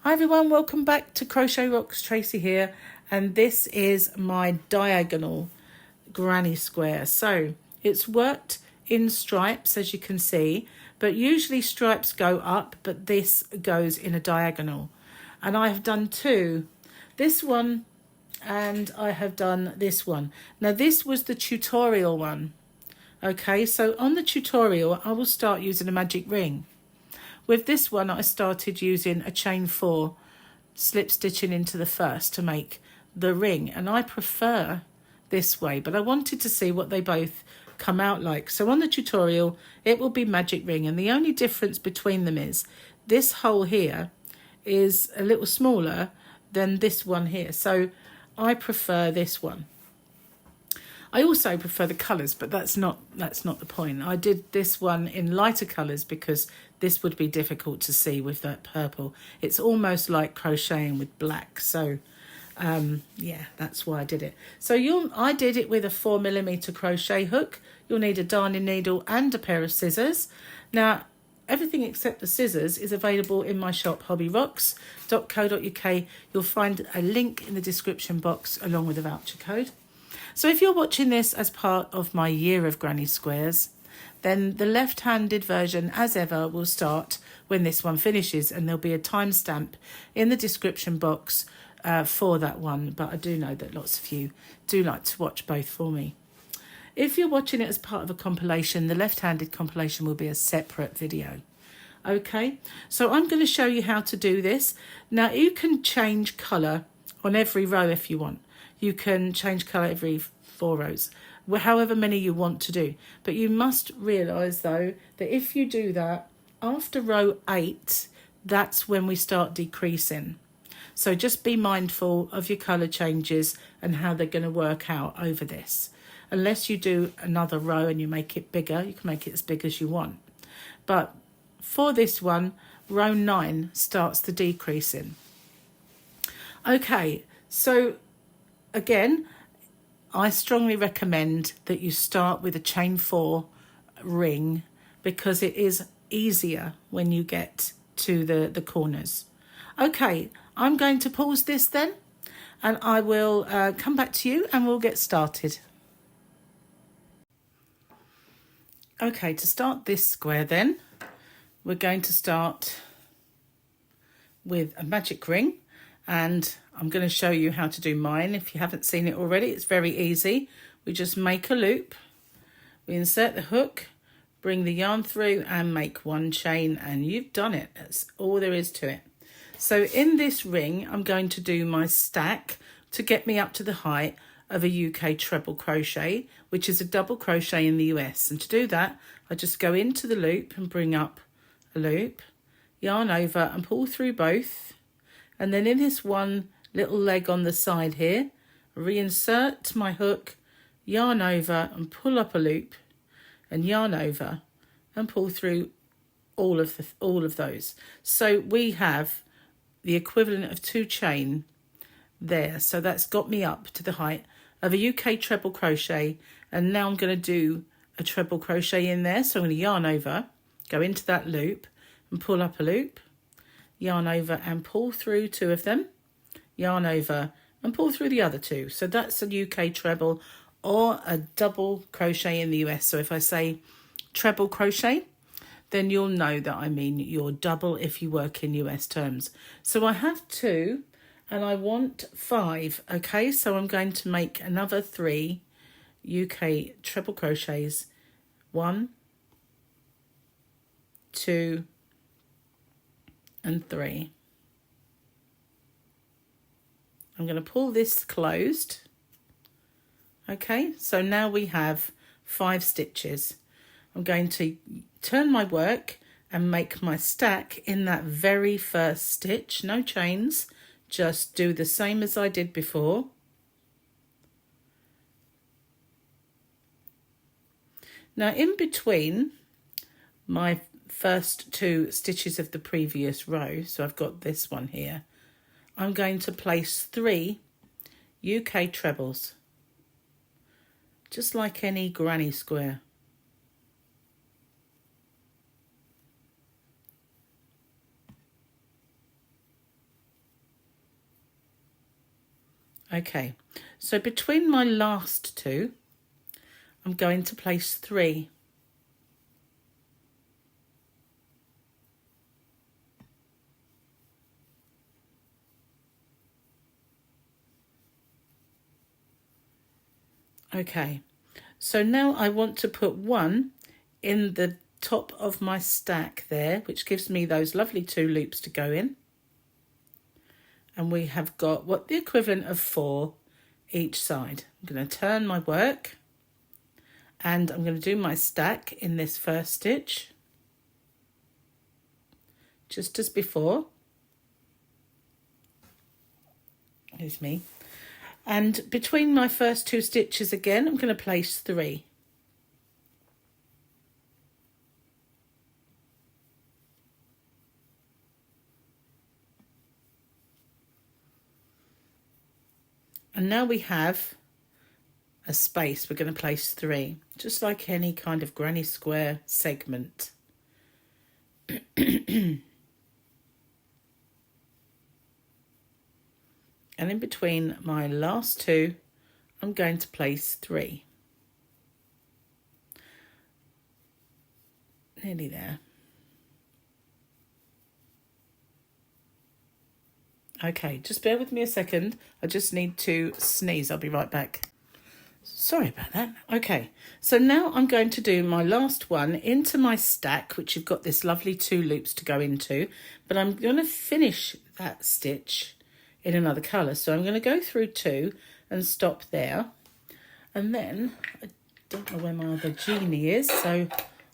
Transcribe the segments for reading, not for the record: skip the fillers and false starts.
Hi everyone, welcome back to Crochet Rocks. Tracy here, and this is my diagonal granny square. So it's worked in stripes, as you can see, but usually stripes go up, but this goes in a diagonal. And I have done two, this one and I have done this one. Now this was the tutorial one. Okay, so on the tutorial I will start using a magic ring. With this one, I started using a chain 4, slip stitching into the first to make the ring. And I prefer this way, but I wanted to see what they both come out like. So on the tutorial, it will be magic ring. And the only difference between them is this hole here is a little smaller than this one here. So I prefer this one. I also prefer the colours, but that's not the point. I did this one in lighter colours because this would be difficult to see with that purple. It's almost like crocheting with black. So yeah, that's why I did it. So I did it with a 4mm crochet hook. You'll need a darning needle and a pair of scissors. Now, everything except the scissors is available in my shop, hobbyrocks.co.uk. You'll find a link in the description box along with a voucher code. So if you're watching this as part of my year of granny squares, then the left-handed version, as ever, will start when this one finishes, and there'll be a timestamp in the description box for that one. But I do know that lots of you do like to watch both for me. If you're watching it as part of a compilation, the left-handed compilation will be a separate video. Okay, so I'm going to show you how to do this. Now, you can change colour on every row if you want. You can change colour every 4 rows, however many you want to do. But you must realise, though, that if you do that, after row 8, that's when we start decreasing. So just be mindful of your colour changes and how they're going to work out over this. Unless you do another row and you make it bigger, you can make it as big as you want. But for this one, row 9 starts the decreasing. Okay, so again, I strongly recommend that you start with a chain 4 ring because it is easier when you get to the corners. Okay, I'm going to pause this then, and I will come back to you and we'll get started. Okay, to start this square then, we're going to start with a magic ring. And I'm going to show you how to do mine. If you haven't seen it already, it's very easy. We just make a loop, we insert the hook, bring the yarn through and make 1 chain, and you've done it. That's all there is to it. So in this ring, I'm going to do my stack to get me up to the height of a UK treble crochet, which is a double crochet in the US. And to do that, I just go into the loop and bring up a loop, yarn over and pull through both. And then in this one little leg on the side here, reinsert my hook, yarn over and pull up a loop, and yarn over and pull through all of those. So we have the equivalent of 2 chain there. So that's got me up to the height of a UK treble crochet. And now I'm going to do a treble crochet in there. So I'm going to yarn over, go into that loop and pull up a loop, yarn over and pull through 2 of them, yarn over and pull through the other 2. So that's a UK treble or a double crochet in the US. So if I say treble crochet, then you'll know that I mean your double if you work in US terms. So I have 2 and I want 5. Okay, so I'm going to make another 3 UK treble crochets. 1, 2, and 3. I'm going to pull this closed. Okay, so now we have 5 stitches. I'm going to turn my work and make my stack in that very first stitch. No chains, just do the same as I did before. Now in between my first 2 stitches of the previous row, so I've got this one here, I'm going to place 3 UK trebles, just like any granny square. Okay, so between my last two, I'm going to place 3. Okay, so now I want to put 1 in the top of my stack there, which gives me those lovely 2 loops to go in. And we have got what the equivalent of 4 each side. I'm going to turn my work and I'm going to do my stack in this first stitch, just as before. Here's me. And between my first 2 stitches again, I'm going to place 3. And now we have a space. We're going to place 3, just like any kind of granny square segment. And in between my last 2, I'm going to place 3. Nearly there. Okay, just bear with me a second. I just need to sneeze. I'll be right back. Sorry about that. Okay, so now I'm going to do my last one into my stack, which you've got this lovely 2 loops to go into, but I'm going to finish that stitch in another colour. So I'm going to go through 2 and stop there. And then, I don't know where my other genie is, so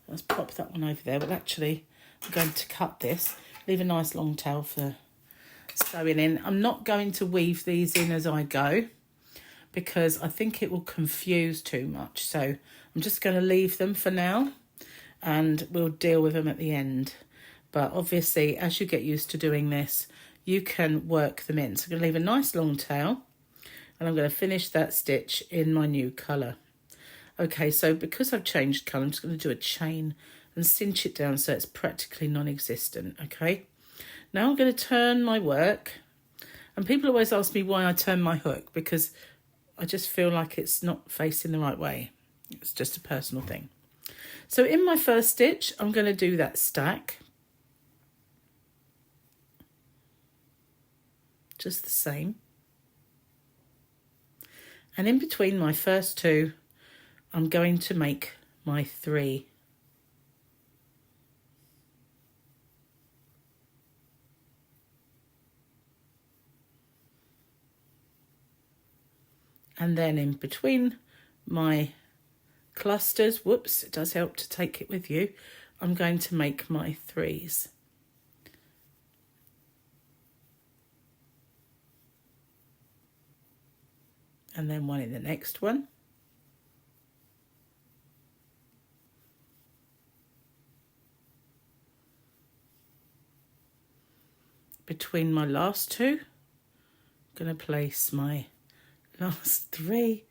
let's pop that one over there. But actually, I'm going to cut this, leave a nice long tail for sewing in. I'm not going to weave these in as I go because I think it will confuse too much. So I'm just going to leave them for now and we'll deal with them at the end. But obviously, as you get used to doing this, you can work them in. So I'm going to leave a nice long tail and I'm going to finish that stitch in my new colour. Okay, so because I've changed colour, I'm just going to do a chain and cinch it down so it's practically non-existent, okay? Now I'm going to turn my work, and people always ask me why I turn my hook, because I just feel like it's not facing the right way. It's just a personal thing. So in my first stitch, I'm going to do that stack. Just the same. And in between my first 2, I'm going to make my 3. And then in between my clusters, whoops, it does help to take it with you, I'm going to make my 3s. And then 1 in the next one. Between my last 2, I'm going to place my last 3.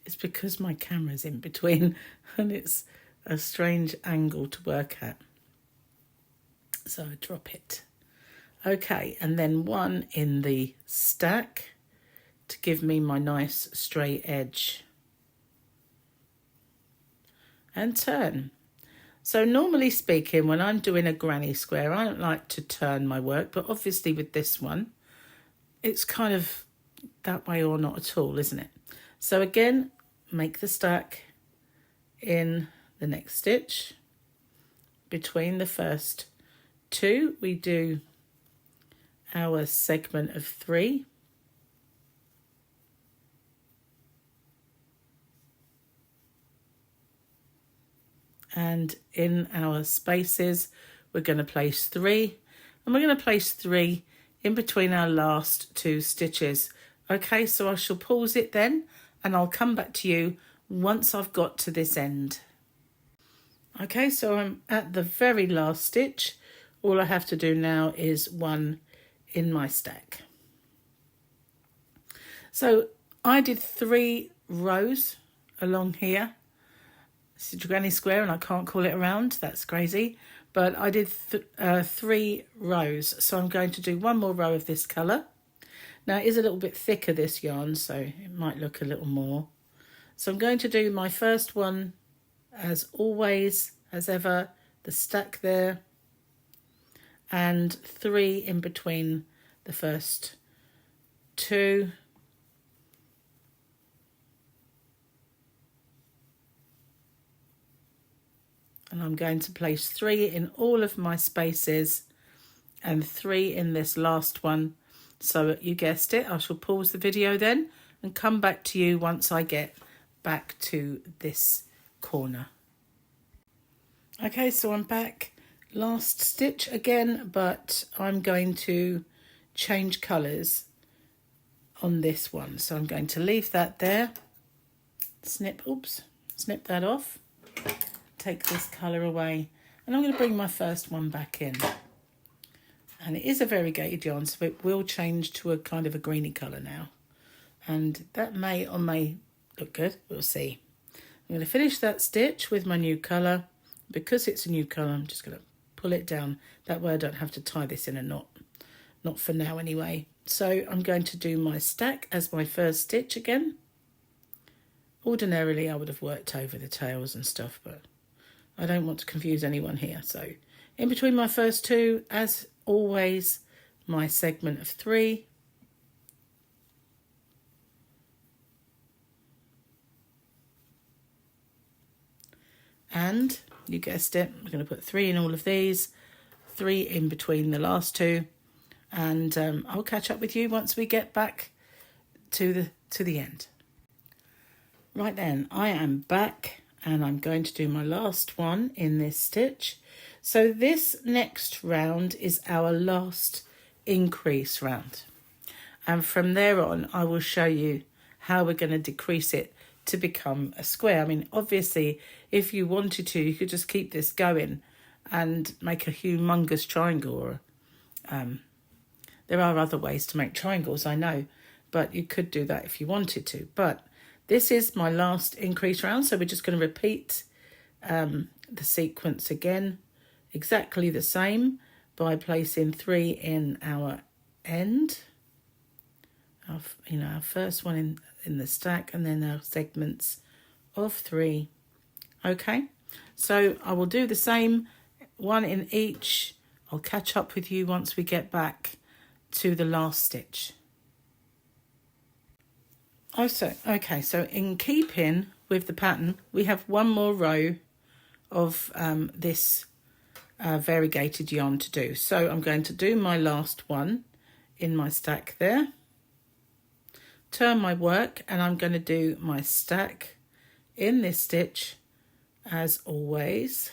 It's because my camera's in between and it's a strange angle to work at. So I drop it. Okay, and then 1 in the stack to give me my nice straight edge. And turn. So normally speaking, when I'm doing a granny square, I don't like to turn my work, but obviously with this one, it's kind of that way or not at all, isn't it? So again, make the stack in the next stitch. Between the first 2, we do our segment of 3. And in our spaces, we're going to place 3. And we're going to place 3 in between our last 2 stitches. Okay, so I shall pause it then, and I'll come back to you once I've got to this end. Okay, so I'm at the very last stitch. All I have to do now is 1 in my stack. So I did 3 rows along here. This is a granny square and I can't call it around. That's crazy. But I did 3 rows. So I'm going to do 1 more row of this colour. Now it is a little bit thicker, this yarn, so it might look a little more. So I'm going to do my first one as always, as ever, the stack there, and 3 in between the first 2. And I'm going to place 3 in all of my spaces and 3 in this last one. So you guessed it, I shall pause the video then and come back to you once I get back to this corner. Okay, so I'm back. Last stitch again, but I'm going to change colours on this one. So I'm going to leave that there. Snip that off. Take this colour away. And I'm going to bring my first one back in. And it is a variegated yarn, so it will change to a kind of a greeny colour now. And that may or may look good. We'll see. I'm going to finish that stitch with my new colour. Because it's a new colour, I'm just going to pull it down. That way I don't have to tie this in a knot. Not for now anyway. So I'm going to do my stack as my first stitch again. Ordinarily I would have worked over the tails and stuff, but I don't want to confuse anyone here. So in between my first 2, as always, my segment of 3. And you guessed it, I'm going to put 3 in all of these, 3 in between the last 2, and I'll catch up with you once we get back to the end. Right then, I am back and I'm going to do my last one in this stitch. So this next round is our last increase round, and from there on I will show you how we're going to decrease it to become a square. I mean, obviously, if you wanted to, you could just keep this going and make a humongous triangle. Or there are other ways to make triangles, I know, but you could do that if you wanted to. But this is my last increase round, so we're just going to repeat the sequence again, exactly the same, by placing 3 in our end. Our first one in the stack, and then our segments of 3. Okay, so I will do the same, 1 in each. I'll catch up with you once we get back to the last stitch. Okay, so in keeping with the pattern, we have one more row of this variegated yarn to do. So I'm going to do my last one in my stack there. Turn my work, and I'm going to do my stack in this stitch as always.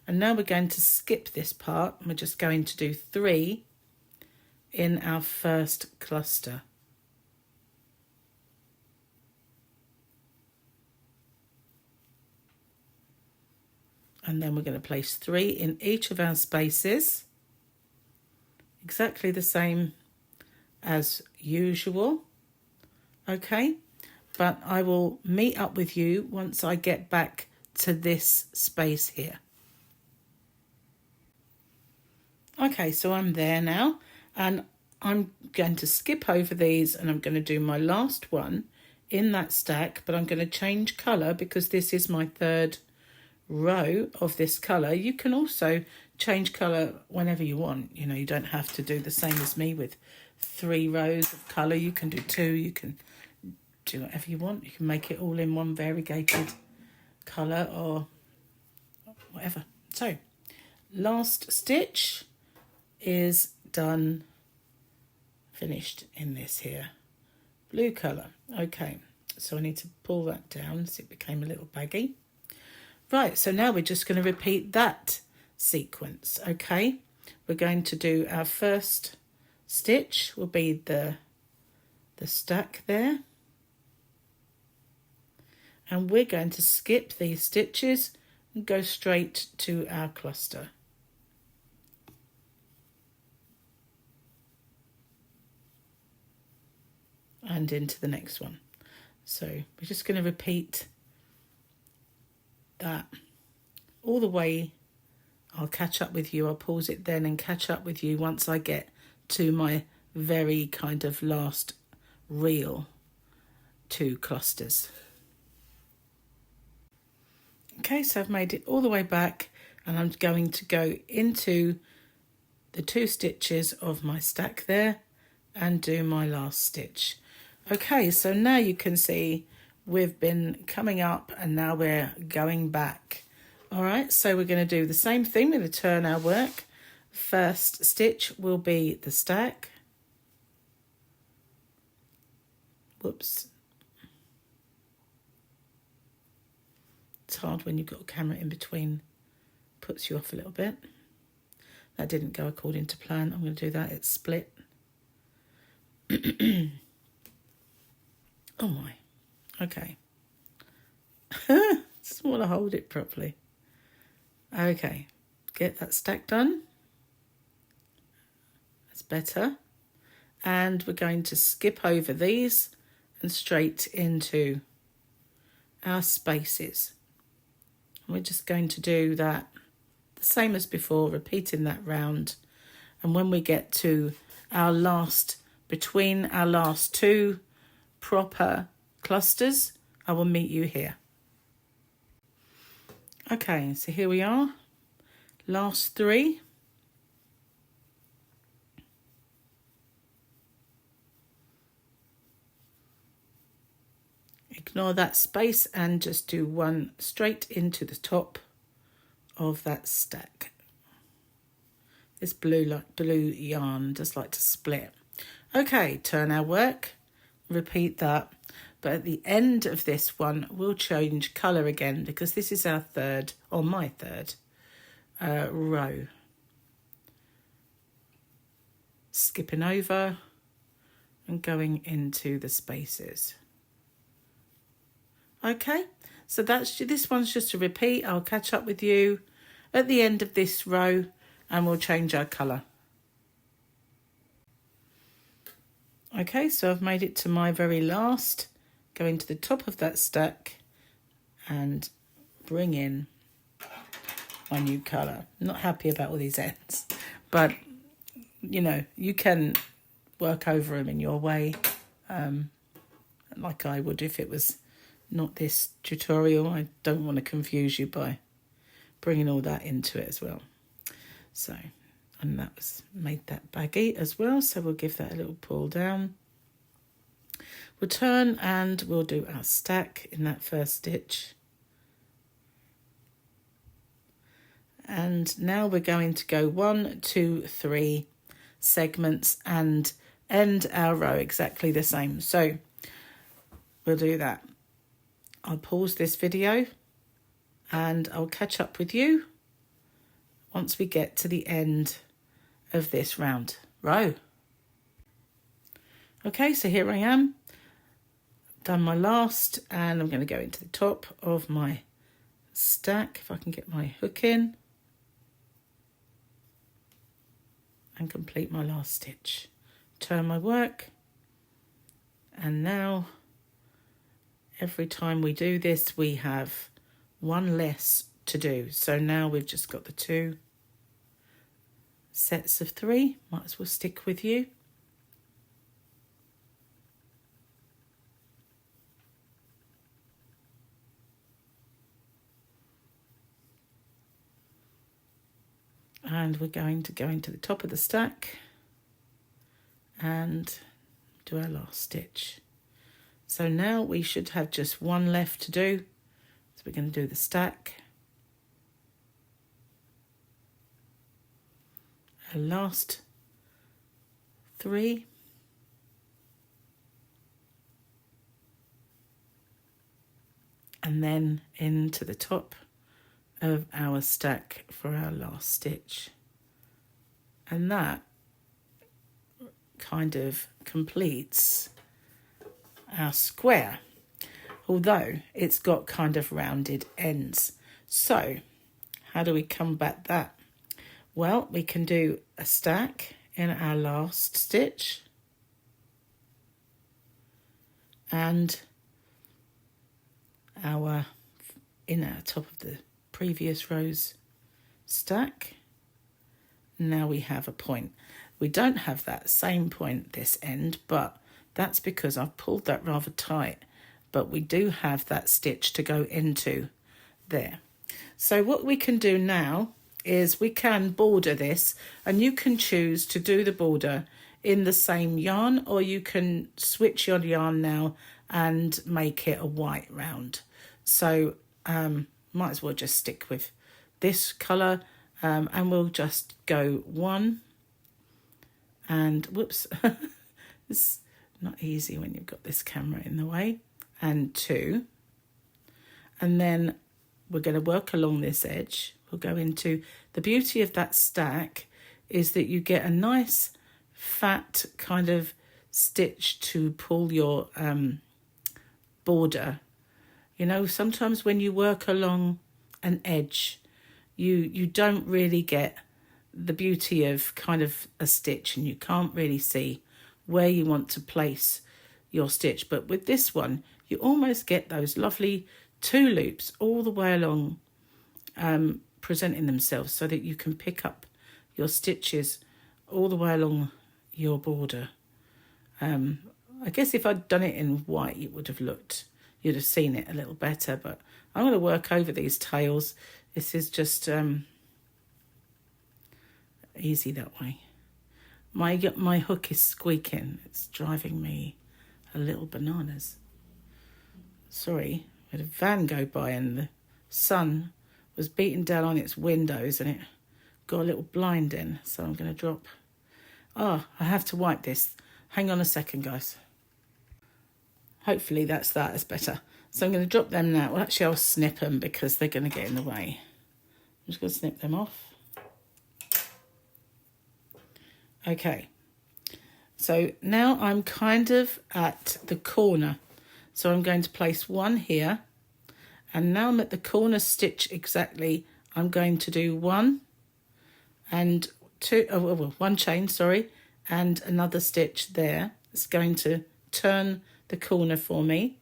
And now we're going to skip this part. We're just going to do 3 in our first cluster. And then we're going to place 3 in each of our spaces, exactly the same as usual. Okay, but I will meet up with you once I get back to this space here. Okay, so I'm there now, and I'm going to skip over these, and I'm going to do my last one in that stack, but I'm going to change colour because this is my 3rd row of this colour. You can also change colour whenever you want. You know, you don't have to do the same as me with 3 rows of colour. You can do 2, you can do whatever you want. You can make it all in one variegated colour or whatever. So last stitch is done, finished in this here blue colour. Okay, so I need to pull that down so it became a little baggy. Right, so now we're just going to repeat that sequence. Okay, we're going to do our first stitch will be the stack there, and we're going to skip these stitches and go straight to our cluster. And into the next one. So we're just going to repeat that all the way. I'll catch up with you. I'll pause it then and catch up with you once I get to my very kind of last real 2 clusters. Okay, so I've made it all the way back, and I'm going to go into the 2 stitches of my stack there and do my last stitch. Okay, so now you can see we've been coming up and now we're going back. All right, so we're going to do the same thing. We're going to turn our work. First stitch will be the stack. Whoops. It's hard when you've got a camera in between, puts you off a little bit. That didn't go according to plan. I'm going to do that. It's split. Oh my. Okay. Just want to hold it properly. Okay. Get that stack done. That's better. And we're going to skip over these and straight into our spaces. We're just going to do that the same as before, repeating that round. And when we get to our last, between our last 2 proper clusters, I will meet you here. Okay, so here we are, last 3. Ignore that space and just do 1 straight into the top of that stack. This blue yarn does like to split. Okay, turn our work, repeat that, but at the end of this one we'll change colour again because this is our 3rd, or my 3rd row. Skipping over and going into the spaces. Okay, so this one's just a repeat. I'll catch up with you at the end of this row and we'll change our colour. Okay, so I've made it to my very last. Go into the top of that stack and bring in my new colour. I'm not happy about all these ends, but you know, you can work over them in your way, like I would if it was not this tutorial. I don't want to confuse you by bringing all that into it as well. So, and that was made that baggy as well, so we'll give that a little pull down. We'll turn and we'll do our stack in that first stitch. And now we're going to go 1, 2, 3 segments and end our row exactly the same. So we'll do that. I'll pause this video and I'll catch up with you once we get to the end of this round row. Okay, so here I am. Done my last, and I'm going to go into the top of my stack if I can get my hook in and complete my last stitch. Turn my work, and now every time we do this we have 1 less to do. So now we've just got the 2 sets of 3. Might as well stick with you. And we're going to go into the top of the stack and do our last stitch. So now we should have just 1 left to do. So we're going to do the stack. Our last 3. And then into the top of our stack for our last stitch. And that kind of completes our square, although it's got kind of rounded ends. So how do we combat that? Well, we can do a stack in our last stitch and our top of the previous row's stack. now we have a point. We don't have that same point this end, but that's because I've pulled that rather tight, but we do have that stitch to go into there. So what we can do now is we can border this, and you can choose to do the border in the same yarn, or you can switch your yarn now and make it a white round. So might as well just stick with this colour, and we'll just go 1 and whoops it's not easy when you've got this camera in the way, and 2, and then we're going to work along this edge. We'll go into, the beauty of that stack is that you get a nice fat kind of stitch to pull your border. You know, sometimes when you work along an edge, you don't really get the beauty of kind of a stitch, and you can't really see where you want to place your stitch. But with this one, you almost get those lovely 2 loops all the way along, presenting themselves so that you can pick up your stitches all the way along your border. I guess if I'd done it in white, it would have looked, you'd have seen it a little better, but I'm going to work over these tails. This is just easy that way. My hook is squeaking. It's driving me a little bananas. Sorry, we had a van go by and the sun was beating down on its windows and it got a little blind in, so I'm going to drop. Oh, I have to wipe this. Hang on a second, guys. Hopefully that's better. So I'm going to drop them now. Well, actually, I'll snip them because they're going to get in the way. I'm just going to snip them off. Okay. So now I'm kind of at the corner. So I'm going to place 1 here. And now I'm at the corner stitch exactly. I'm going to do 1 and 2, well, 1 chain, sorry, and another stitch there. It's going to turn the corner for me.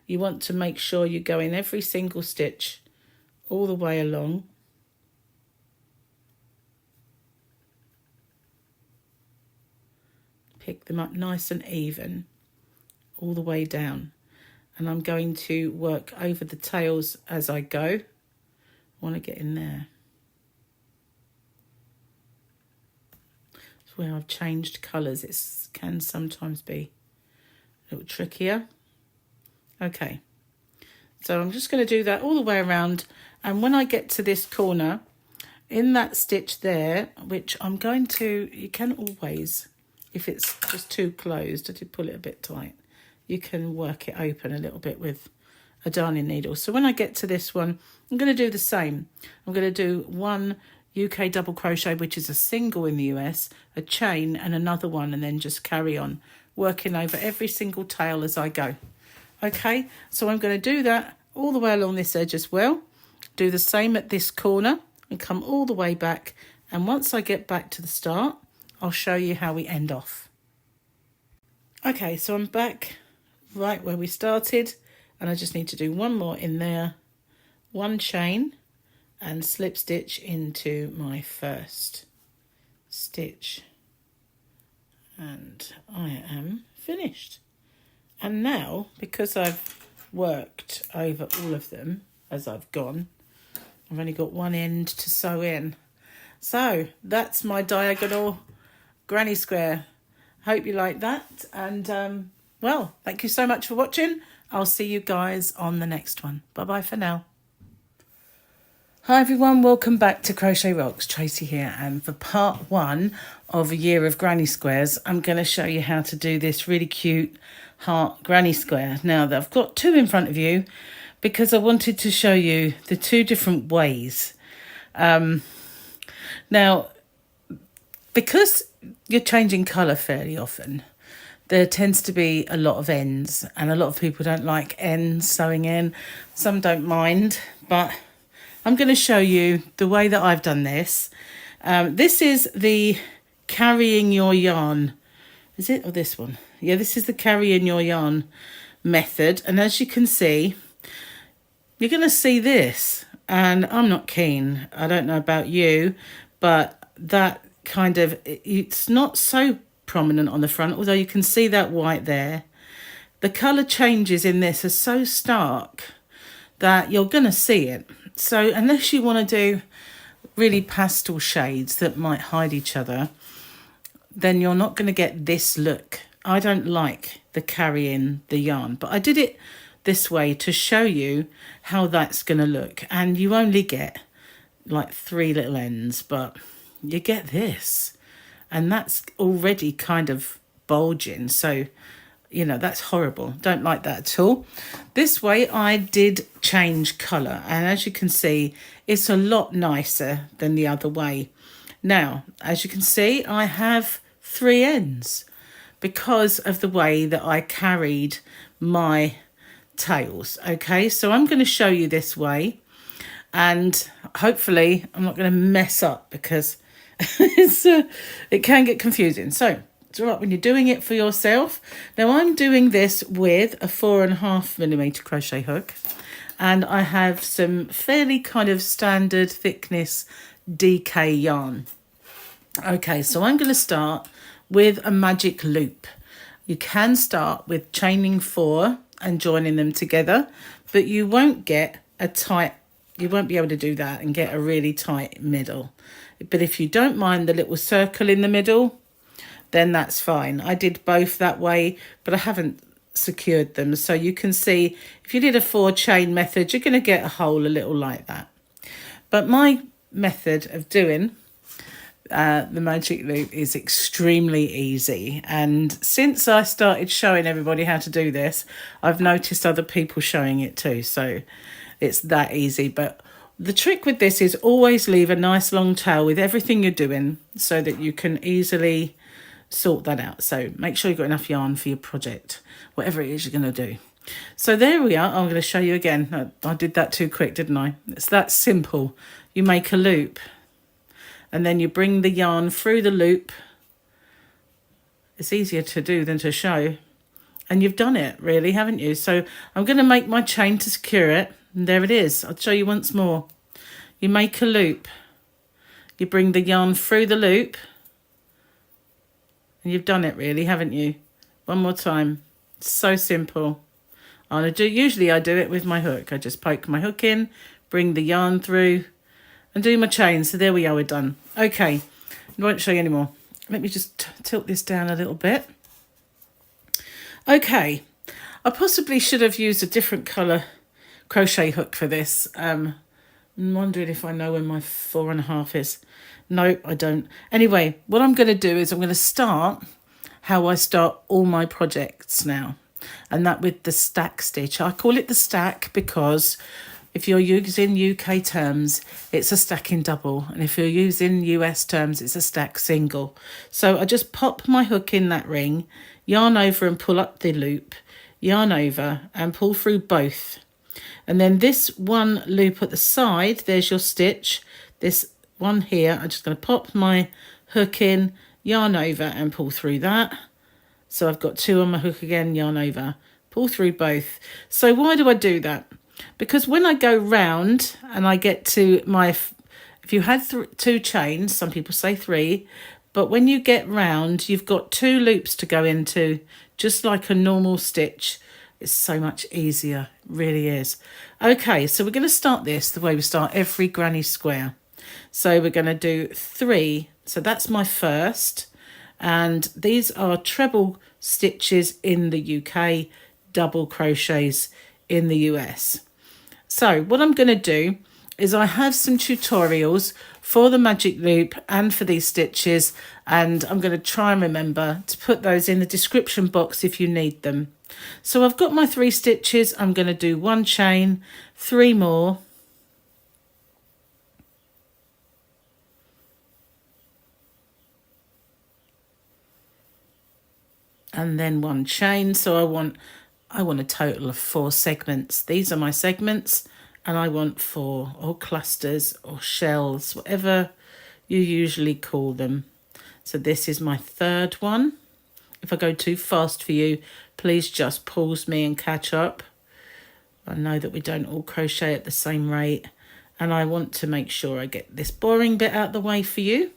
You want to make sure you go in every single stitch all the way along. Pick them up nice and even all the way down. And I'm going to work over the tails as I go. I want to get in there. It's where I've changed colours. It can sometimes be a little trickier. Okay, so I'm just going to do that all the way around, and when I get to this corner, in that stitch there, which I'm going to, you can always, if it's just too closed, I did pull it a bit tight, you can work it open a little bit with a darning needle. So when I get to this one, I'm going to do the same. I'm going to do 1 UK double crochet, which is a single in the US, a chain and another one, and then just carry on working over every single tail as I go. Okay, so I'm going to do that all the way along this edge as well. Do the same at this corner and come all the way back. And once I get back to the start, I'll show you how we end off. Okay, so I'm back right where we started, and I just need to do 1 more in there, 1 chain and slip stitch into my first stitch. And I am finished. And now, because I've worked over all of them as I've gone, I've only got 1 end to sew in. So that's my diagonal granny square. Hope you like that. And well, thank you so much for watching. I'll see you guys on the next one. Bye-bye for now. Hi everyone, welcome back to Crochet Rocks. Tracy here, and for part 1 of a year of granny squares, I'm going to show you how to do this really cute heart granny square. Now that I've got 2 in front of you because I wanted to show you the 2 different ways. Now, because you're changing colour fairly often, there tends to be a lot of ends, and a lot of people don't like ends sewing in. Some don't mind, but I'm going to show you the way that I've done this. This is the carrying your yarn. Is it? Or this one? Yeah, this is the carrying your yarn method. And as you can see, you're going to see this. And I'm not keen. I don't know about you, but that kind of, it's not so prominent on the front, although you can see that white there. The colour changes in this are so stark that you're going to see it. So unless you want to do really pastel shades that might hide each other, then you're not going to get this look. I don't like the carrying the yarn, but I did it this way to show you how that's going to look. And you only get like 3 little ends, but you get this. And that's already kind of bulging. So, you know, that's horrible. Don't like that at all. This way I did change colour. And as you can see, it's a lot nicer than the other way. Now, as you can see, I have 3 ends because of the way that I carried my tails. Okay, so I'm going to show you this way, and hopefully I'm not going to mess up because it can get confusing. So it's all right when you're doing it for yourself. Now I'm doing this with a 4.5mm crochet hook, and I have some fairly kind of standard thickness DK yarn. Okay, so I'm going to start with a magic loop. You can start with chaining 4 and joining them together, but you won't get a tight, you won't be able to do that and get a really tight middle. But if you don't mind the little circle in the middle, then that's fine. I did both that way, but I haven't secured them. So you can see if you did a 4 chain method, you're going to get a hole a little like that. But my method of doing the magic loop is extremely easy, and since I started showing everybody how to do this, I've noticed other people showing it too, so it's that easy. But the trick with this is always leave a nice long tail with everything you're doing so that you can easily sort that out. So make sure you've got enough yarn for your project, whatever it is you're going to do. So there we are. I'm going to show you again. I did that too quick, didn't I? It's that simple. You make a loop, and then you bring the yarn through the loop. It's easier to do than to show. And you've done it, really, haven't you? So I'm going to make my chain to secure it. And there it is. I'll show you once more. You make a loop. You bring the yarn through the loop. And you've done it, really, haven't you? One more time. It's so simple. Usually I do it with my hook. I just poke my hook in, bring the yarn through, and do my chain. So there we are, we're done. Okay, I won't show you anymore. Let me just tilt this down a little bit. Okay, I possibly should have used a different colour crochet hook for this. I'm wondering if I know where my 4.5 is. No, I don't. Anyway, what I'm going to do is I'm going to start how I start all my projects now. And that with the stack stitch. I call it the stack because if you're using UK terms, it's a stacking double. And if you're using US terms, it's a stack single. So I just pop my hook in that ring, yarn over and pull up the loop, yarn over and pull through both. And then this one loop at the side, there's your stitch. This one here, I'm just going to pop my hook in, yarn over and pull through that. So I've got 2 on my hook again, yarn over, pull through both. So why do I do that? Because when I go round and I get to my, if you had 2 chains, some people say 3, but when you get round, you've got 2 loops to go into, just like a normal stitch. It's so much easier, it really is. Okay, so we're going to start this the way we start every granny square. So we're going to do 3. So that's my first. And these are treble stitches in the UK, double crochets in the US. So what I'm going to do is I have some tutorials for the magic loop and for these stitches, and I'm going to try and remember to put those in the description box if you need them. So I've got my 3 stitches. I'm going to do 1 chain, 3 more, and then 1 chain. So I want a total of 4 segments. These are my segments, and I want 4, or clusters or shells, whatever you usually call them. So this is my 3rd one. If I go too fast for you, please just pause me and catch up. I know that we don't all crochet at the same rate, and I want to make sure I get this boring bit out the way for you.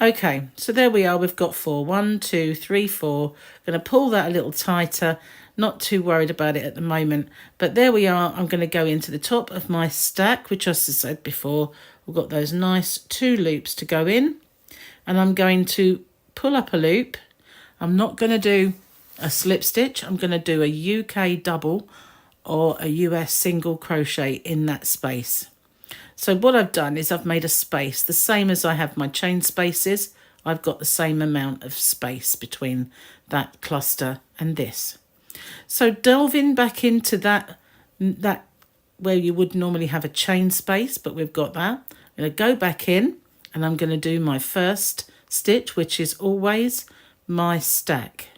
Okay, so there we are. We've got 4. 1, 2, 3, 4. Going to pull that a little tighter. Not too worried about it at the moment. But there we are. I'm going to go into the top of my stack, which, as I said before, we've got those nice 2 loops to go in. And I'm going to pull up a loop. I'm not going to do a slip stitch. I'm going to do a UK double or a US single crochet in that space. So what I've done is I've made a space, the same as I have my chain spaces. I've got the same amount of space between that cluster and this. So delving back into that where you would normally have a chain space, but we've got that. I'm going to go back in and I'm going to do my first stitch, which is always my stack.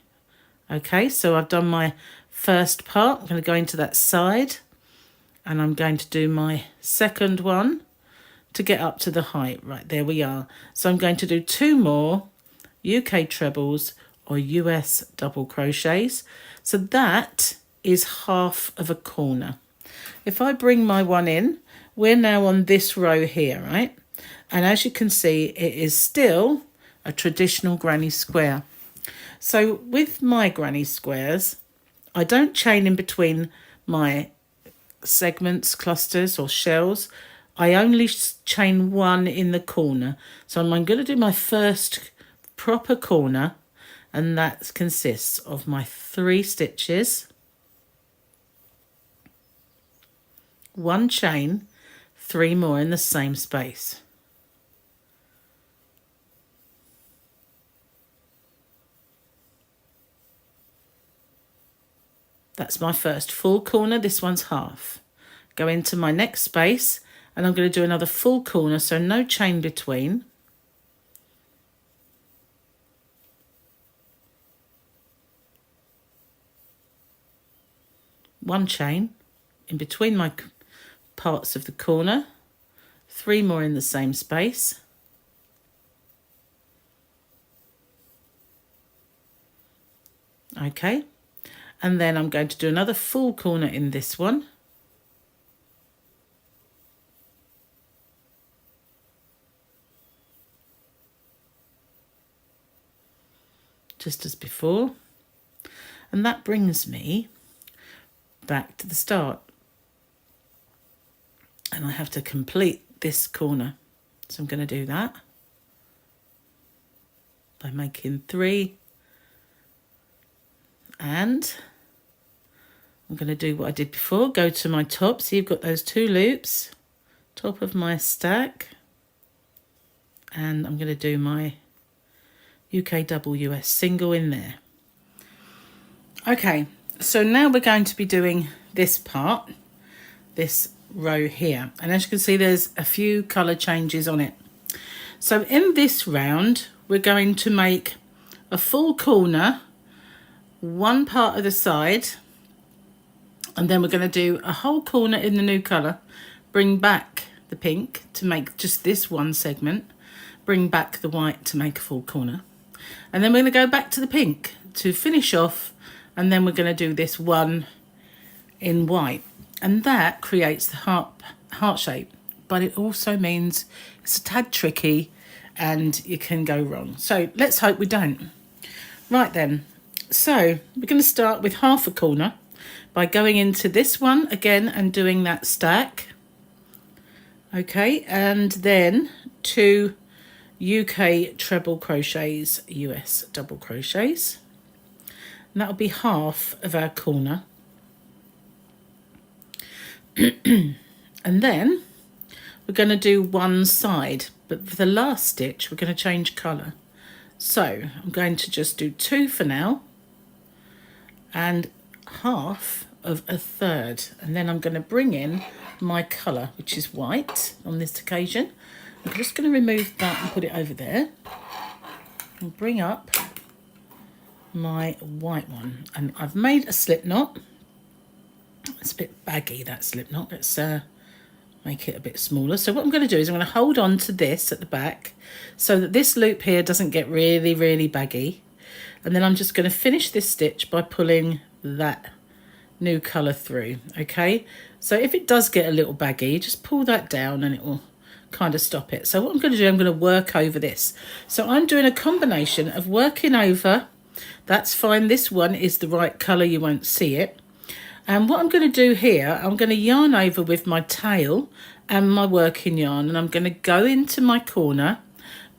Okay, so I've done my first part. I'm going to go into that side and I'm going to do my second one to get up to the height. Right, there we are. So I'm going to do 2 more UK trebles or US double crochets. So that is half of a corner. If I bring my one in, we're now on this row here, right? And as you can see, it is still a traditional granny square. So with my granny squares, I don't chain in between my segments, clusters or shells. I only chain 1 in the corner. So I'm going to do my first proper corner, and that consists of my 3 stitches, 1 chain, 3 more in the same space. That's my first full corner. This one's half. Go into my next space and I'm going to do another full corner, so no chain between. One chain in between my parts of the corner, 3 more in the same space. Okay. And then I'm going to do another full corner in this one. Just as before. And that brings me back to the start. And I have to complete this corner. So I'm going to do that by making 3. And I'm going to do what I did before, go to my top. So you've got those 2 loops, top of my stack. And I'm going to do my UK double US single in there. Okay, so now we're going to be doing this part, this row here. And as you can see, there's a few colour changes on it. So in this round, we're going to make a full corner, 1 part of the side, and then we're going to do a whole corner in the new colour, bring back the pink to make just this one segment, bring back the white to make a full corner, and then we're going to go back to the pink to finish off, and then we're going to do this one in white, and that creates the heart shape, but it also means it's a tad tricky and you can go wrong. So let's hope we don't. Right then. So we're going to start with half a corner by going into this one again and doing that stack. Okay, and then 2 UK treble crochets, US double crochets. And that'll be half of our corner. And then we're going to do one side, but for the last stitch we're going to change colour. So I'm going to just do 2 for now, and half of a third, and then I'm going to bring in my colour, which is white on this occasion. I'm just going to remove that and put it over there and bring up my white one, and I've made a slip knot. It's a bit baggy, that slip knot. Let's make it a bit smaller. So what I'm going to do is I'm going to hold on to this at the back so that this loop here doesn't get really, really baggy. And then I'm just going to finish this stitch by pulling that new colour through. Okay, so if it does get a little baggy, just pull that down and it will kind of stop it. So what I'm going to do, I'm going to work over this. So I'm doing a combination of working over, that's fine, this one is the right colour, you won't see it. And what I'm going to do here, I'm going to yarn over with my tail and my working yarn, and I'm going to go into my corner,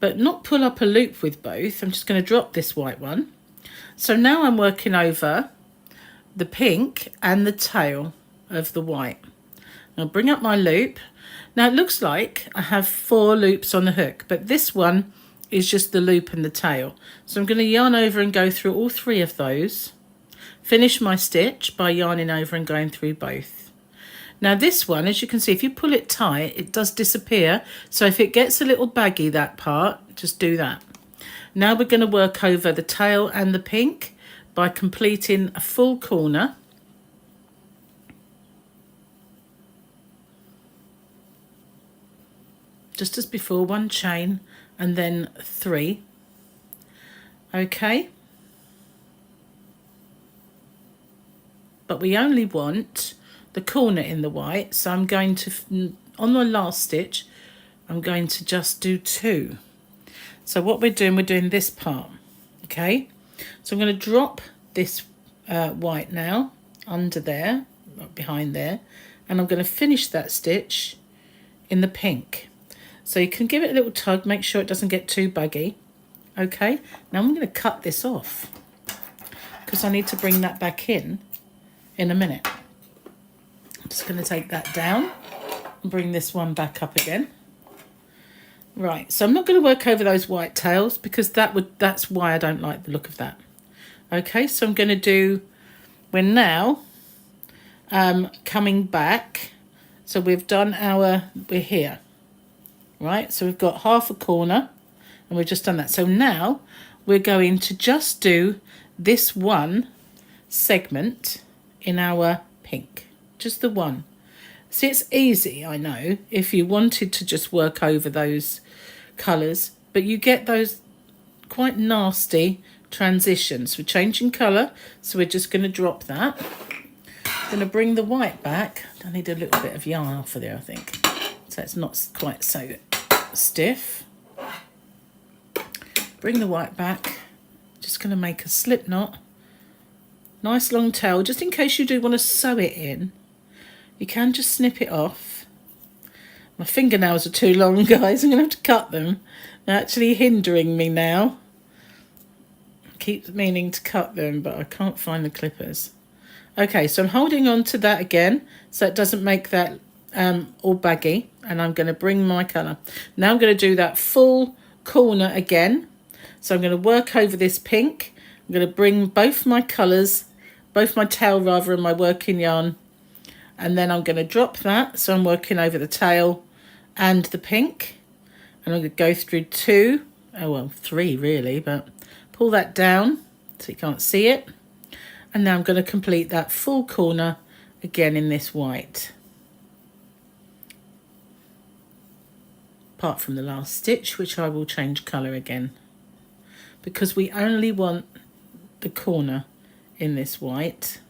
but not pull up a loop with both. I'm just going to drop this white one. So now I'm working over the pink and the tail of the white. I'll bring up my loop. Now it looks like I have 4 loops on the hook, but this one is just the loop and the tail. So I'm going to yarn over and go through all 3 of those. Finish my stitch by yarning over and going through both. Now this one, as you can see, if you pull it tight, it does disappear. So if it gets a little baggy, that part, just do that. Now we're going to work over the tail and the pink by completing a full corner. Just as before, 1 chain and then 3. Okay. But we only want the corner in the white, so I'm going to, on the last stitch, I'm going to just do 2. So what we're doing this part, okay? So I'm going to drop this white now under there, right behind there, and I'm going to finish that stitch in the pink. So you can give it a little tug, make sure it doesn't get too baggy. Okay, now I'm going to cut this off because I need to bring that back in a minute. I'm just going to take that down and bring this one back up again. Right, so I'm not going to work over those white tails because that's why I don't like the look of that. Okay, so I'm going to do, we're now coming back. So we've done we're here. Right, so we've got half a corner and we've just done that. So now we're going to just do this one segment in our pink, just the one. See, it's easy, I know, if you wanted to just work over those colours, but you get those quite nasty transitions. We're changing colour, so we're just going to drop that. I'm going to bring the white back. I need a little bit of yarn off of there, I think, so it's not quite so stiff. Bring the white back. Just going to make a slip knot. Nice long tail, just in case you do want to sew it in. You can just snip it off. My fingernails are too long, guys. I'm going to have to cut them. They're actually hindering me now. I keep meaning to cut them, but I can't find the clippers. Okay, so I'm holding on to that again, so it doesn't make that all baggy. And I'm going to bring my colour. Now I'm going to do that full corner again. So I'm going to work over this pink. I'm going to bring both my colours, both my tail rather, and my working yarn. And then I'm going to drop that. So I'm working over the tail and the pink. And I'm going to go through 2, oh well, 3 really, but pull that down so you can't see it. And now I'm going to complete that full corner again in this white. Apart from the last stitch, which I will change colour again. Because we only want the corner in this white.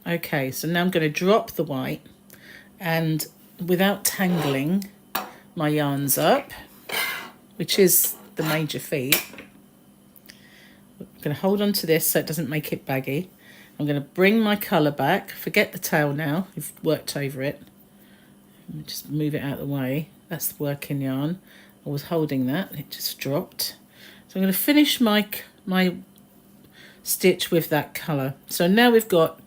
Okay, so now I'm going to drop the white and without tangling my yarns up, which is the major feat, I'm going to hold on to this so it doesn't make it baggy. I'm going to bring my colour back. Forget the tail now, you've worked over it. Just move it out of the way. That's the working yarn. I was holding that, it just dropped. So I'm going to finish my stitch with that colour. So now we've got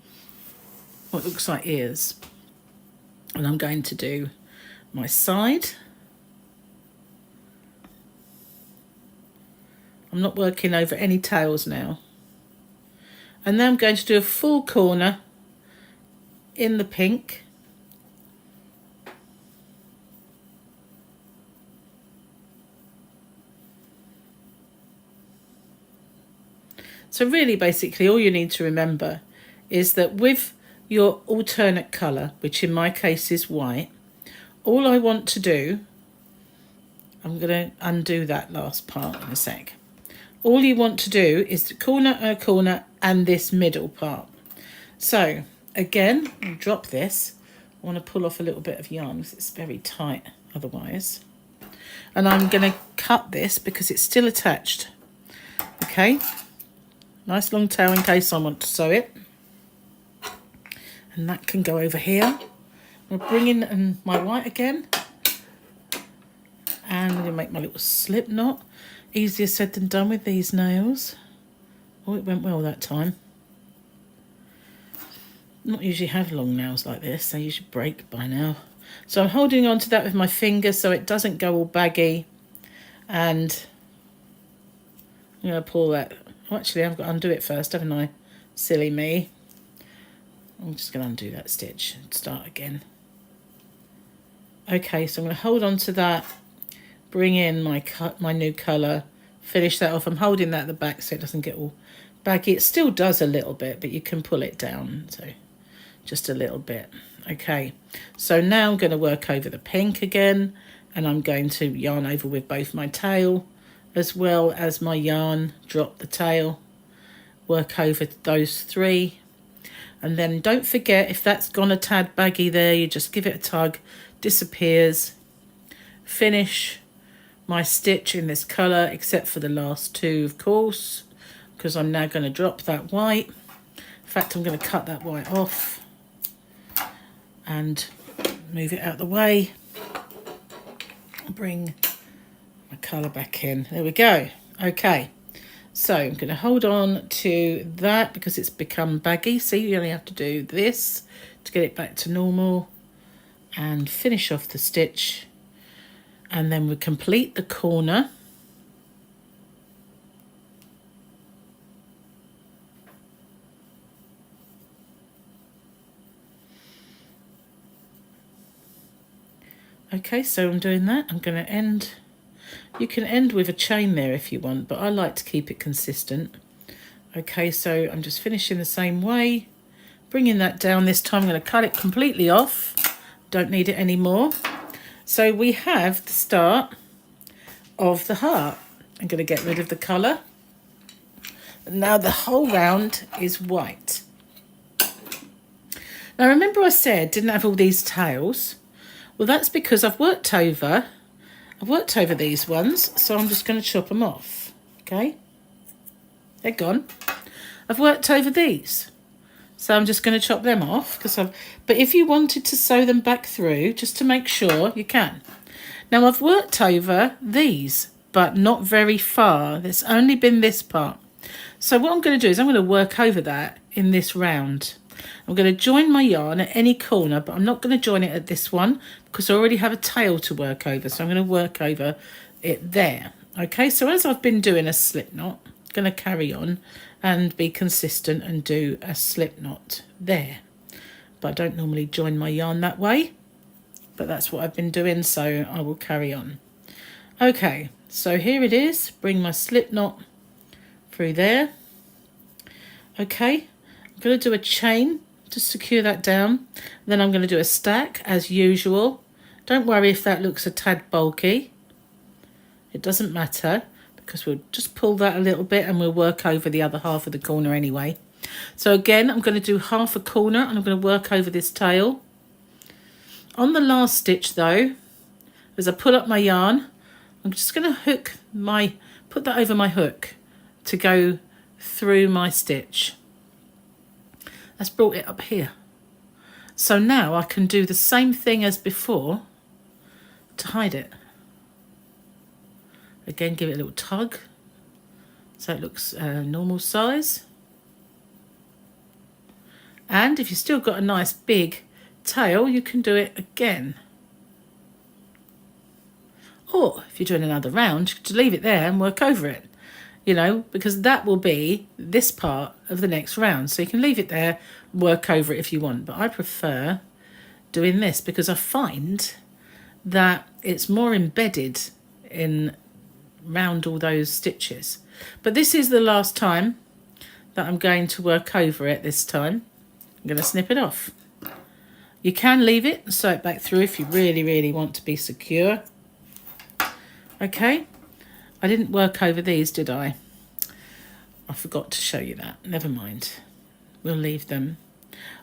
what looks like ears. And I'm going to do my side. I'm not working over any tails now. And then I'm going to do a full corner in the pink. So really, basically, all you need to remember is that with your alternate colour, which in my case is white, all I want to do, I'm going to undo that last part in a sec. All you want to do is the corner and this middle part. So again, I'll drop this. I want to pull off a little bit of yarn because it's very tight otherwise. And I'm going to cut this because it's still attached. Okay, nice long tail in case I want to sew it. And that can go over here. I'm going to bring in my white again. And I'm going to make my little slip knot. Easier said than done with these nails. Oh, it went well that time. Not usually have long nails like this. They usually break by now. So I'm holding on to that with my finger so it doesn't go all baggy. And I'm going to pull that. Oh, actually, I've got to undo it first, haven't I? Silly me. I'm just going to undo that stitch and start again. Okay, so I'm going to hold on to that. Bring in my new colour. Finish that off. I'm holding that at the back so it doesn't get all baggy. It still does a little bit, but you can pull it down. So just a little bit. Okay, so now I'm going to work over the pink again, and I'm going to yarn over with both my tail as well as my yarn, drop the tail, work over those three, and then don't forget, if that's gone a tad baggy there, you just give it a tug, disappears. Finish my stitch in this colour, except for the last two, of course, because I'm now going to drop that white. In fact, I'm going to cut that white off and move it out the way. Bring my colour back in. There we go. Okay, so I'm going to hold on to that because it's become baggy. See, you only have to do this to get it back to normal and finish off the stitch. And then we complete the corner. Okay, so I'm doing that. I'm going to end. You can end with a chain there if you want, but I like to keep it consistent. Okay, so I'm just finishing the same way. Bringing that down. This time I'm going to cut it completely off. Don't need it anymore. So we have the start of the heart. I'm going to get rid of the colour. And now the whole round is white. Now remember I said didn't have all these tails? Well, that's because I've worked over these ones, so I'm just going to chop them off. Okay? They're gone. I've worked over these. So I'm just going to chop them off but if you wanted to sew them back through, just to make sure, you can. Now I've worked over these, but not very far. There's only been this part. So what I'm going to do is I'm going to work over that in this round. I'm going to join my yarn at any corner, but I'm not going to join it at this one because I already have a tail to work over. So I'm going to work over it there. Okay, so as I've been doing a slip knot, I'm going to carry on and be consistent and do a slip knot there. But I don't normally join my yarn that way, but that's what I've been doing, so I will carry on. Okay, so here it is. Bring my slip knot through there. Okay, I'm going to do a chain to secure that down. Then I'm going to do a stack as usual. Don't worry if that looks a tad bulky. It doesn't matter because we'll just pull that a little bit and we'll work over the other half of the corner anyway. So again, I'm going to do half a corner and I'm going to work over this tail. On the last stitch though, as I pull up my yarn, I'm just going to put that over my hook to go through my stitch. That's brought it up here. So now I can do the same thing as before to hide it. Again, give it a little tug so it looks normal size. And if you've still got a nice big tail, you can do it again. Or if you're doing another round, you could leave it there and work over it. You know, because that will be this part of the next round. So you can leave it there, work over it if you want. But I prefer doing this because I find that it's more embedded in round all those stitches. But this is the last time that I'm going to work over it this time. I'm going to snip it off. You can leave it and sew it back through if you really, really want to be secure. Okay. I didn't work over these, did I? I forgot to show you that. Never mind. We'll leave them.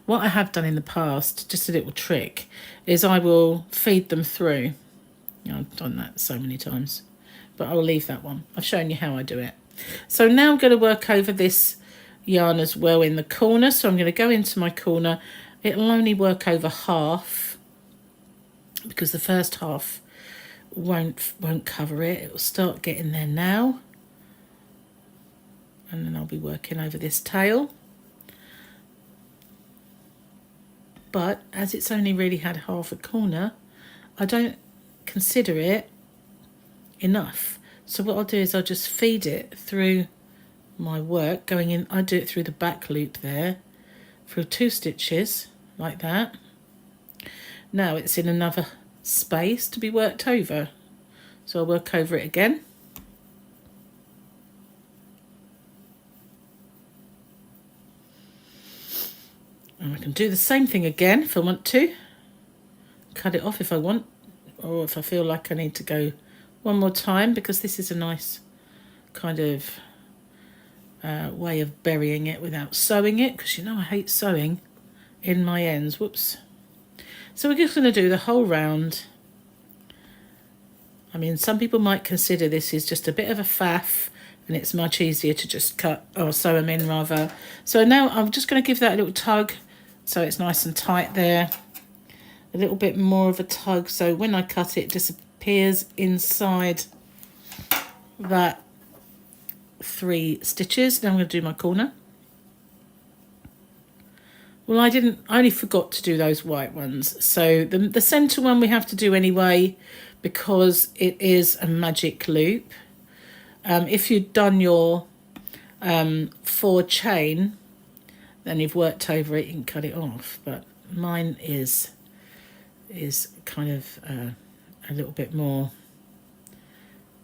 what I have done in the past, just a little trick, is I will feed them through. I've done that so many times, but I'll leave that one. I've shown you how I do it. So now I'm going to work over this yarn as well in the corner. So I'm going to go into my corner. It'll only work over half because the first half won't cover it. It will start getting there now. And then I'll be working over this tail. But as it's only really had half a corner, I don't consider it enough. So what I'll do is I'll just feed it through my work, going in. I do it through the back loop there, through 2 stitches like that. Now it's in another space to be worked over, so I'll work over it again. And I can do the same thing again if I want to. Cut it off if I want, or if I feel like I need to go one more time, because this is a nice kind of way of burying it without sewing it, because you know I hate sewing in my ends. Whoops. So we're just going to do the whole round. I mean, some people might consider this is just a bit of a faff, and it's much easier to just cut or sew them in rather. So now I'm just going to give that a little tug so it's nice and tight there. A little bit more of a tug, so when I cut it, it disappears inside that 3 stitches. Now I'm going to do my corner. Well, I only forgot to do those white ones. So the centre one we have to do anyway, because it is a magic loop. If you've done your 4 chain, then you've worked over it, you can cut it off. But mine is kind of a little bit more.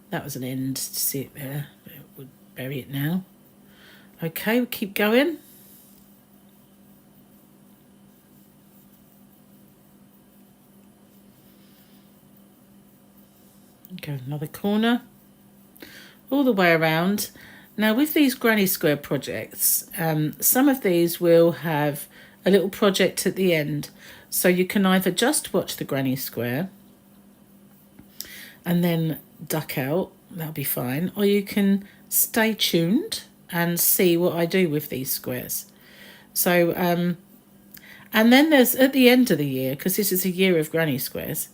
That was an end to see it there. We'll bury it now. Okay, we'll keep going. Go another corner, all the way around. Now with these granny square projects, some of these will have a little project at the end, so you can either just watch the granny square and then duck out, that'll be fine, or you can stay tuned and see what I do with these squares. So and then there's at the end of the year, because this is a year of granny squares,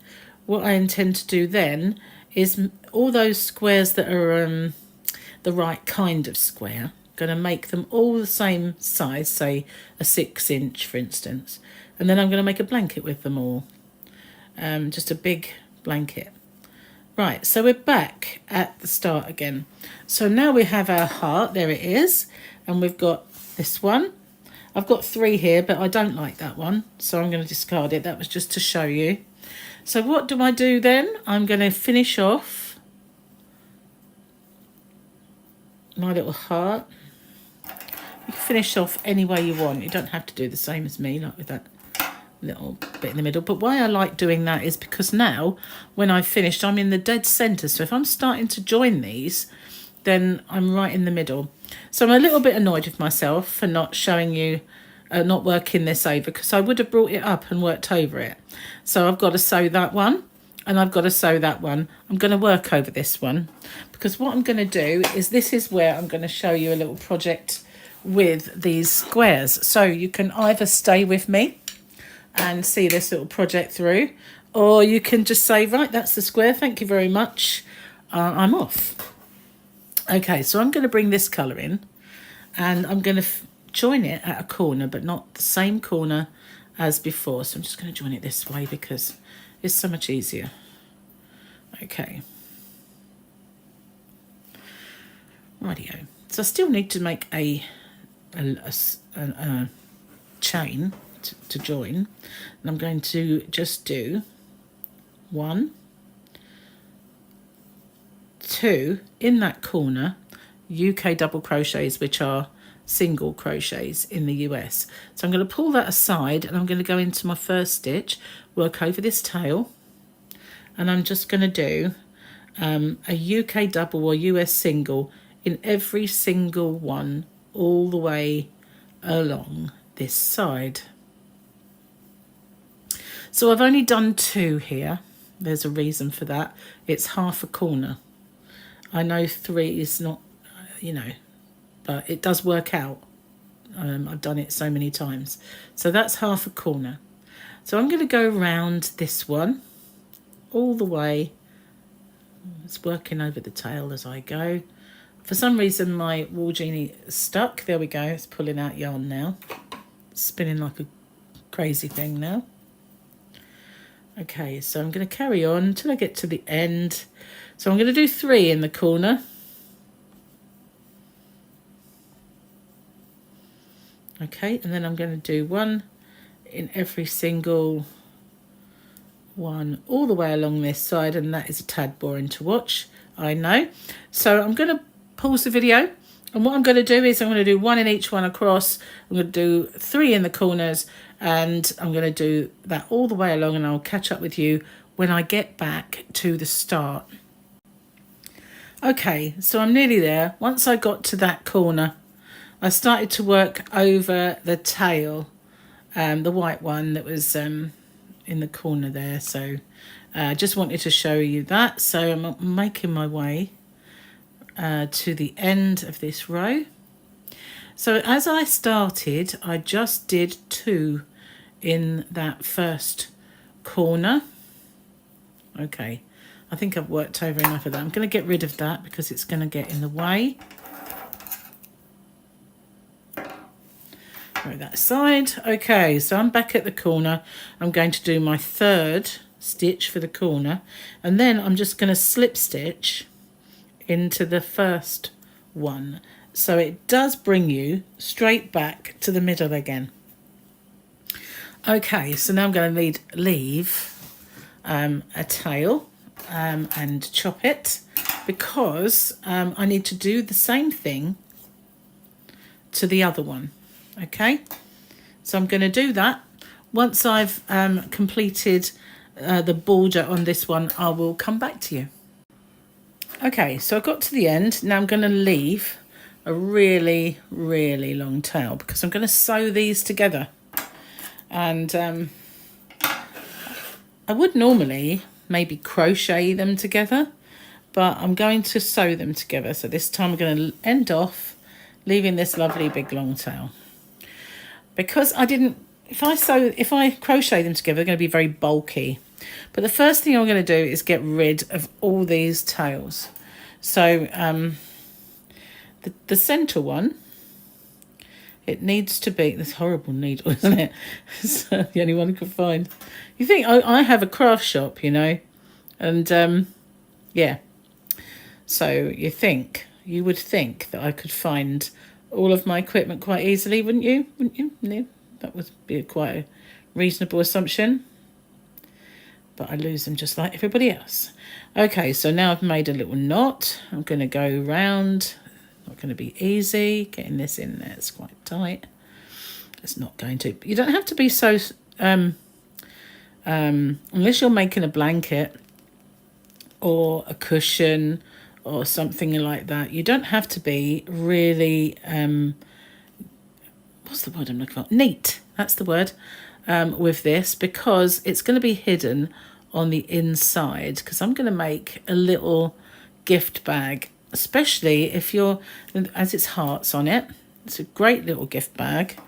what I intend to do then is all those squares that are the right kind of square, going to make them all the same size, say a 6-inch for instance, and then I'm going to make a blanket with them all, just a big blanket. Right, so we're back at the start again. So now we have our heart, there it is, and we've got this one. I've got 3 here, but I don't like that one, so I'm going to discard it. That was just to show you. So what do I do then? I'm going to finish off my little heart. You can finish off any way you want. You don't have to do the same as me, like with that little bit in the middle. But why I like doing that is because now when I've finished, I'm in the dead centre. So if I'm starting to join these, then I'm right in the middle. So I'm a little bit annoyed with myself for not showing you, not working this over, because I would have brought it up and worked over it. So I've got to sew that one, and I've got to sew that one. I'm going to work over this one, because what I'm going to do is, this is where I'm going to show you a little project with these squares. So you can either stay with me and see this little project through, or you can just say, right, that's the square, thank you very much, I'm off. Okay, so I'm going to bring this colour in, and I'm going to join it at a corner, but not the same corner as before. So I'm just going to join it this way because it's so much easier. Okay. Rightio. So I still need to make a chain to join, and I'm going to just do 1, 2 in that corner, UK double crochets, which are single crochets in the US. So I'm going to pull that aside, and I'm going to go into my first stitch, work over this tail, and I'm just going to do a UK double or US single in every single one all the way along this side. So I've only done 2 here. There's a reason for that. It's half a corner. I know 3 is not, you know, but it does work out. I've done it so many times. So that's half a corner. So I'm going to go around this one all the way. It's working over the tail as I go. For some reason my wool genie is stuck. There we go. It's pulling out yarn now. It's spinning like a crazy thing now. Okay, so I'm going to carry on until I get to the end. So I'm going to do 3 in the corner. Okay, and then I'm going to do 1 in every single one all the way along this side, and that is a tad boring to watch, I know. So I'm going to pause the video, and what I'm going to do is I'm going to do 1 in each one across. I'm going to do 3 in the corners, and I'm going to do that all the way along, and I'll catch up with you when I get back to the start. Okay, so I'm nearly there. Once I got to that corner, I started to work over the tail, the white one that was in the corner there. So I just wanted to show you that. So I'm making my way to the end of this row. So as I started, I just did 2 in that first corner. Okay, I think I've worked over enough of that. I'm going to get rid of that because it's going to get in the way. Right, that side. Okay, so I'm back at the corner. I'm going to do my 3rd stitch for the corner, and then I'm just going to slip stitch into the first one, so it does bring you straight back to the middle again. Okay, so now I'm going to leave a tail and chop it, because I need to do the same thing to the other one. Okay, so I'm going to do that. Once I've completed the border on this one, I will come back to you. Okay, so I got to the end. Now I'm going to leave a really, really long tail because I'm going to sew these together. And I would normally maybe crochet them together, but I'm going to sew them together. So this time I'm going to end off leaving this lovely big long tail. Because I didn't, if I crochet them together, they're going to be very bulky. But the first thing I'm going to do is get rid of all these tails. So the centre one, it needs to be, this horrible needle, isn't it? It's the only one I could find. You think, I have a craft shop, you know, and yeah. So you would think that I could find all of my equipment quite easily, wouldn't you? Wouldn't you? No, that would be quite a reasonable assumption. But I lose them just like everybody else. Okay, so now I've made a little knot. I'm going to go round. Not going to be easy. Getting this in there, it's quite tight. It's not going to. You don't have to be so, unless you're making a blanket or a cushion or something like that. You don't have to be really, what's the word I'm looking for? Neat, that's the word, with this, because it's going to be hidden on the inside, because I'm going to make a little gift bag, especially if you're, as it's hearts on it. It's a great little gift bag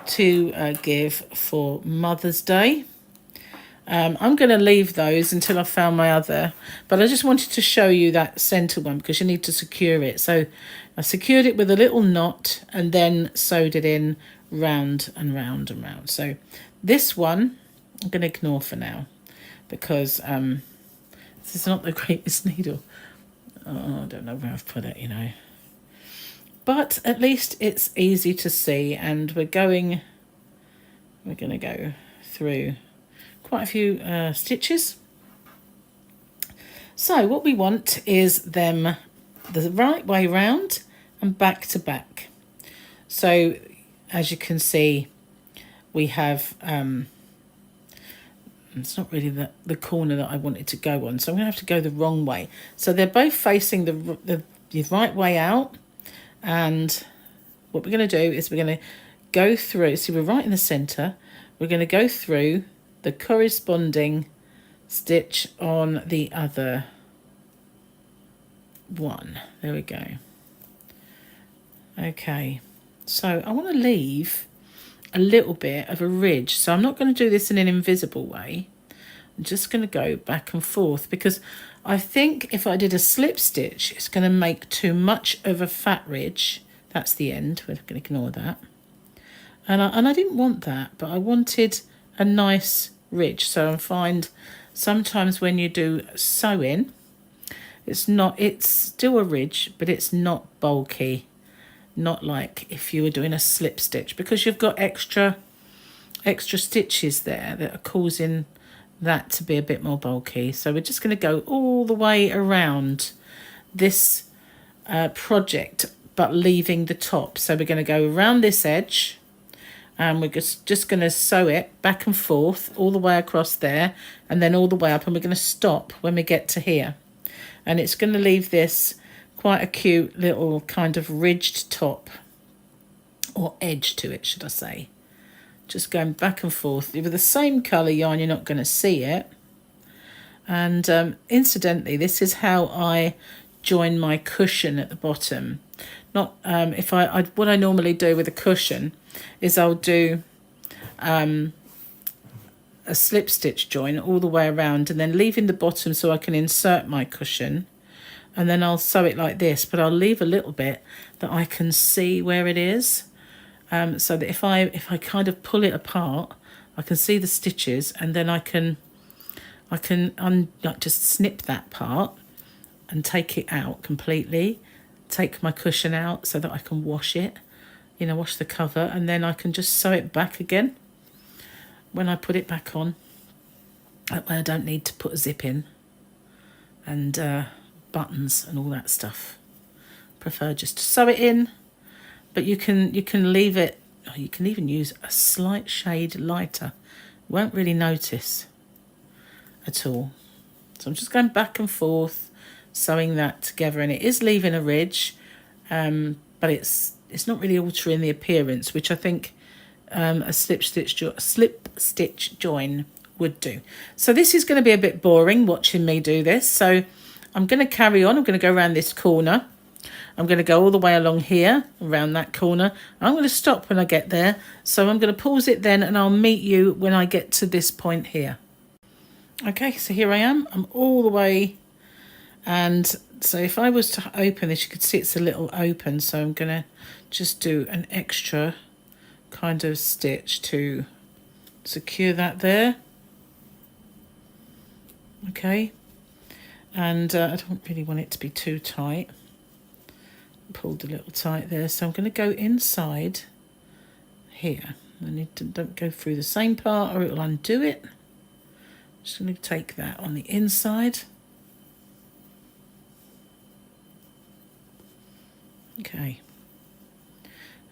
to give for Mother's Day. I'm going to leave those until I've found my other, but I just wanted to show you that centre one because you need to secure it. So I secured it with a little knot and then sewed it in round and round and round. So this one I'm going to ignore for now because this is not the greatest needle. Oh, I don't know where I've put it, you know. But at least it's easy to see, and we're going to go through quite a few stitches. So what we want is them the right way round and back to back. So as you can see, we have it's not really the corner that I wanted to go on, so I'm gonna have to go the wrong way. So they're both facing the right way out, and what we're going to do is we're going to go through. See, we're right in the center. We're going to go through the corresponding stitch on the other one. There we go. Okay, so I want to leave a little bit of a ridge, so I'm not going to do this in an invisible way. I'm just going to go back and forth, because I think if I did a slip stitch, it's going to make too much of a fat ridge. That's the end. We're going to ignore that. And I didn't want that, but I wanted a nice ridge. So I find sometimes when you do sewing, it's still a ridge, but it's not bulky. Not like if you were doing a slip stitch, because you've got extra stitches there that are causing that to be a bit more bulky. So we're just going to go all the way around this project, but leaving the top. So we're going to go around this edge, and we're just going to sew it back and forth all the way across there, and then all the way up, and we're going to stop when we get to here. And it's going to leave this quite a cute little kind of ridged top, or edge to it, should I say. Just going back and forth. With the same colour yarn, you're not going to see it. And incidentally, this is how I join my cushion at the bottom. Not what I normally do with a cushion is I'll do a slip stitch join all the way around, and then leaving the bottom so I can insert my cushion, and then I'll sew it like this, but I'll leave a little bit that I can see where it is, so that if I kind of pull it apart, I can see the stitches, and then I can just snip that part and take it out completely, take my cushion out so that I can wash it, wash the cover, and then I can just sew it back again when I put it back on. That way I don't need to put a zip in and buttons and all that stuff. Prefer just to sew it in, but you can leave it, or you can even use a slight shade lighter. Won't really notice at all. So I'm just going back and forth, sewing that together, and it is leaving a ridge, but it's not really altering the appearance, which I think a slip stitch join would do. So this is going to be a bit boring watching me do this, so I'm going to carry on. I'm going to go around this corner. I'm going to go all the way along here, around that corner. I'm going to stop when I get there. So I'm going to pause it then, and I'll meet you when I get to this point here. Okay, so here I am. I'm all the way. And so if I was to open this, you could see it's a little open. So I'm going to just do an extra kind of stitch to secure that there. Okay. And I don't really want it to be too tight. Pulled a little tight there, so I'm going to go inside here. I need to don't go through the same part or it will undo it. Just going to take that on the inside. Okay.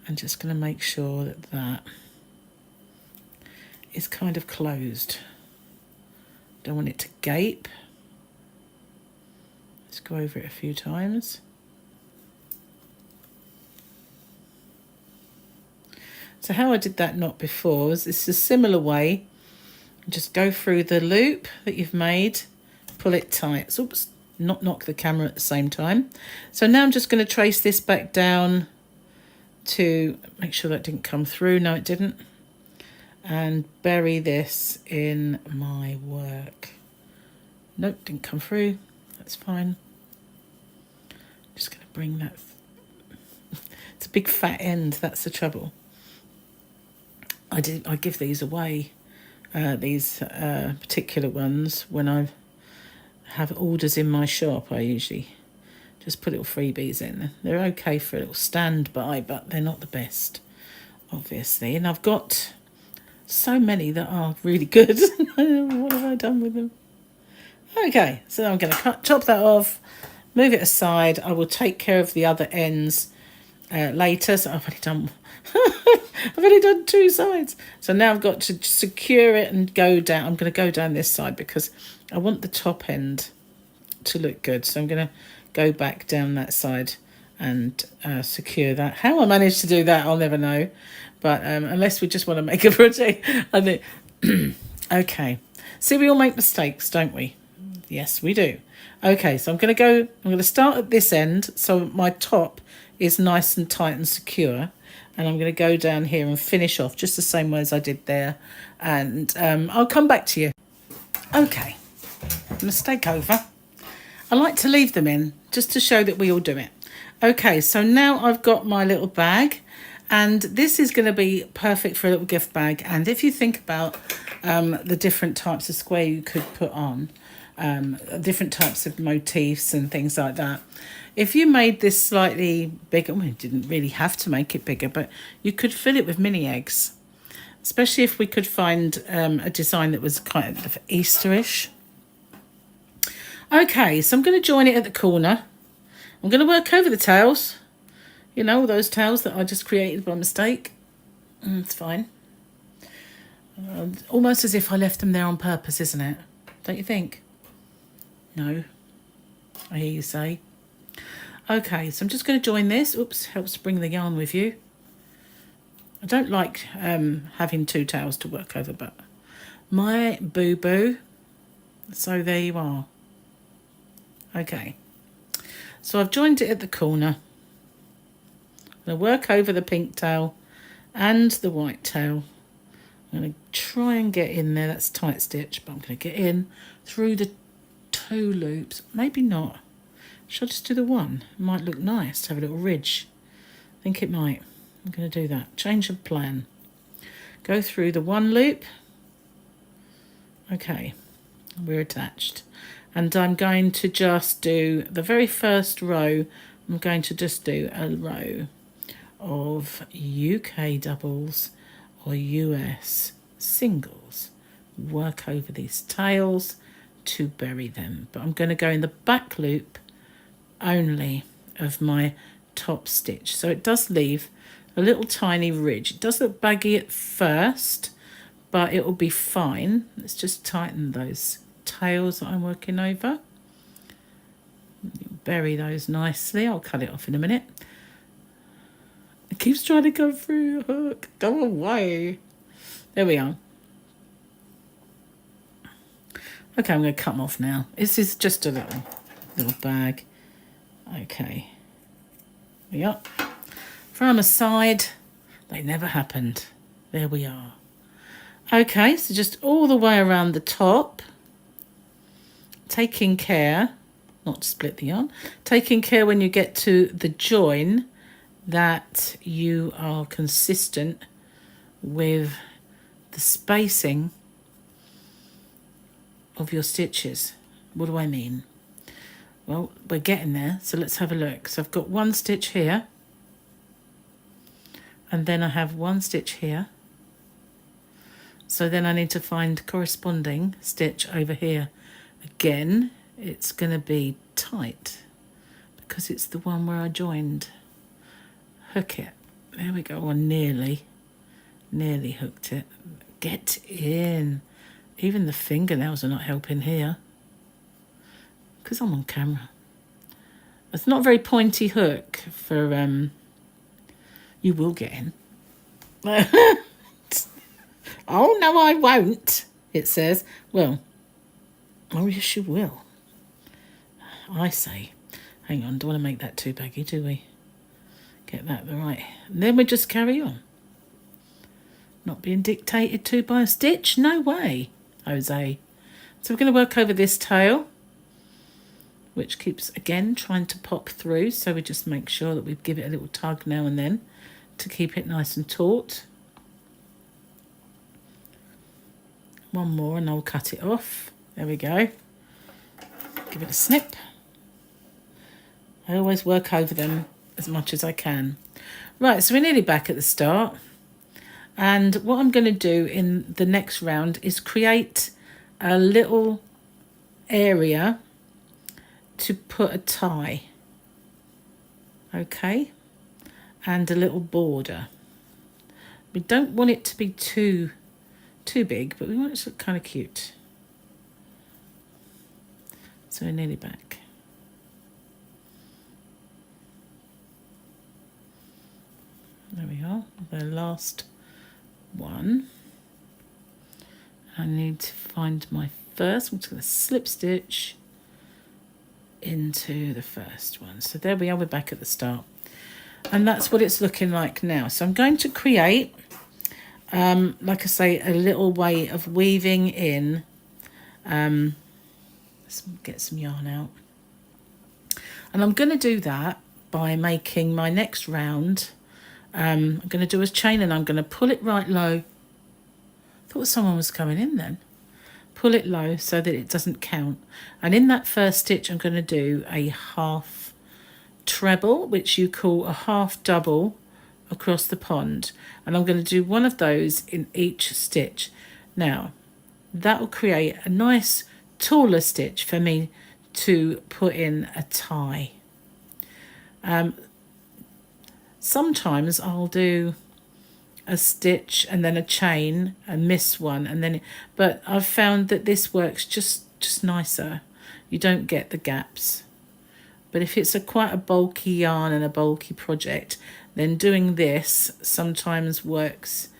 I'm just going to make sure that that is kind of closed. Don't want it to gape. Let's go over it a few times. So how I did that knot before was it's a similar way. Just go through the loop that you've made, pull it tight. Oops, not knock the camera at the same time. So now I'm just going to trace this back down to make sure that didn't come through. No, it didn't. And bury this in my work. Nope, didn't come through. That's fine. Just going to bring that. It's a big fat end. That's the trouble. I give these away, these particular ones, when I have orders in my shop. I usually just put little freebies in. They're okay for a little standby, but they're not the best, obviously. And I've got so many that are really good. What have I done with them? Okay, so I'm going to chop that off, move it aside. I will take care of the other ends later. So I've already done two sides. So now I've got to secure it and go down. I'm going to go down this side because I want the top end to look good. So I'm going to go back down that side and secure that. How I managed to do that, I'll never know. But unless we just want to make a project, I think Okay, see, we all make mistakes, don't we? Yes, we do. Okay, so I'm going to start at this end so my top is nice and tight and secure, and I'm going to go down here and finish off just the same way as I did there, and I'll come back to you. Okay, mistake over. I like to leave them in just to show that we all do it. Okay, so now I've got my little bag, and this is going to be perfect for a little gift bag. And if you think about the different types of square you could put on, different types of motifs and things like that, if you made this slightly bigger, well, you didn't really have to make it bigger, but you could fill it with mini eggs, especially if we could find a design that was kind of Easterish. Okay, so I'm going to join it at the corner. I'm going to work over the tails. You know, those tails that I just created by mistake. It's fine. Almost as if I left them there on purpose, isn't it? Don't you think? No. I hear you say. Okay, so I'm just going to join this. Oops, helps bring the yarn with you. I don't like having two tails to work over, but my boo-boo. So there you are. Okay, so I've joined it at the corner. I'm going to work over the pink tail and the white tail. I'm going to try and get in there. That's tight stitch, but I'm going to get in through the two loops. Maybe not. Should I just do the one? It might look nice to have a little ridge. I think it might. I'm going to do that. Change of plan. Go through the one loop. Okay, we're attached. And I'm going to just do the very first row. I'm going to just do a row of UK doubles or US singles. Work over these tails to bury them. But I'm going to go in the back loop only of my top stitch. So it does leave a little tiny ridge. It does look baggy at first, but it will be fine. Let's just tighten those tails that I'm working over. Bury those nicely. I'll cut it off in a minute. It keeps trying to go through the hook. Go away. There we are. Okay, I'm going to cut them off now. This is just a little bag. Okay. Yep. From a side. They never happened. There we are. Okay, so just all the way around the top. Taking care, not to split the yarn, taking care when you get to the join that you are consistent with the spacing of your stitches. What do I mean? Well, we're getting there, so let's have a look. So I've got one stitch here, and then I have one stitch here. So then I need to find corresponding stitch over here. Again, it's going to be tight because it's the one where I joined. Hook it. There we go. I nearly hooked it. Get in. Even the fingernails are not helping here because I'm on camera. It's not a very pointy hook for you will get in. Oh no, I won't, it says. Well, oh yes you will. I say. Hang on, don't want to make that too baggy, do we? Get that right. And then we just carry on. Not being dictated to by a stitch? No way, Jose. So we're going to work over this tail, which keeps, again, trying to pop through. So we just make sure that we give it a little tug now and then to keep it nice and taut. One more and I'll cut it off. There we go. Give it a snip. I always work over them as much as I can. Right, so we're nearly back at the start. And what I'm going to do in the next round is create a little area to put a tie. Okay? And a little border. We don't want it to be too big, but we want it to look kind of cute. So we're nearly back. There we are, the last one. I need to find my first. I'm just going to slip stitch into the first one. So there we are, we're back at the start. And that's what it's looking like now. So I'm going to create, like I say, a little way of weaving in. Let's get some yarn out. And I'm going to do that by making my next round. I'm going to do a chain and I'm going to pull it right low. Thought someone was coming in then. Pull it low so that it doesn't count. And in that first stitch, I'm going to do a half treble, which you call a half double across the pond. And I'm going to do one of those in each stitch. Now, that will create a nice taller stitch for me to put in a tie. Sometimes I'll do a stitch and then a chain and miss one, and then but I've found that this works just nicer. You don't get the gaps. But if it's quite a bulky yarn and a bulky project, then doing this sometimes works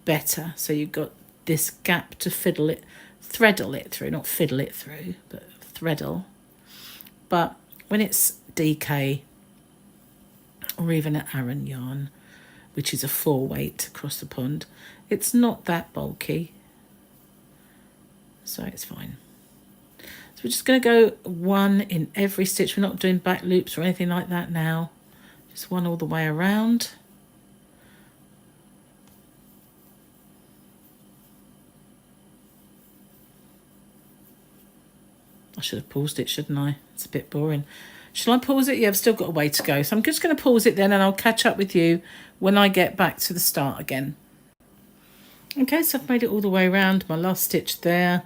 better. So you've got this gap to threadle it through, not fiddle it through, but threadle. But when it's DK or even an Aran yarn, which is a 4-weight across the pond, it's not that bulky, so it's fine. So we're just going to go one in every stitch. We're not doing back loops or anything like that now, just one all the way around. I should have paused it, shouldn't I? It's a bit boring. Shall I pause it? Yeah, I've still got a way to go. So I'm just going to pause it then, and I'll catch up with you when I get back to the start again. Okay, so I've made it all the way around. My last stitch there.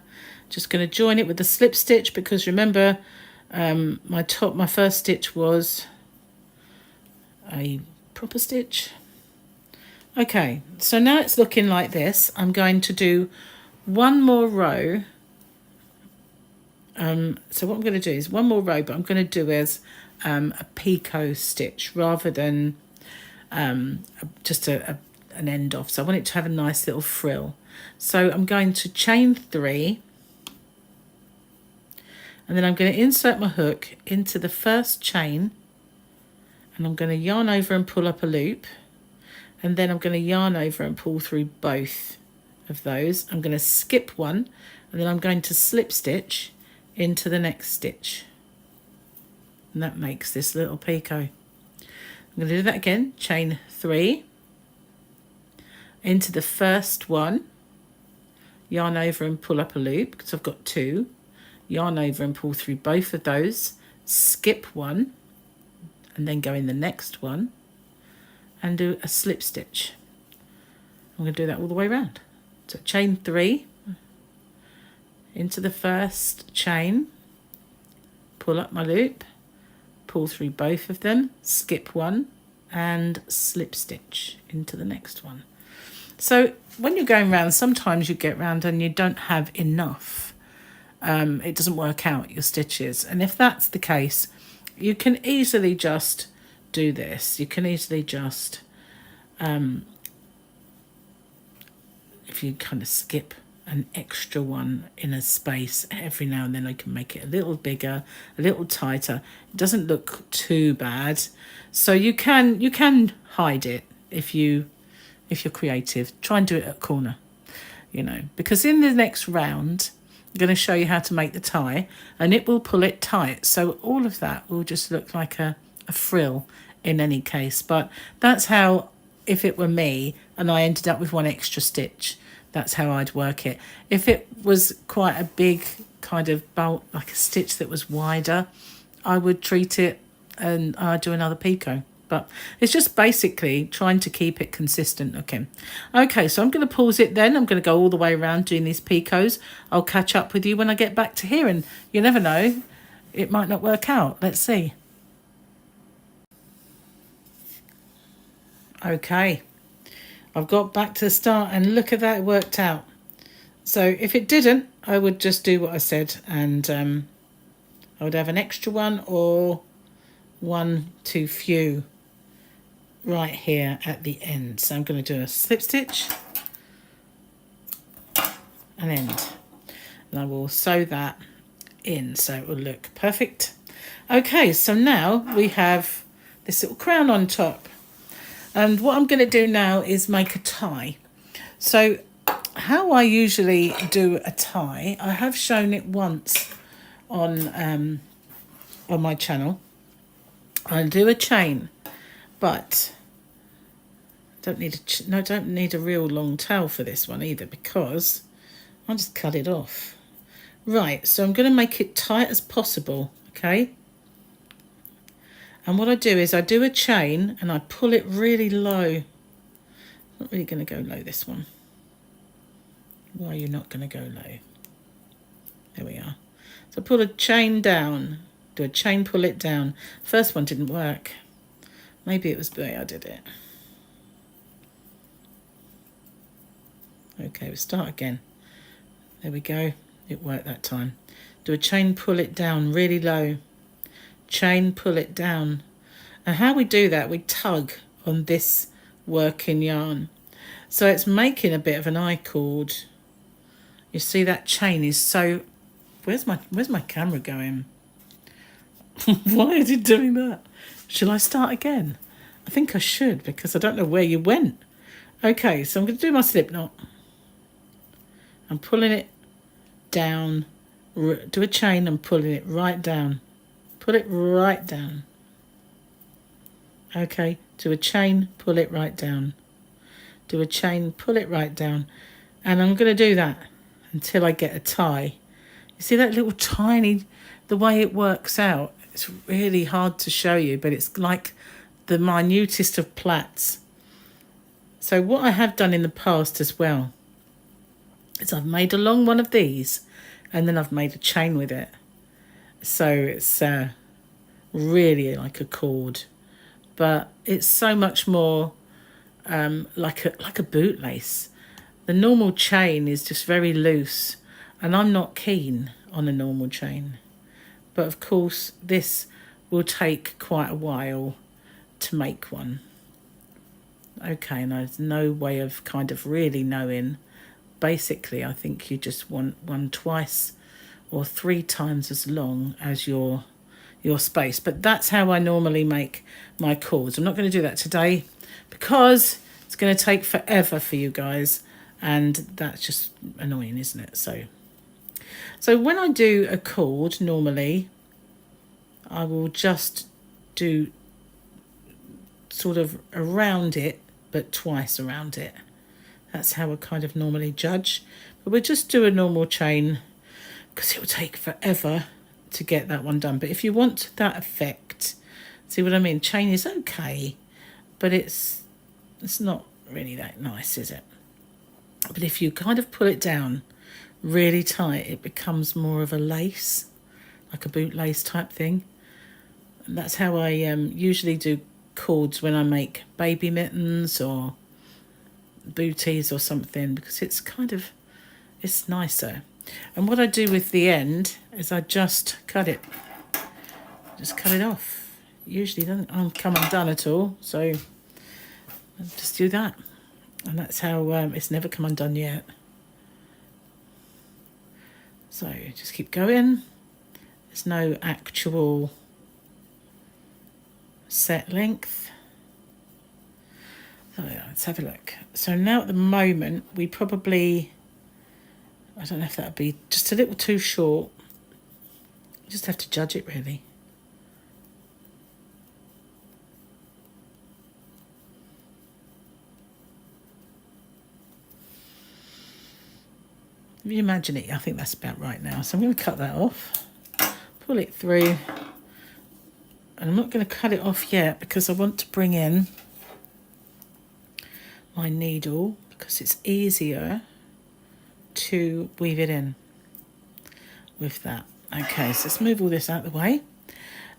Just going to join it with the slip stitch, because remember, my first stitch was a proper stitch. Okay, so now it's looking like this. I'm going to do one more row. So what I'm going to do is one more row, but I'm going to do as a picot stitch rather than just an end off. So I want it to have a nice little frill. So I'm going to chain 3, and then I'm going to insert my hook into the first chain, and I'm going to yarn over and pull up a loop, and then I'm going to yarn over and pull through both of those. I'm going to skip one, and then I'm going to slip stitch into the next stitch, and that makes this little picot. I'm going to do that again. Chain 3 into the first one, yarn over and pull up a loop because I've got 2, yarn over and pull through both of those, skip one, and then go in the next one and do a slip stitch. I'm going to do that all the way around. So chain 3 into the first chain, pull up my loop, pull through both of them, skip one, and slip stitch into the next one. So when you're going round, sometimes you get round and you don't have enough. It doesn't work out, your stitches. And if that's the case, you can easily just do this. You can easily just, if you kind of skip an extra one in a space every now and then, I can make it a little bigger, a little tighter. It doesn't look too bad. So you can hide it if you're creative. Try and do it at a corner, because in the next round I'm going to show you how to make the tie, and it will pull it tight. So all of that will just look like a frill in any case. But that's how, if it were me and I ended up with one extra stitch, that's how I'd work it. If it was quite a big kind of bolt, like a stitch that was wider, I would treat it and I'd do another picot. But it's just basically trying to keep it consistent looking. Okay, so I'm going to pause it then. I'm going to go all the way around doing these picots. I'll catch up with you when I get back to here, and you never know, it might not work out. Let's see. Okay. I've got back to the start, and look at that, it worked out. So if it didn't, I would just do what I said, and I would have an extra one or one too few right here at the end. So I'm going to do a slip stitch, an end. And I will sew that in so it will look perfect. Okay, so now we have this little crown on top. And what I'm going to do now is make a tie. So how I usually do a tie, I have shown it once on my channel. I do a chain, but don't need a real long tail for this one either, because I'll just cut it off. Right, so I'm going to make it tight as possible, okay? And what I do is I do a chain and I pull it really low. Not really going to go low, this one. Why are you not going to go low? There we are. So pull a chain down, do a chain, pull it down. First one didn't work. Maybe it was the way I did it. Okay, we'll start again. There we go. It worked that time. Do a chain, pull it down really low. Chain, pull it down. And how we do that, we tug on this working yarn. So it's making a bit of an I cord. You see that chain is so... Where's my camera going? Why is it doing that? Shall I start again? I think I should, because I don't know where you went. Okay, so I'm going to do my slip knot. I'm pulling it down, do a chain and pulling it right down. Pull it right down. Okay, do a chain, pull it right down. Do a chain, pull it right down. And I'm going to do that until I get a tie. You see that little tiny, the way it works out, it's really hard to show you, but it's like the minutest of plaits. So what I have done in the past as well is I've made a long one of these and then I've made a chain with it. So it's really like a cord, but it's so much more like a bootlace. The normal chain is just very loose, and I'm not keen on a normal chain. But of course, this will take quite a while to make one. Okay, and there's no way of kind of really knowing. Basically, I think you just want one twice or 3 times as long as your space. But that's how I normally make my cords. I'm not going to do that today because it's going to take forever for you guys, and that's just annoying, isn't it? So when I do a cord, normally I will just do sort of around it, but twice around it. That's how I kind of normally judge. But we'll just do a normal chain because it will take forever to get that one done. But if you want that effect, see what I mean? Chain is okay, but it's not really that nice, is it? But if you kind of pull it down really tight, it becomes more of a lace, like a bootlace type thing. And that's how I usually do cords when I make baby mittens or booties or something, because it's nicer. And what I do with the end is I just cut it off. Usually doesn't come undone at all, so I just do that, and that's how it's never come undone yet. So just keep going. There's no actual set length. So yeah, let's have a look. So now at the moment we probably, I don't know if that would be just a little too short. You just have to judge it really. If you imagine it, I think that's about right now. So I'm going to cut that off, pull it through, and I'm not going to cut it off yet because I want to bring in my needle because it's easier to weave it in with that. Okay, so let's move all this out of the way.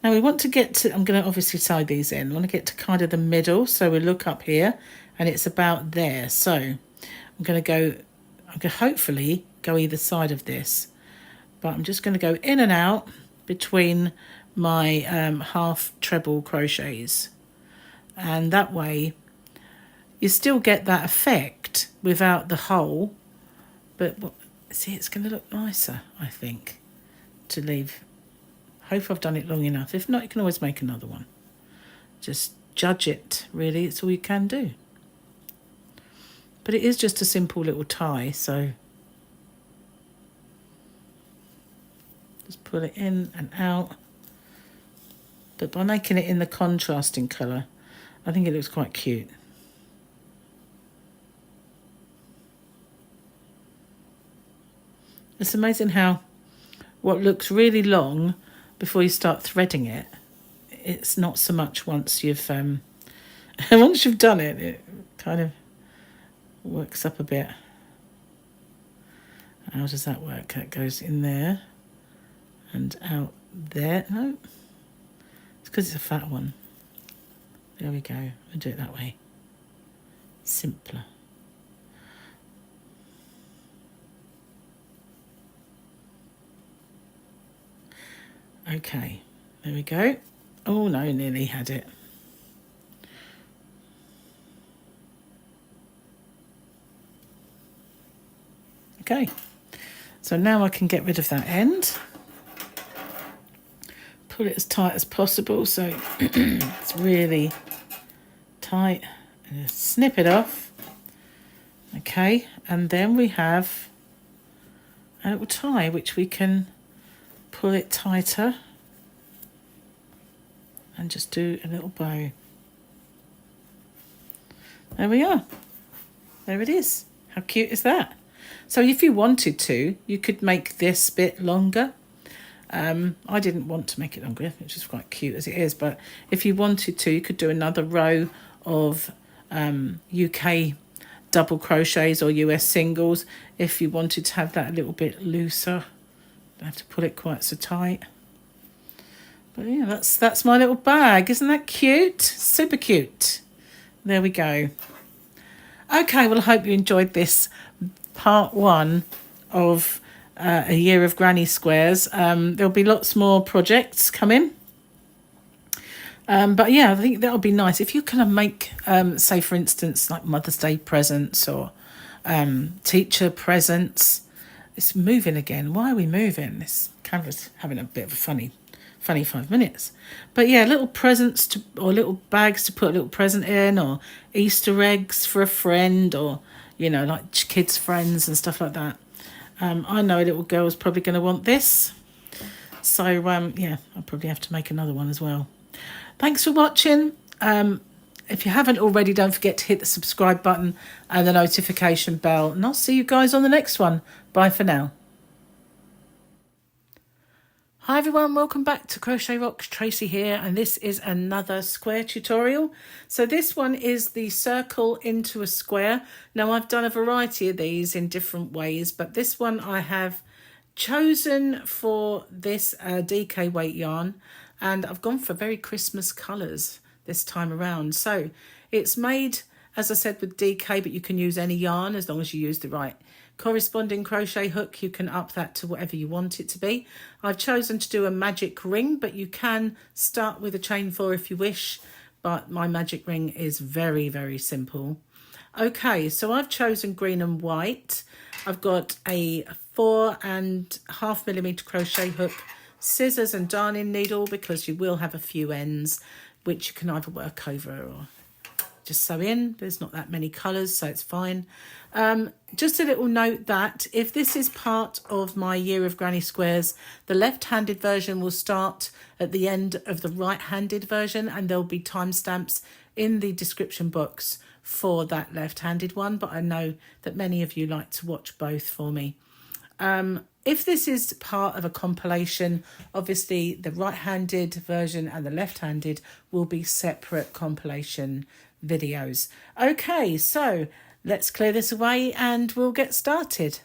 Now we want to get to, I'm going to obviously tie these in. I want to get to kind of the middle, so we look up here and it's about there. So I'm going to hopefully go either side of this, but I'm just going to go in and out between my half treble crochets, and that way you still get that effect without the hole, but See, it's going to look nicer, I think, to leave. Hope I've done it long enough. If not, you can always make another one. Just judge it, really. It's all you can do. But it is just a simple little tie, so just pull it in and out. But by making it in the contrasting colour, I think it looks quite cute. It's amazing how what looks really long before you start threading it, it's not so much once you've once you've done it, it kind of works up a bit. How does that work? That goes in there and out there. No, it's because it's a fat one. There we go. I'll do it that way. Simpler. Okay, there we go. Oh no, nearly had it. Okay, so now I can get rid of that end. Pull it as tight as possible so it's really tight. And just snip it off. Okay, and then we have a little tie which we can pull it tighter and just do a little bow. There we are. There it is. How cute is that? So if you wanted to, you could make this bit longer. I didn't want to make it longer, which is quite cute as it is, but if you wanted to, you could do another row of UK double crochets or US singles if you wanted to have that a little bit looser. Don't have to pull it quite so tight. But yeah, that's my little bag. Isn't that cute? Super cute. There we go. Okay, well, I hope you enjoyed this part one of a year of granny squares. There'll be lots more projects coming. But yeah, I think that'll be nice. If you kind of make, say, for instance, like Mother's Day presents or teacher presents. It's moving again. Why are we moving? This camera's having a bit of a funny 5 minutes. But yeah, little presents or little bags to put a little present in, or Easter eggs for a friend, or, you know, like kids' friends and stuff like that. I know a little girl's probably going to want this. So, yeah, I'll probably have to make another one as well. Thanks for watching. If you haven't already, don't forget to hit the subscribe button and the notification bell. And I'll see you guys on the next one. Bye for now. Hi everyone, welcome back to Crochet Rocks. Tracy here, and this is another square tutorial. So this one is the circle into a square. Now I've done a variety of these in different ways, but this one I have chosen for this DK weight yarn, and I've gone for very Christmas colours this time around. So it's made, as I said, with DK, but you can use any yarn as long as you use the right corresponding crochet hook. You can up that to whatever you want it to be. I've chosen to do a magic ring, but you can start with a chain 4 if you wish, but my magic ring is very, very simple. Okay, so I've chosen green and white. I've got a 4.5 millimeter crochet hook, scissors and darning needle, because you will have a few ends which you can either work over or just sew in. There's not that many colours, so it's fine. Just a little note that if this is part of my year of granny squares, the left-handed version will start at the end of the right-handed version, and there'll be timestamps in the description box for that left-handed one, but I know that many of you like to watch both for me. If this is part of a compilation, obviously the right-handed version and the left-handed will be separate compilation videos. Okay, so let's clear this away and we'll get started.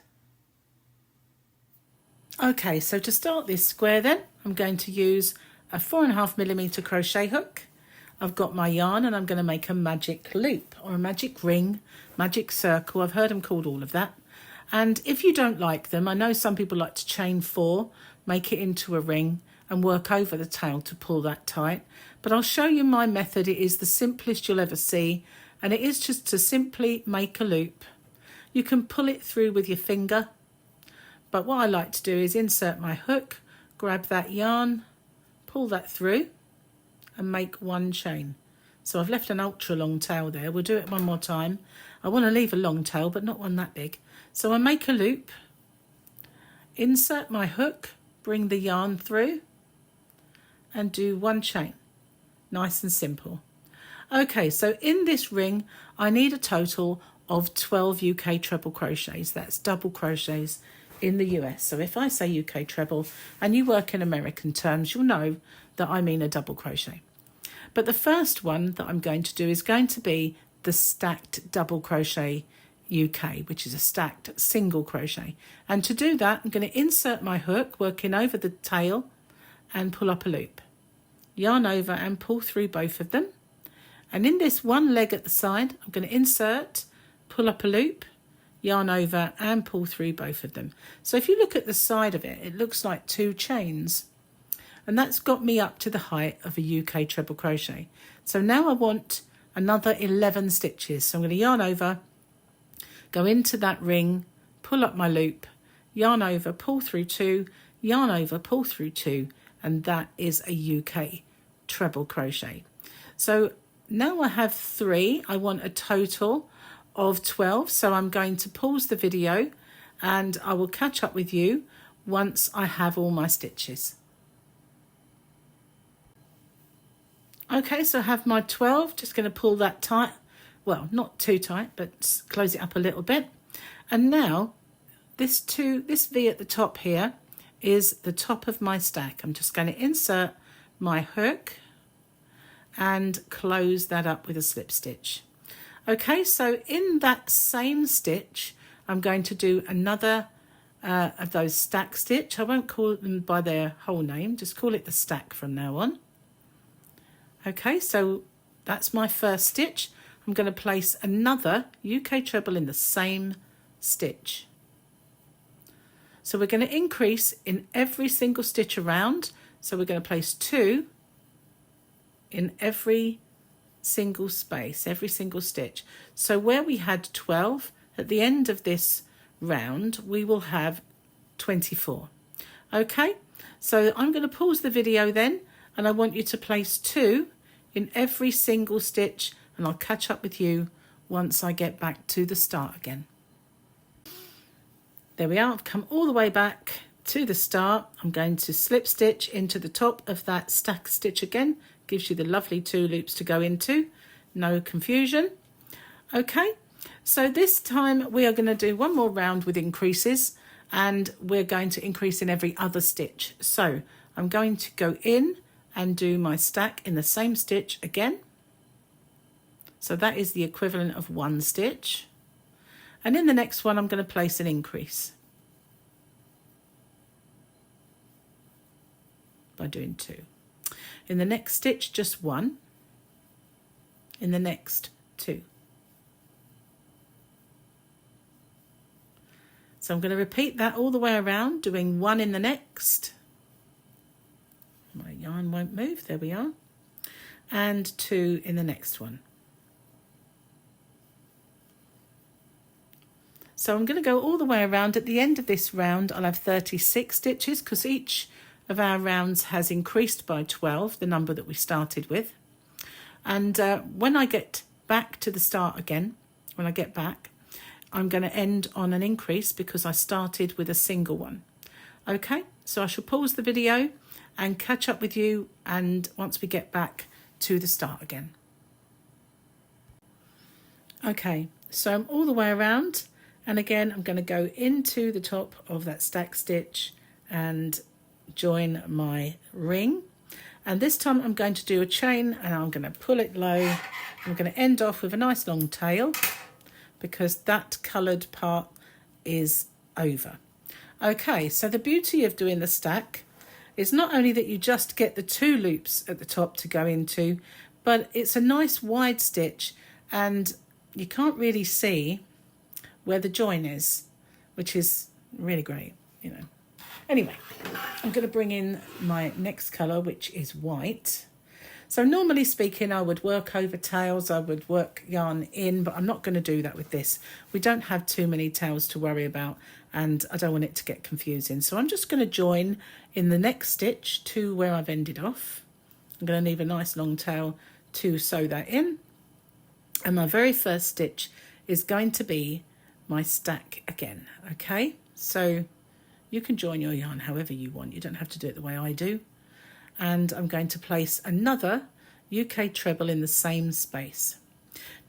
Okay, so to start this square then, I'm going to use a 4.5 millimeter crochet hook. I've got my yarn and I'm going to make a magic loop or a magic ring, magic circle. I've heard them called all of that. And if you don't like them, I know some people like to chain 4, make it into a ring and work over the tail to pull that tight. But I'll show you my method. It is the simplest you'll ever see. And it is just to simply make a loop. You can pull it through with your finger, But what I like to do is insert my hook, grab that yarn, pull that through and make one chain. So I've left an ultra long tail there. We'll do it one more time. I want to leave a long tail, but not one that big. So I make a loop, insert my hook, bring the yarn through and do one chain. Nice and simple. Okay, so in this ring, I need a total of 12 UK treble crochets. That's double crochets in the US. So if I say UK treble and you work in American terms, you'll know that I mean a double crochet. But the first one that I'm going to do is going to be the stacked double crochet UK, which is a stacked single crochet. And to do that, I'm going to insert my hook, working over the tail and pull up a loop. Yarn over and pull through both of them. And in this one leg at the side, I'm going to insert, pull up a loop, yarn over and pull through both of them. So if you look at the side of it, it looks like two chains. And that's got me up to the height of a UK treble crochet. So now I want another 11 stitches. So I'm going to yarn over, go into that ring, pull up my loop, yarn over, pull through two, yarn over, pull through two, and that is a UK treble crochet. So now I have 3. I want a total of 12. So I'm going to pause the video and I will catch up with you once I have all my stitches. Okay, so I have my 12, just going to pull that tight, well, not too tight, but close it up a little bit. And now this V at the top here is the top of my stack. I'm just going to insert my hook and close that up with a slip stitch. Okay, so in that same stitch, I'm going to do another of those stack stitch. I won't call them by their whole name, just call it the stack from now on. Okay, so that's my first stitch. I'm going to place another UK treble in the same stitch. So we're going to increase in every single stitch around. So we're going to place 2 in every single space, every single stitch. So where we had 12, at the end of this round, we will have 24. Okay, so I'm going to pause the video then, and I want you to place 2 in every single stitch, and I'll catch up with you once I get back to the start again. There we are, I've come all the way back to the start. I'm going to slip stitch into the top of that stack stitch again. Gives you the lovely 2 loops to go into, no confusion. Okay, so this time we are going to do one more round with increases, and we're going to increase in every other stitch. So I'm going to go in and do my stack in the same stitch again. So that is the equivalent of 1 stitch. And in the next one, I'm going to place an increase by doing 2. In the next stitch, just 1. In the next, 2. So I'm going to repeat that all the way around, doing 1 in the next. My yarn won't move, there we are. And 2 in the next one. So I'm going to go all the way around. At the end of this round, I'll have 36 stitches because each of our rounds has increased by 12, the number that we started with. And when I get back to the start again, when I get back, I'm going to end on an increase because I started with a single one. Okay, so I shall pause the video and catch up with you, and once we get back to the start again. Okay, so I'm all the way around, and again I'm going to go into the top of that stack stitch and join my ring, and this time I'm going to do a chain, and I'm going to pull it low. I'm going to end off with a nice long tail because that coloured part is over. Okay, so the beauty of doing the stack is not only that you just get the 2 loops at the top to go into, but it's a nice wide stitch and you can't really see where the join is, which is really great, you know. Anyway, I'm going to bring in my next colour, which is white. So normally speaking, I would work over tails, I would work yarn in, but I'm not going to do that with this. We don't have too many tails to worry about, and I don't want it to get confusing. So I'm just going to join in the next stitch to where I've ended off. I'm going to leave a nice long tail to sew that in. And my very first stitch is going to be my stack again, okay? So you can join your yarn however you want. You don't have to do it the way I do. And I'm going to place another UK treble in the same space.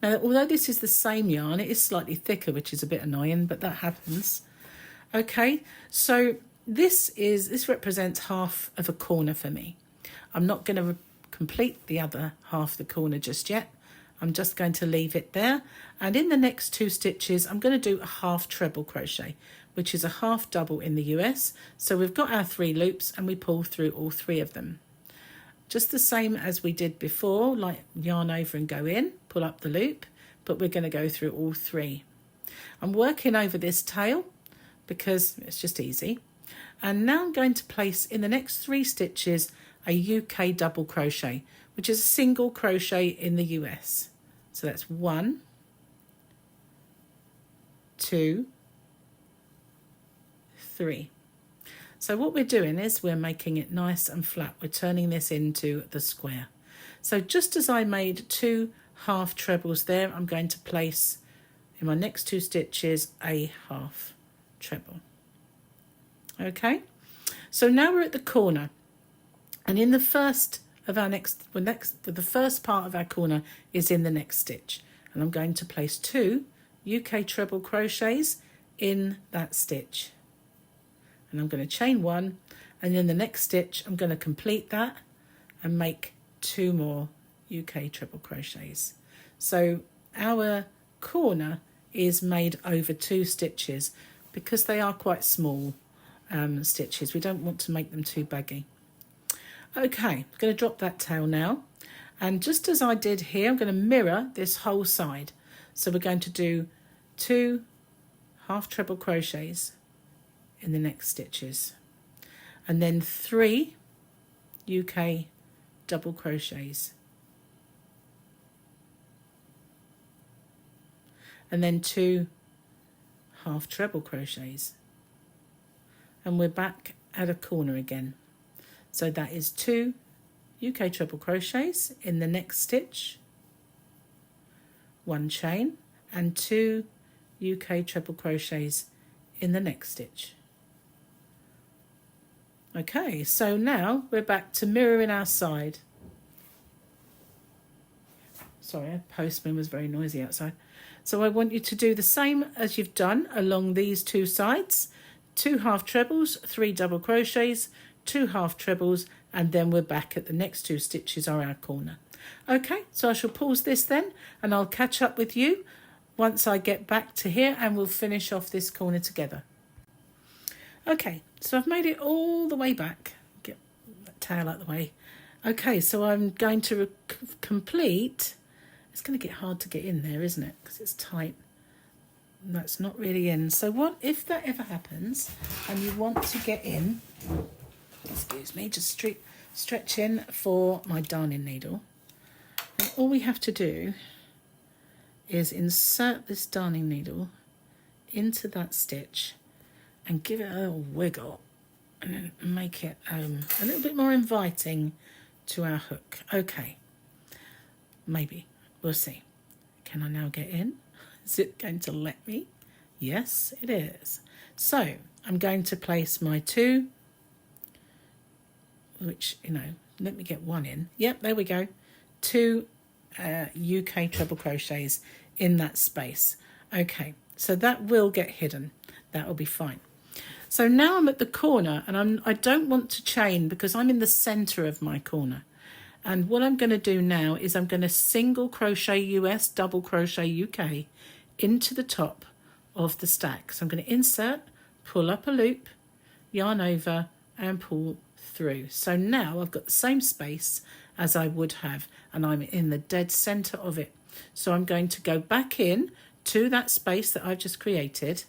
Now, although this is the same yarn, it is slightly thicker, which is a bit annoying, but that happens. Okay, so this represents half of a corner for me. I'm not going to complete the other half of the corner just yet. I'm just going to leave it there, and in the next 2 stitches I'm going to do a half treble crochet, which is a half double in the US. So we've got our 3 loops and we pull through all 3 of them, just the same as we did before, like yarn over and go in, pull up the loop, but we're going to go through all 3. I'm working over this tail because it's just easy, and now I'm going to place in the next 3 stitches a UK double crochet, which is a single crochet in the US. So that's 1, 2, 3. So what we're doing is we're making it nice and flat. We're turning this into the square. So just as I made 2 half trebles there, I'm going to place in my next 2 stitches a half treble. Okay, so now we're at the corner, and in the first of our the first part of our corner is in the next stitch, and I'm going to place 2 UK treble crochets in that stitch, and I'm going to chain 1, and in the next stitch I'm going to complete that and make 2 more UK treble crochets. So our corner is made over 2 stitches because they are quite small stitches. We don't want to make them too baggy. Okay, I'm going to drop that tail now, and just as I did here, I'm going to mirror this whole side. So we're going to do 2 half treble crochets in the next stitches, and then 3 UK double crochets, and then 2 half treble crochets, and we're back at a corner again. So that is 2 UK treble crochets in the next stitch, 1 chain, and 2 UK treble crochets in the next stitch. Okay, so now we're back to mirroring our side. Sorry, a postman was very noisy outside. So I want you to do the same as you've done along these 2 sides. 2 half trebles, 3 double crochets, 2 half trebles, and then we're back at the next 2 stitches are our corner. Okay, so I shall pause this then, and I'll catch up with you once I get back to here, and we'll finish off this corner together. Okay, so I've made it all the way back. Get that tail out of the way. Okay, so I'm going to complete. It's going to get hard to get in there, isn't it? Because it's tight. That's not really in. So what if that ever happens and you want to get in? Excuse me, just stretch in for my darning needle. And all we have to do is insert this darning needle into that stitch and give it a little wiggle, and then make it a little bit more inviting to our hook. Okay, maybe, we'll see. Can I now get in? Is it going to let me? Yes, it is. So I'm going to place my 2, which, let me get 1 in. Yep, there we go. 2 UK treble crochets in that space. Okay, so that will get hidden. That will be fine. So now I'm at the corner, and I don't want to chain because I'm in the center of my corner. And what I'm going to do now is I'm going to single crochet US, double crochet UK into the top of the stack. So I'm going to insert, pull up a loop, yarn over, and pull through. So now I've got the same space as I would have, and I'm in the dead center of it. So I'm going to go back in to that space that I've just created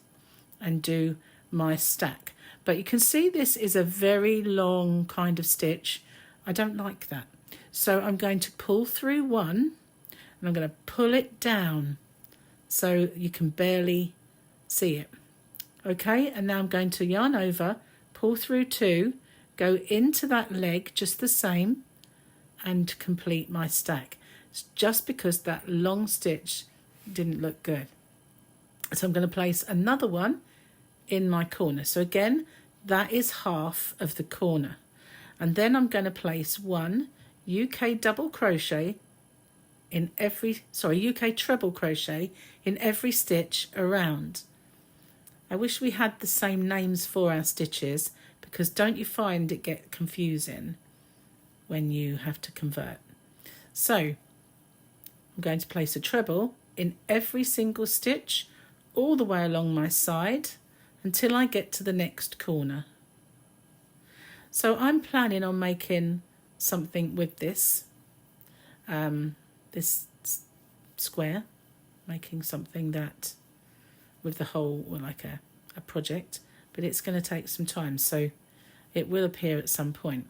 and do my stack. But you can see this is a very long kind of stitch. I don't like that. So I'm going to pull through 1, and I'm going to pull it down so you can barely see it. Okay, and now I'm going to yarn over, pull through 2, go into that leg just the same, and complete my stack. It's just because that long stitch didn't look good. So I'm going to place another one in my corner. So again, that is half of the corner. And then I'm going to place one UK double crochet in every, UK treble crochet in every stitch around. I wish we had the same names for our stitches, because don't you find it get confusing when you have to convert? So I'm going to place a treble in every single stitch all the way along my side until I get to the next corner. So I'm planning on making something with this, this square, making something that with the whole, or like a project, but it's going to take some time, so it will appear at some point,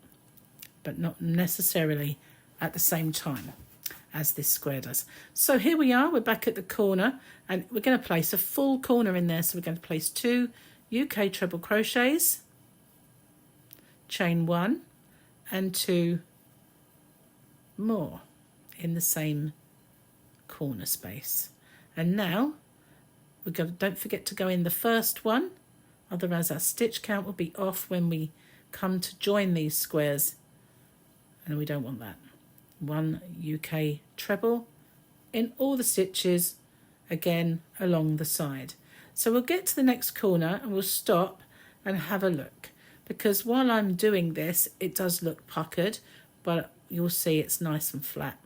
but not necessarily at the same time as this square does. So here we are, we're back at the corner, and we're going to place a full corner in there. So we're going to place 2 UK treble crochets, chain 1 and 2 more in the same corner space. And now we're going to, don't forget to go in the first one, otherwise our stitch count will be off when we come to join these squares, and we don't want that. 1 UK treble in all the stitches, again along the side. So we'll get to the next corner and we'll stop and have a look, because while I'm doing this it does look puckered, but you'll see it's nice and flat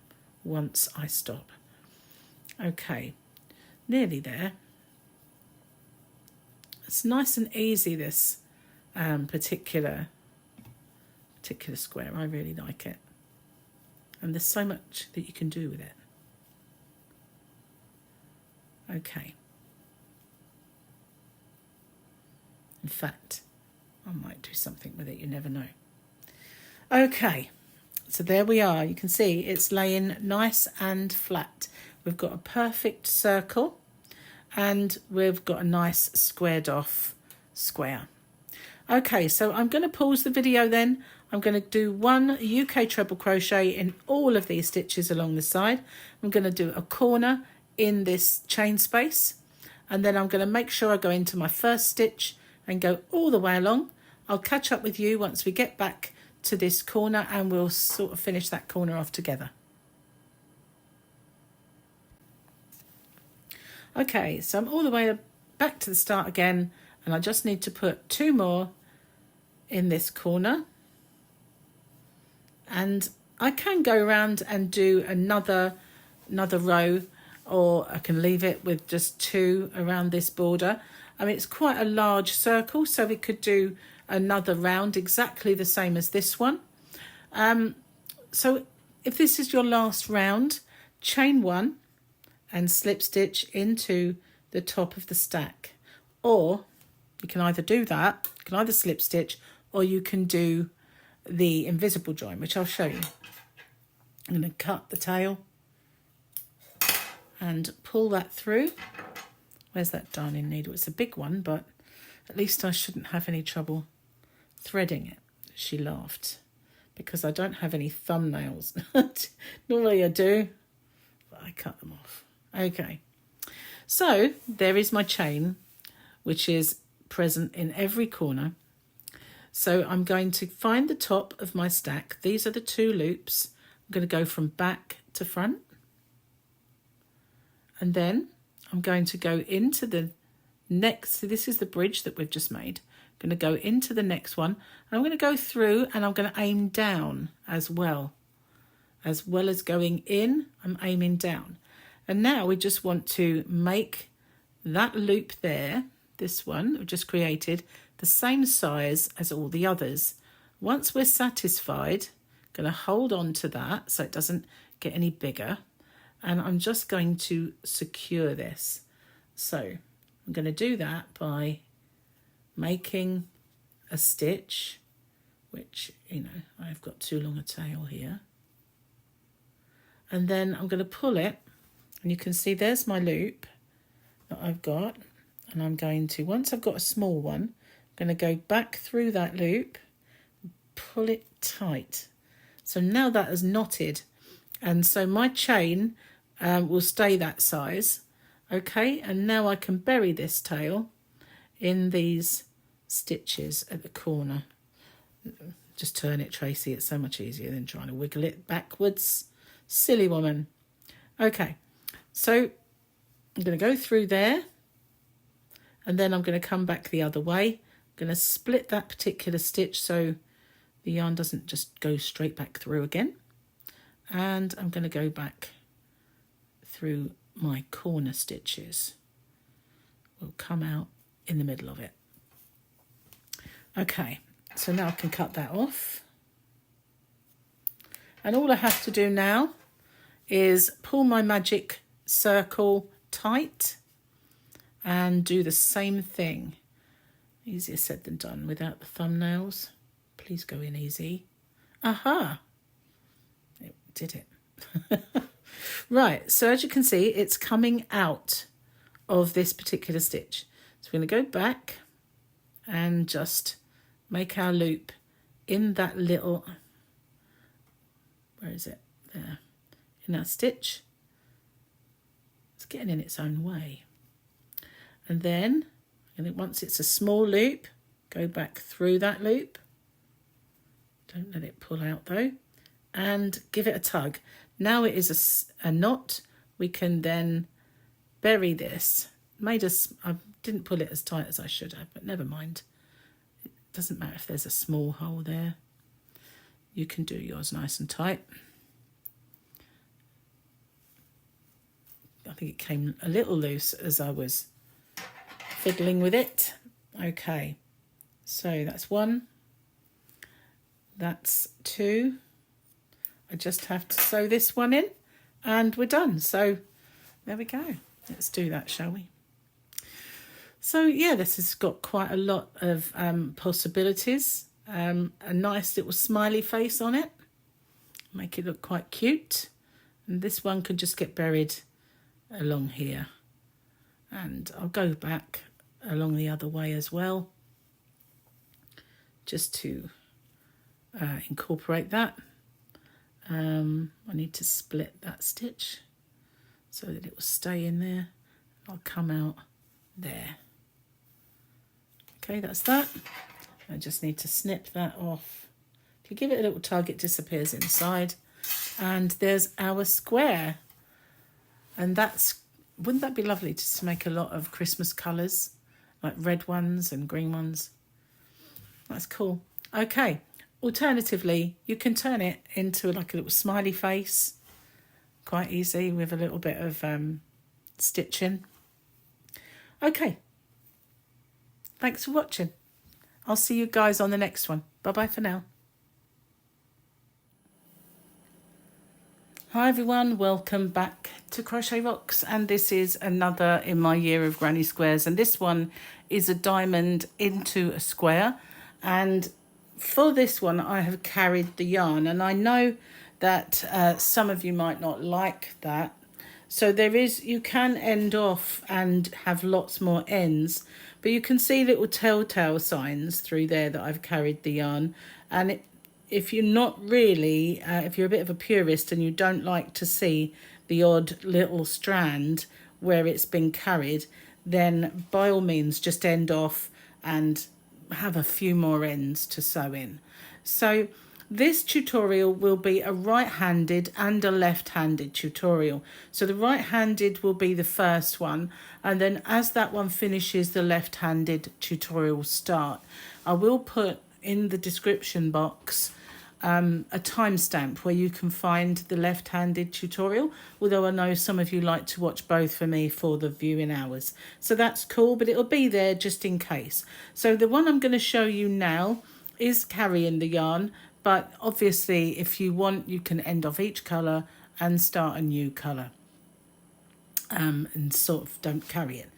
once I stop. Okay, nearly there. It's nice and easy, this particular square. I really like it, and there's so much that you can do with it. Okay, in fact I might do something with it, you never know. Okay, so there we are. You can see it's laying nice and flat. We've got a perfect circle and we've got a nice squared off square. Okay, so I'm going to pause the video then. I'm going to do 1 UK treble crochet in all of these stitches along the side. I'm going to do a corner in this chain space, and then I'm going to make sure I go into my first stitch and go all the way along. I'll catch up with you once we get back to this corner and we'll sort of finish that corner off together. Okay, so I'm all the way back to the start again, and I just need to put 2 more in this corner, and I can go around and do another row, or I can leave it with just 2 around this border. I mean, it's quite a large circle, so we could do another round exactly the same as this one. So if this is your last round, chain 1 and slip stitch into the top of the stack, or you can either do that, you can either slip stitch, or you can do the invisible join, which I'll show you. I'm going to cut the tail and pull that through. Where's that darning needle? It's a big one, but at least I shouldn't have any trouble threading it. She laughed, because I don't have any thumbnails. Normally I do, but I cut them off. Okay, so there is my chain, which is present in every corner. So I'm going to find the top of my stack. These are the 2 loops. I'm going to go from back to front, and then I'm going to go into the next. So this is the bridge that we've just made. I'm going to go into the next one, and I'm going to go through, and I'm going to aim down as well as going in. I'm aiming down, and now we just want to make that loop there, this one we've just created, the same size as all the others. Once we're satisfied, I'm going to hold on to that so it doesn't get any bigger, and I'm just going to secure this. So I'm going to do that by making a stitch, which, you know, I've got too long a tail here, and then I'm going to pull it, and you can see there's my loop that I've got. and I'm going to, once I've got a small one, I'm going to go back through that loop, pull it tight. So now that is knotted, and so my chain will stay that size. Okay, and now I can bury this tail in these stitches at the corner. Just turn it, Tracy, it's so much easier than trying to wiggle it backwards. Silly woman. Okay, so I'm going to go through there, and then I'm going to come back the other way. I'm going to split that particular stitch so the yarn doesn't just go straight back through again. And I'm going to go back through my corner stitches. Will come out in the middle of it. Okay, so now I can cut that off. And all I have to do now is pull my magic circle tight and do the same thing. Easier said than done without the thumbnails. Please go in easy. Aha! It did it. Right, so as you can see, it's coming out of this particular stitch. So we're going to go back and just make our loop in that little, where is it? There. In our stitch. It's getting in its own way. And then, once it's a small loop, go back through that loop. Don't let it pull out though. And give it a tug. Now it is a knot. We can then bury this. I didn't pull it as tight as I should have, but never mind. It doesn't matter if there's a small hole there. You can do yours nice and tight. I think it came a little loose as I was fiddling with it. Okay, so that's one. That's two. I just have to sew this one in and we're done. So there we go. Let's do that, shall we? So yeah, this has got quite a lot of possibilities. A nice little smiley face on it. Make it look quite cute. And this one can just get buried along here. And I'll go back along the other way as well. Just to incorporate that. I need to split that stitch so that it will stay in there. I'll come out there. Okay, that's that. I just need to snip that off. If you give it a little tug, it disappears inside. And there's our square. And wouldn't that be lovely just to make a lot of Christmas colours, like red ones and green ones? That's cool. Okay. Alternatively, you can turn it into like a little smiley face. Quite easy with a little bit of stitching. Okay. Thanks for watching. I'll see you guys on the next one. Bye-bye for now. Hi everyone, welcome back to Crochet Rocks, and this is another in my year of granny squares, and this one is a diamond into a square. And for this one I have carried the yarn, and I know that some of you might not like that, so you can end off and have lots more ends, but you can see little telltale signs through there that I've carried the yarn. And if you're not really, if you're a bit of a purist and you don't like to see the odd little strand where it's been carried, then by all means just end off and have a few more ends to sew in. So this tutorial will be a right-handed and a left-handed tutorial. So the right-handed will be the first one, and then as that one finishes, the left-handed tutorial will start. I will put in the description box a timestamp where you can find the left-handed tutorial, although I know some of you like to watch both for me for the viewing hours, so that's cool, but it'll be there just in case. So the one I'm going to show you now is carrying the yarn, but obviously if you want you can end off each colour and start a new colour, and sort of don't carry it.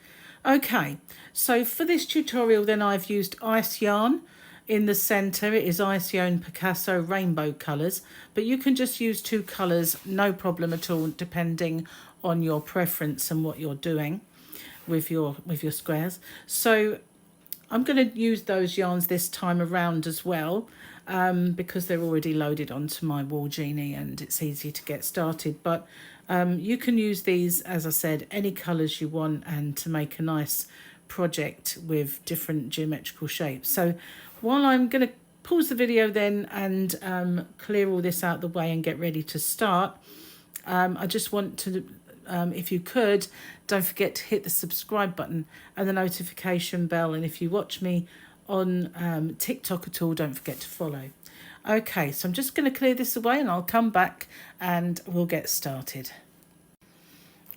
Okay, so for this tutorial then I've used ice yarn. In the centre it is Ice Yarn Picasso rainbow colours, but you can just use two colours, no problem at all, depending on your preference and what you're doing. with your squares. So I'm going to use those yarns this time around as well, because they're already loaded onto my Wool Genie and it's easy to get started. But you can use these, as I said, any colours you want, and to make a nice project with different geometrical shapes. So while I'm going to pause the video then and clear all this out the way and get ready to start, I just want to, if you could, don't forget to hit the subscribe button and the notification bell. And if you watch me on TikTok at all, don't forget to follow. Okay, so I'm just going to clear this away and I'll come back and we'll get started.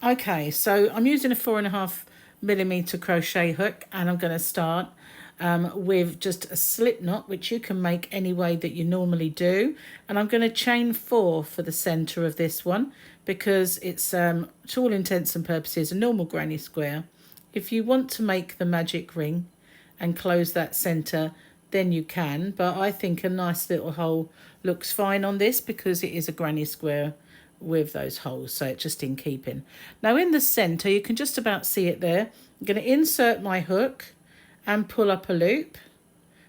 Okay, so I'm using a 4.5mm crochet hook, and I'm going to start with just a slip knot, which you can make any way that you normally do. And I'm going to chain 4 for the centre of this one, because it's to all intents and purposes a normal granny square. If you want to make the magic ring and close that centre, then you can, but I think a nice little hole looks fine on this because it is a granny square with those holes, so it's just in keeping. Now in the centre, you can just about see it there. I'm going to insert my hook and pull up a loop,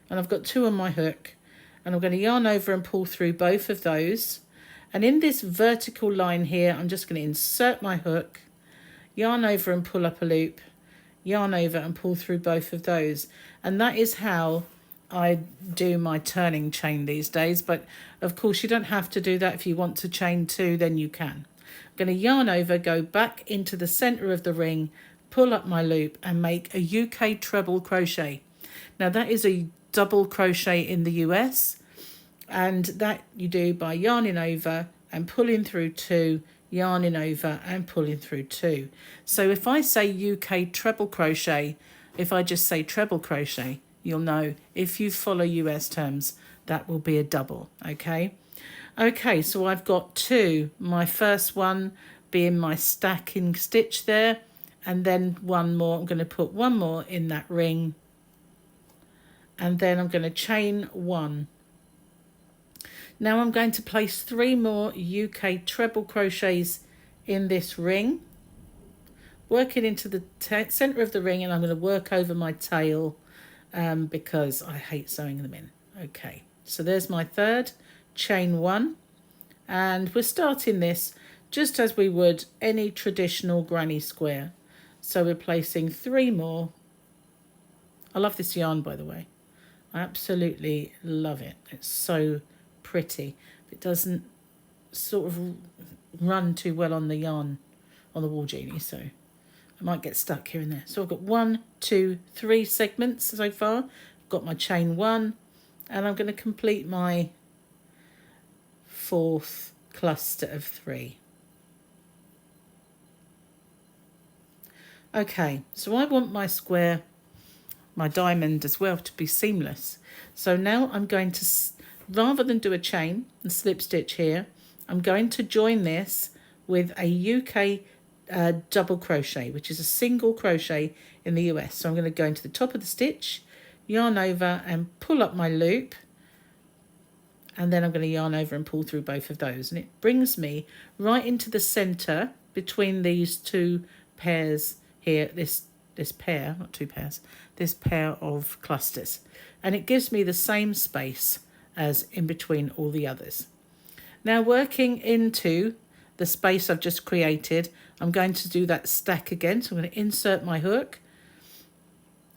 and I've got 2 on my hook, and I'm going to yarn over and pull through both of those. And in this vertical line here, I'm just going to insert my hook, yarn over and pull up a loop, yarn over and pull through both of those. And that is how I do my turning chain these days. But of course you don't have to do that. If you want to chain 2, then you can. I'm going to yarn over, go back into the centre of the ring, pull up my loop and make a UK treble crochet. Now that is a double crochet in the US, and that you do by yarning over and pulling through 2, yarning over and pulling through 2. So if I say UK treble crochet, if I just say treble crochet, you'll know. If you follow US terms, that will be a double. Okay, so I've got 2, my first one being my stacking stitch there, and then 1 more. I'm going to put 1 more in that ring, and then I'm going to chain 1. Now I'm going to place 3 more UK treble crochets in this ring, working into the centre of the ring, and I'm going to work over my tail because I hate sewing them in. Okay, so there's my third, chain 1, and we're starting this just as we would any traditional granny square. So we're placing 3 more. I love this yarn, by the way. I absolutely love it. It's so pretty. It doesn't sort of run too well on the yarn on the Wool Genie, so I might get stuck here and there. So I've got 1, 2, 3 segments so far. I've got my chain 1, and I'm going to complete my 4th cluster of 3. Okay, so I want my square, my diamond as well, to be seamless. So now I'm going to, rather than do a chain and slip stitch here, I'm going to join this with a UK double crochet, which is a single crochet in the US. So I'm going to go into the top of the stitch, yarn over and pull up my loop, and then I'm going to yarn over and pull through both of those, and it brings me right into the center between these 2 pairs here, this pair, not 2 pairs, this pair of clusters, and it gives me the same space as in between all the others. Now working into the space I've just created, I'm going to do that stack again. So I'm going to insert my hook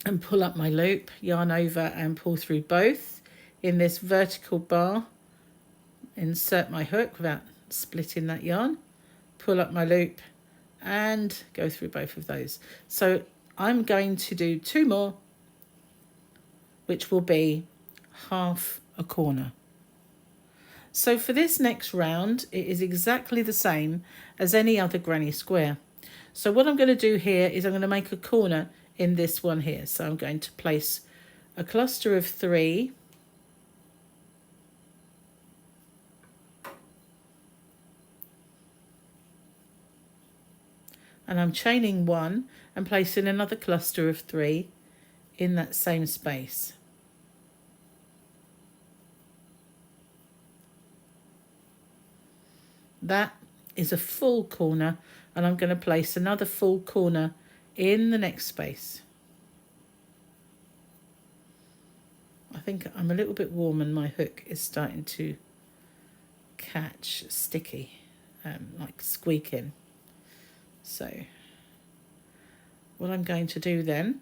and pull up my loop, yarn over and pull through both in this vertical bar, insert my hook without splitting that yarn, pull up my loop and go through both of those. So I'm going to do 2 more, which will be half a corner. So for this next round, it is exactly the same as any other granny square. So what I'm going to do here is I'm going to make a corner in this one here. So I'm going to place a cluster of 3, and I'm chaining 1 and placing another cluster of 3 in that same space. That is a full corner, and I'm going to place another full corner in the next space. I think I'm a little bit warm and my hook is starting to catch sticky, like squeaking. So what I'm going to do then,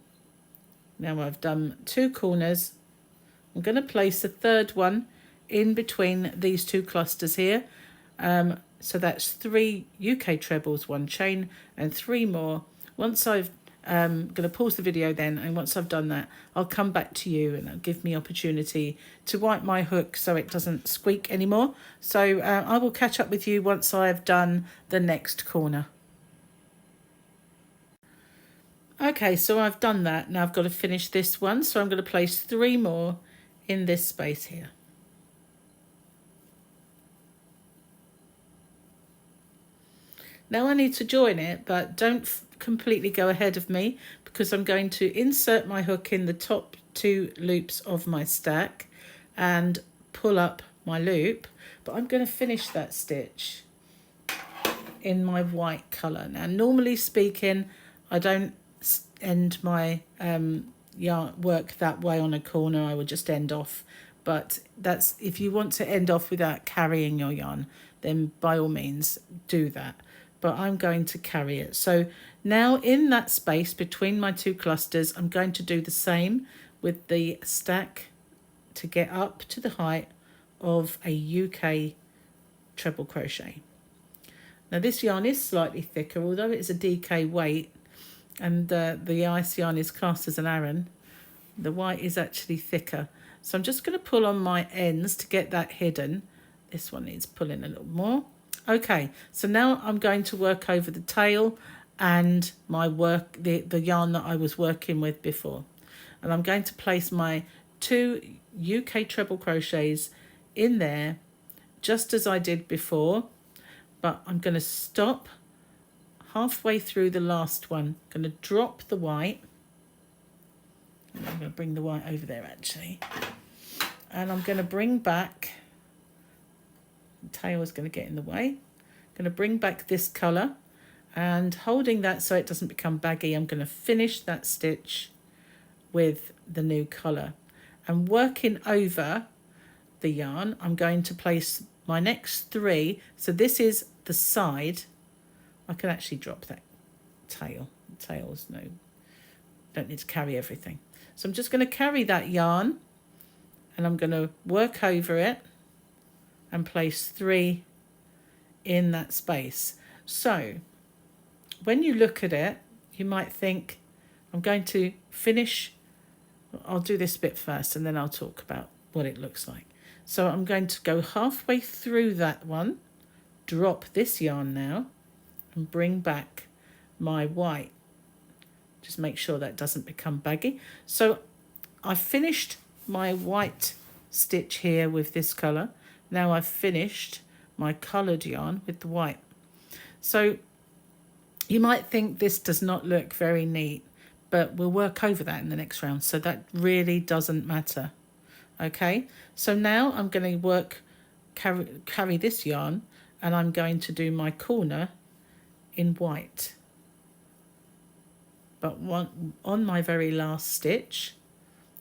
now I've done 2 corners, I'm going to place a third one in between these 2 clusters here. So that's 3 UK trebles, 1 chain and 3 more. Once I've going to pause the video then, and once I've done that, I'll come back to you and it'll give me opportunity to wipe my hook so it doesn't squeak anymore. So I will catch up with you once I've done the next corner. Okay, so I've done that. Now I've got to finish this one, so I'm going to place 3 more in this space here. Now I need to join it, but don't completely go ahead of me, because I'm going to insert my hook in the top 2 loops of my stack and pull up my loop, but I'm going to finish that stitch in my white colour. Now normally speaking, I don't end my yarn work that way on a corner. I would just end off, but that's if you want to end off without carrying your yarn, then by all means do that, but I'm going to carry it. So now in that space between my 2 clusters, I'm going to do the same with the stack to get up to the height of a UK treble crochet. Now this yarn is slightly thicker, although it's a DK weight, and the ice yarn is classed as an Aran. The white is actually thicker. So I'm just going to pull on my ends to get that hidden. This one needs pulling a little more. Okay, so now I'm going to work over the tail and my the yarn that I was working with before. And I'm going to place my 2 UK treble crochets in there, just as I did before, but I'm going to stop halfway through the last one. I'm going to drop the white. And I'm going to bring the white over there actually. And I'm going to bring back, the tail is going to get in the way. I'm going to bring back this colour, and holding that so it doesn't become baggy, I'm going to finish that stitch with the new colour. And working over the yarn, I'm going to place my next 3. So this is the side. I can actually drop that tail. The tails, no, don't need to carry everything. So I'm just going to carry that yarn and I'm going to work over it and place 3 in that space. So when you look at it, you might think, I'm going to finish, I'll do this bit first and then I'll talk about what it looks like. So I'm going to go halfway through that one, drop this yarn now, and bring back my white. Just make sure that doesn't become baggy. So I finished my white stitch here with this colour. Now I've finished my coloured yarn with the white. So you might think this does not look very neat, but we'll work over that in the next round, so that really doesn't matter. Okay, so now I'm going to carry this yarn, and I'm going to do my corner in white. But on my very last stitch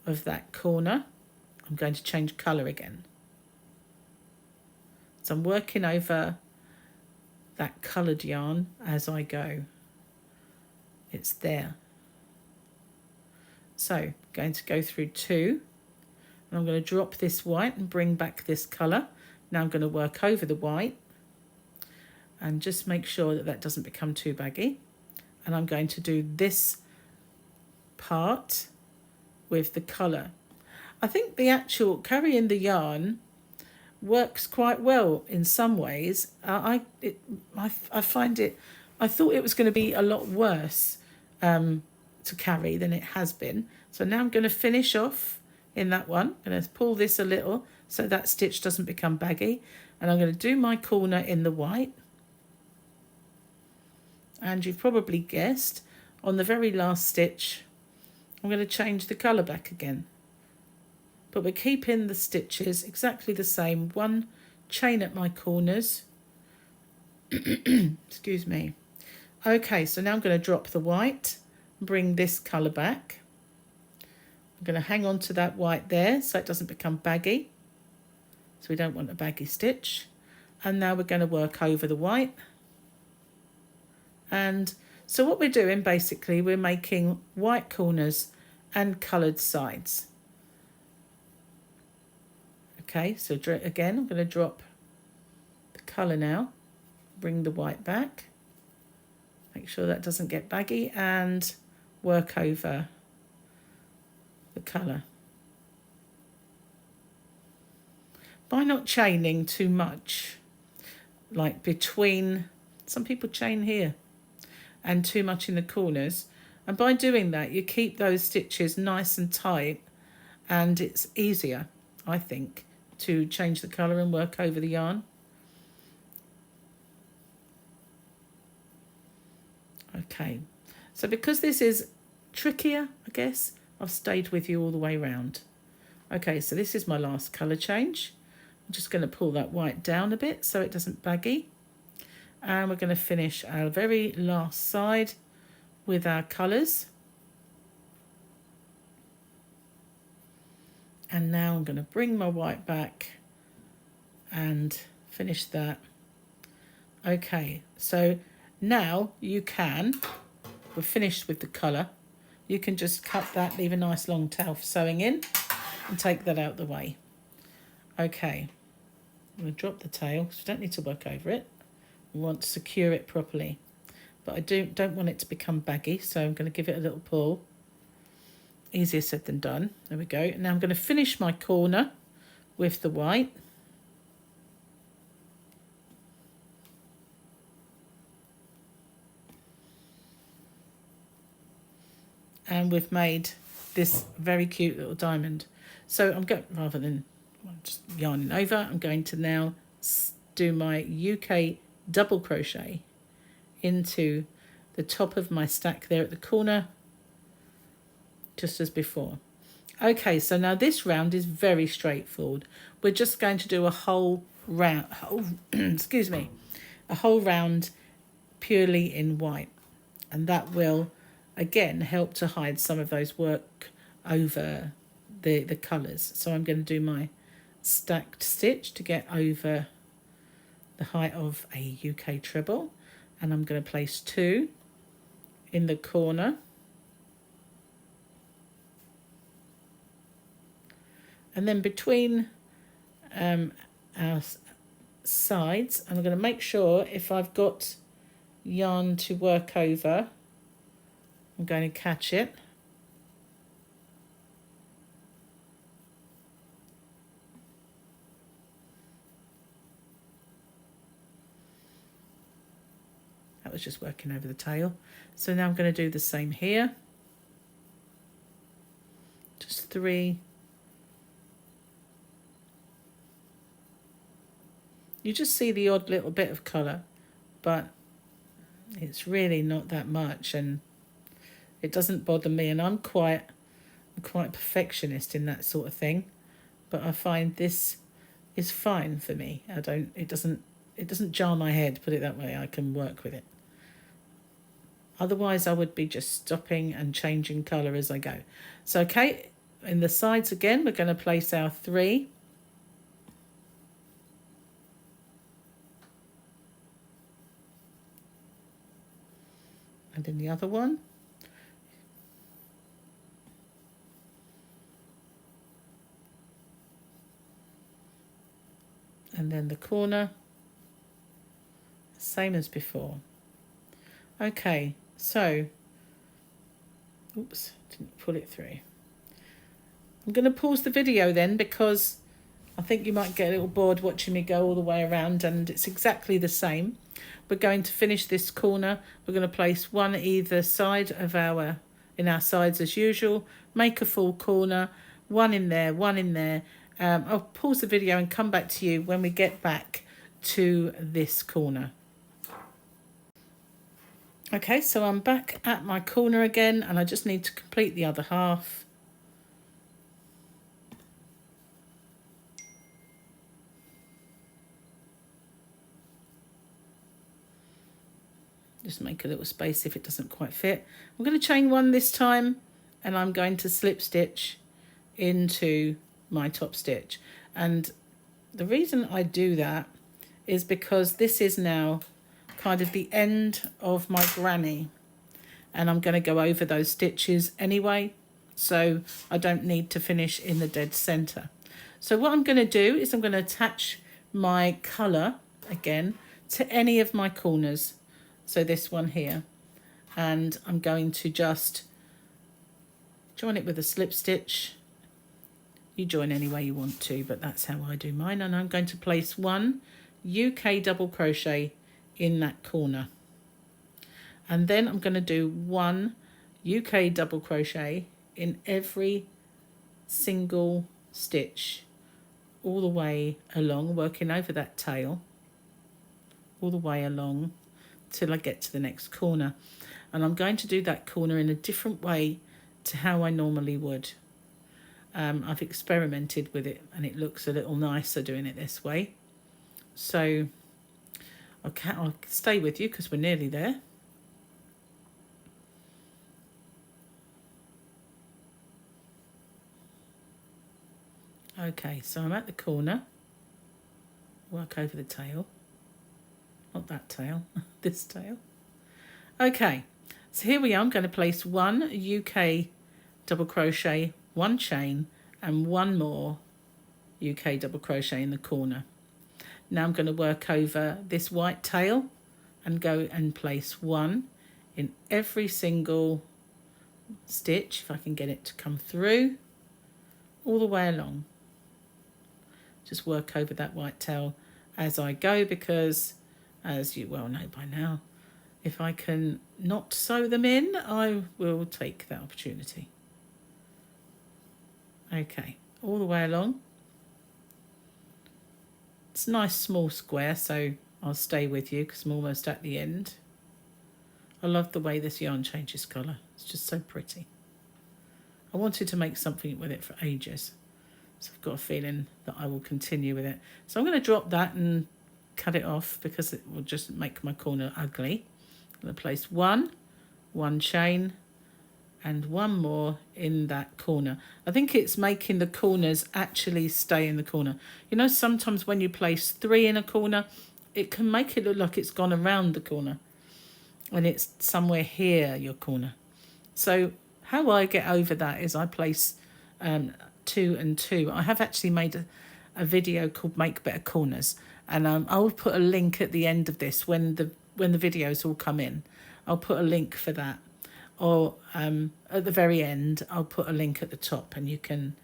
of that corner, I'm going to change colour again. So I'm working over that coloured yarn as I go. It's there. So I'm going to go through 2, and I'm going to drop this white and bring back this colour. Now I'm going to work over the white and just make sure that that doesn't become too baggy. And I'm going to do this part with the colour. I think the actual carrying the yarn works quite well in some ways. I find it, I thought it was going to be a lot worse to carry than it has been. So now I'm going to finish off in that one. I'm going to pull this a little so that stitch doesn't become baggy, and I'm going to do my corner in the white. And you've probably guessed, on the very last stitch I'm going to change the colour back again, but we're keeping the stitches exactly the same. 1 chain at my corners. Excuse me. Okay, so now I'm going to drop the white bring this colour back. I'm going to hang on to that white there so it doesn't become baggy. So we don't want a baggy stitch. And now we're going to work over the white. And so what we're doing basically, we're making white corners and coloured sides. Okay, so again, I'm going to drop the colour now, bring the white back, make sure that doesn't get baggy, and work over the colour. By not chaining too much, like between, some people chain here, and too much in the corners, and by doing that you keep those stitches nice and tight, and it's easier, I think, to change the colour and work over the yarn. Okay, so because this is trickier, I guess, I've stayed with you all the way around. Okay, so this is my last colour change. I'm just going to pull that white down a bit so it doesn't baggy. And we're going to finish our very last side with our colours. And now I'm going to bring my white back and finish that. Okay, so now you can, we're finished with the colour, you can just cut that, leave a nice long tail for sewing in, and take that out the way. Okay, I'm going to drop the tail because we don't need to work over it. We want to secure it properly, but I don't want it to become baggy, so I'm going to give it a little pull. Easier said than done. There we go. Now I'm going to finish my corner with the white. And we've made this very cute little diamond. So I'm going, rather than just yarning over, I'm going to now do my UK double crochet into the top of my stack there at the corner, just as before. Okay, so now this round is very straightforward. We're just going to do a whole round, excuse me, a whole round purely in white, and that will again help to hide some of those work over the colours. So I'm going to do my stacked stitch to get over the height of a UK treble, and I'm going to place 2 in the corner, and then between our sides I'm going to make sure if I've got yarn to work over, I'm going to catch it. That was just working over the tail. So now I'm going to do the same here. Just 3. You just see the odd little bit of colour, but it's really not that much, and it doesn't bother me, and I'm quite perfectionist in that sort of thing, but I find this is fine for me. It doesn't jar my head, put it that way. I can work with it. Otherwise I would be just stopping and changing colour as I go. So okay, in the sides again we're going to place our 3. And in the other one. And then the corner, same as before. Okay, so, oops, didn't pull it through. I'm going to pause the video then, because I think you might get a little bored watching me go all the way around, and it's exactly the same. We're going to finish this corner. We're going to place 1 either side of our sides as usual, make a full corner, 1 in there, 1 in there. I'll pause the video and come back to you when we get back to this corner. Okay, so I'm back at my corner again, and I just need to complete the other half. Just make a little space if it doesn't quite fit. I'm going to chain one this time, and I'm going to slip stitch into my top stitch. And the reason I do that is because this is now kind of the end of my granny, and I'm going to go over those stitches anyway, so I don't need to finish in the dead center. So what I'm going to do is I'm going to attach my color again to any of my corners, so this one here, and I'm going to just join it with a slip stitch. You join any way you want to, but that's how I do mine. And I'm going to place one UK double crochet in that corner, and then I'm going to do one UK double crochet in every single stitch all the way along, working over that tail all the way along till I get to the next corner. And I'm going to do that corner in a different way to how I normally would. I've experimented with it and it looks a little nicer doing it this way. So I'll stay with you because we're nearly there. Okay, so I'm at the corner, work over the tail, not that tail, this tail. Okay, so here we are. I'm going to place one UK double crochet, one chain, and one more UK double crochet in the corner. Now I'm going to work over this white tail and go and place one in every single stitch, if I can get it to come through, all the way along. Just work over that white tail as I go, because as you well know by now, if I can not sew them in, I will take that opportunity. Okay, all the way along. It's a nice small square, so I'll stay with you because I'm almost at the end. I love the way this yarn changes colour. It's just so pretty. I wanted to make something with it for ages, so I've got a feeling that I will continue with it. So I'm going to drop that and cut it off because it will just make my corner ugly. I'm going to place one chain and one more in that corner. I think it's making the corners actually stay in the corner. You know, sometimes when you place three in a corner, it can make it look like it's gone around the corner and it's somewhere here, your corner. So how I get over that is I place 2 and 2. I have actually made a video called Make Better Corners, and I'll put a link at the end of this when the videos all come in. I'll put a link for that, or at the very end I'll put a link at the top, and you can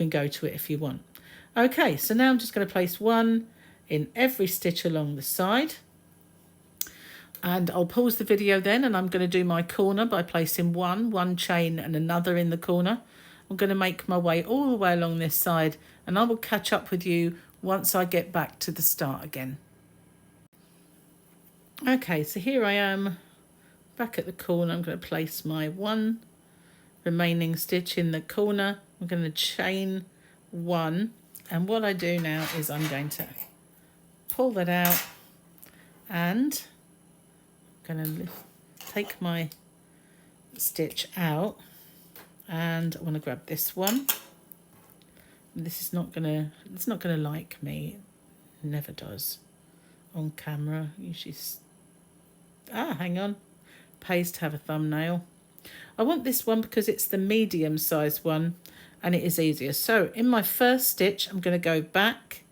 go to it if you want. Okay, so now I'm just going to place one in every stitch along the side, and I'll pause the video then, and I'm going to do my corner by placing one chain and another in the corner. I'm going to make my way all the way along this side, and I will catch up with you once I get back to the start again. Okay, so here I am back at the corner. I'm going to place my one remaining stitch in the corner. I'm going to chain one, and what I do now is I'm going to pull that out, and I'm going to take my stitch out, and I want to grab this one. This is not gonna, it's not gonna like me. It never does on camera. Usually, hang on, pays to have a thumbnail. I want this one because it's the medium sized one and it is easier. So in my first stitch, I'm going to go back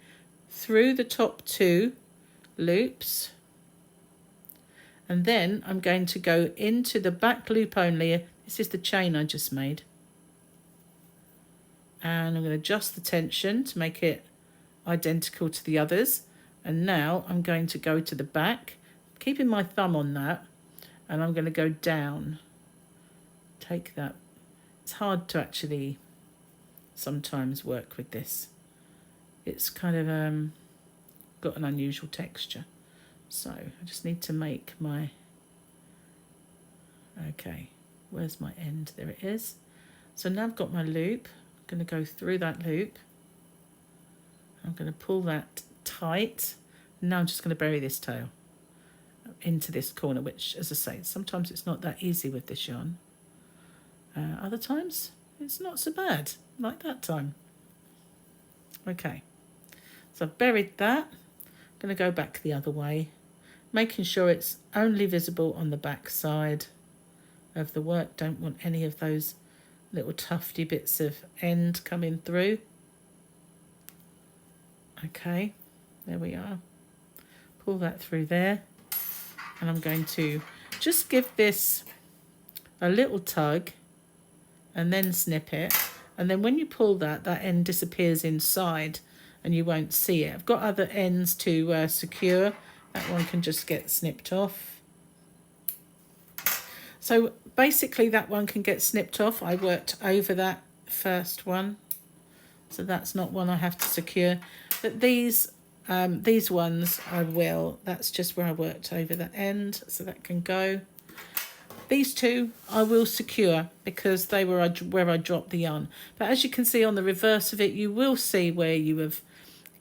through the top 2 loops, and then I'm going to go into the back loop only. This is the chain I just made. And I'm going to adjust the tension to make it identical to the others. And now I'm going to go to the back, keeping my thumb on that, and I'm going to go down. Take that. It's hard to actually sometimes work with this. It's kind of got an unusual texture. So I just need to make my... Okay, where's my end? There it is. So now I've got my loop. I'm going to go through that loop. I'm going to pull that tight. Now I'm just going to bury this tail into this corner, which, as I say, sometimes it's not that easy with this yarn. Other times it's not so bad, like that time. Okay, so I've buried that. I'm going to go back the other way, making sure it's only visible on the back side of the work. Don't want any of those little tufty bits of end coming through. Okay, there we are. Pull that through there, and I'm going to just give this a little tug and then snip it, and then when you pull that end disappears inside and you won't see it. I've got other ends to secure. That one can just get snipped off. So basically that one can get snipped off. I worked over that first one, so that's not one I have to secure, but these ones I will. That's just where I worked over the end, so that can go. These two I will secure because they were where I dropped the yarn. But as you can see on the reverse of it, you will see where you have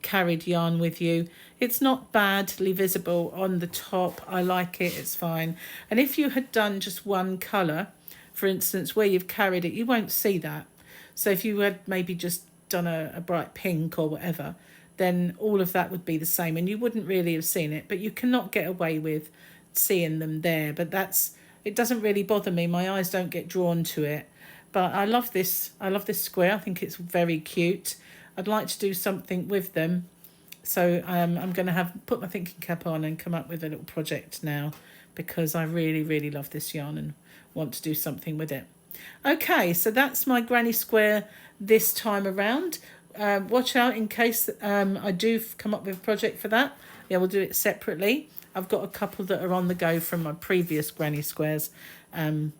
carried yarn with you. It's not badly visible on the top. I like it, it's fine. And if you had done just one colour, for instance, where you've carried it, you won't see that. So if you had maybe just done a bright pink or whatever, then all of that would be the same and you wouldn't really have seen it. But you cannot get away with seeing them there. But it doesn't really bother me. My eyes don't get drawn to it. But I love this. I love this square. I think it's very cute. I'd like to do something with them. So I'm going to put my thinking cap on and come up with a little project now, because I really, really love this yarn and want to do something with it. Okay, so that's my granny square this time around. Watch out in case I do come up with a project for that. Yeah, we'll do it separately. I've got a couple that are on the go from my previous granny squares,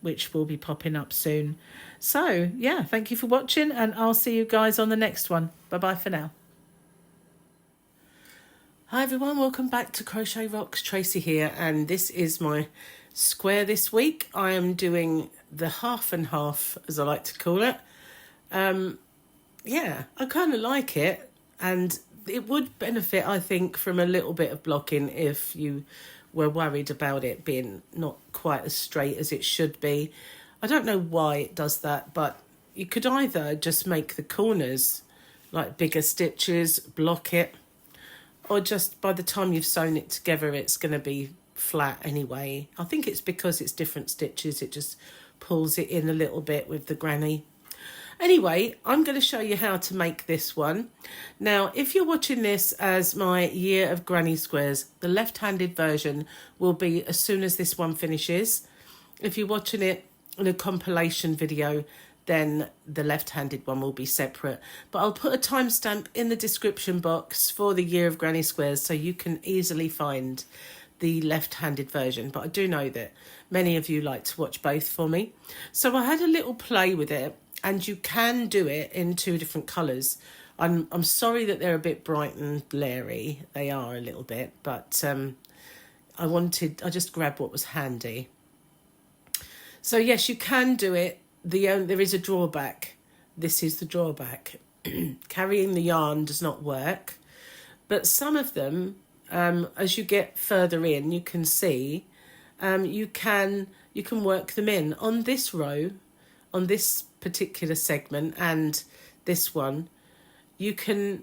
which will be popping up soon. So, yeah, thank you for watching, and I'll see you guys on the next one. Bye-bye for now. Hi, everyone. Welcome back to Crochet Rocks. Tracy here, and this is my square this week. I am doing the half and half, as I like to call it. Yeah, I kind of like it, and it would benefit, I think, from a little bit of blocking if you were worried about it being not quite as straight as it should be. I don't know why it does that, but you could either just make the corners like bigger stitches, block it, or just by the time you've sewn it together, it's going to be flat anyway. I think it's because it's different stitches, it just pulls it in a little bit with the granny. Anyway, I'm going to show you how to make this one. Now, if you're watching this as my year of granny squares, the left-handed version will be as soon as this one finishes. If you're watching it in a compilation video, then the left-handed one will be separate. But I'll put a timestamp in the description box for the year of granny squares so you can easily find the left-handed version. But I do know that many of you like to watch both for me. So I had a little play with it. And you can do it in two different colours. I'm sorry that they're a bit bright and glary. They are a little bit, but I just grabbed what was handy. So yes, you can do it. There is a drawback. This is the drawback. Carrying the yarn does not work, but some of them, as you get further in, you can see you can work them in on this row, on this particular segment and this one. You can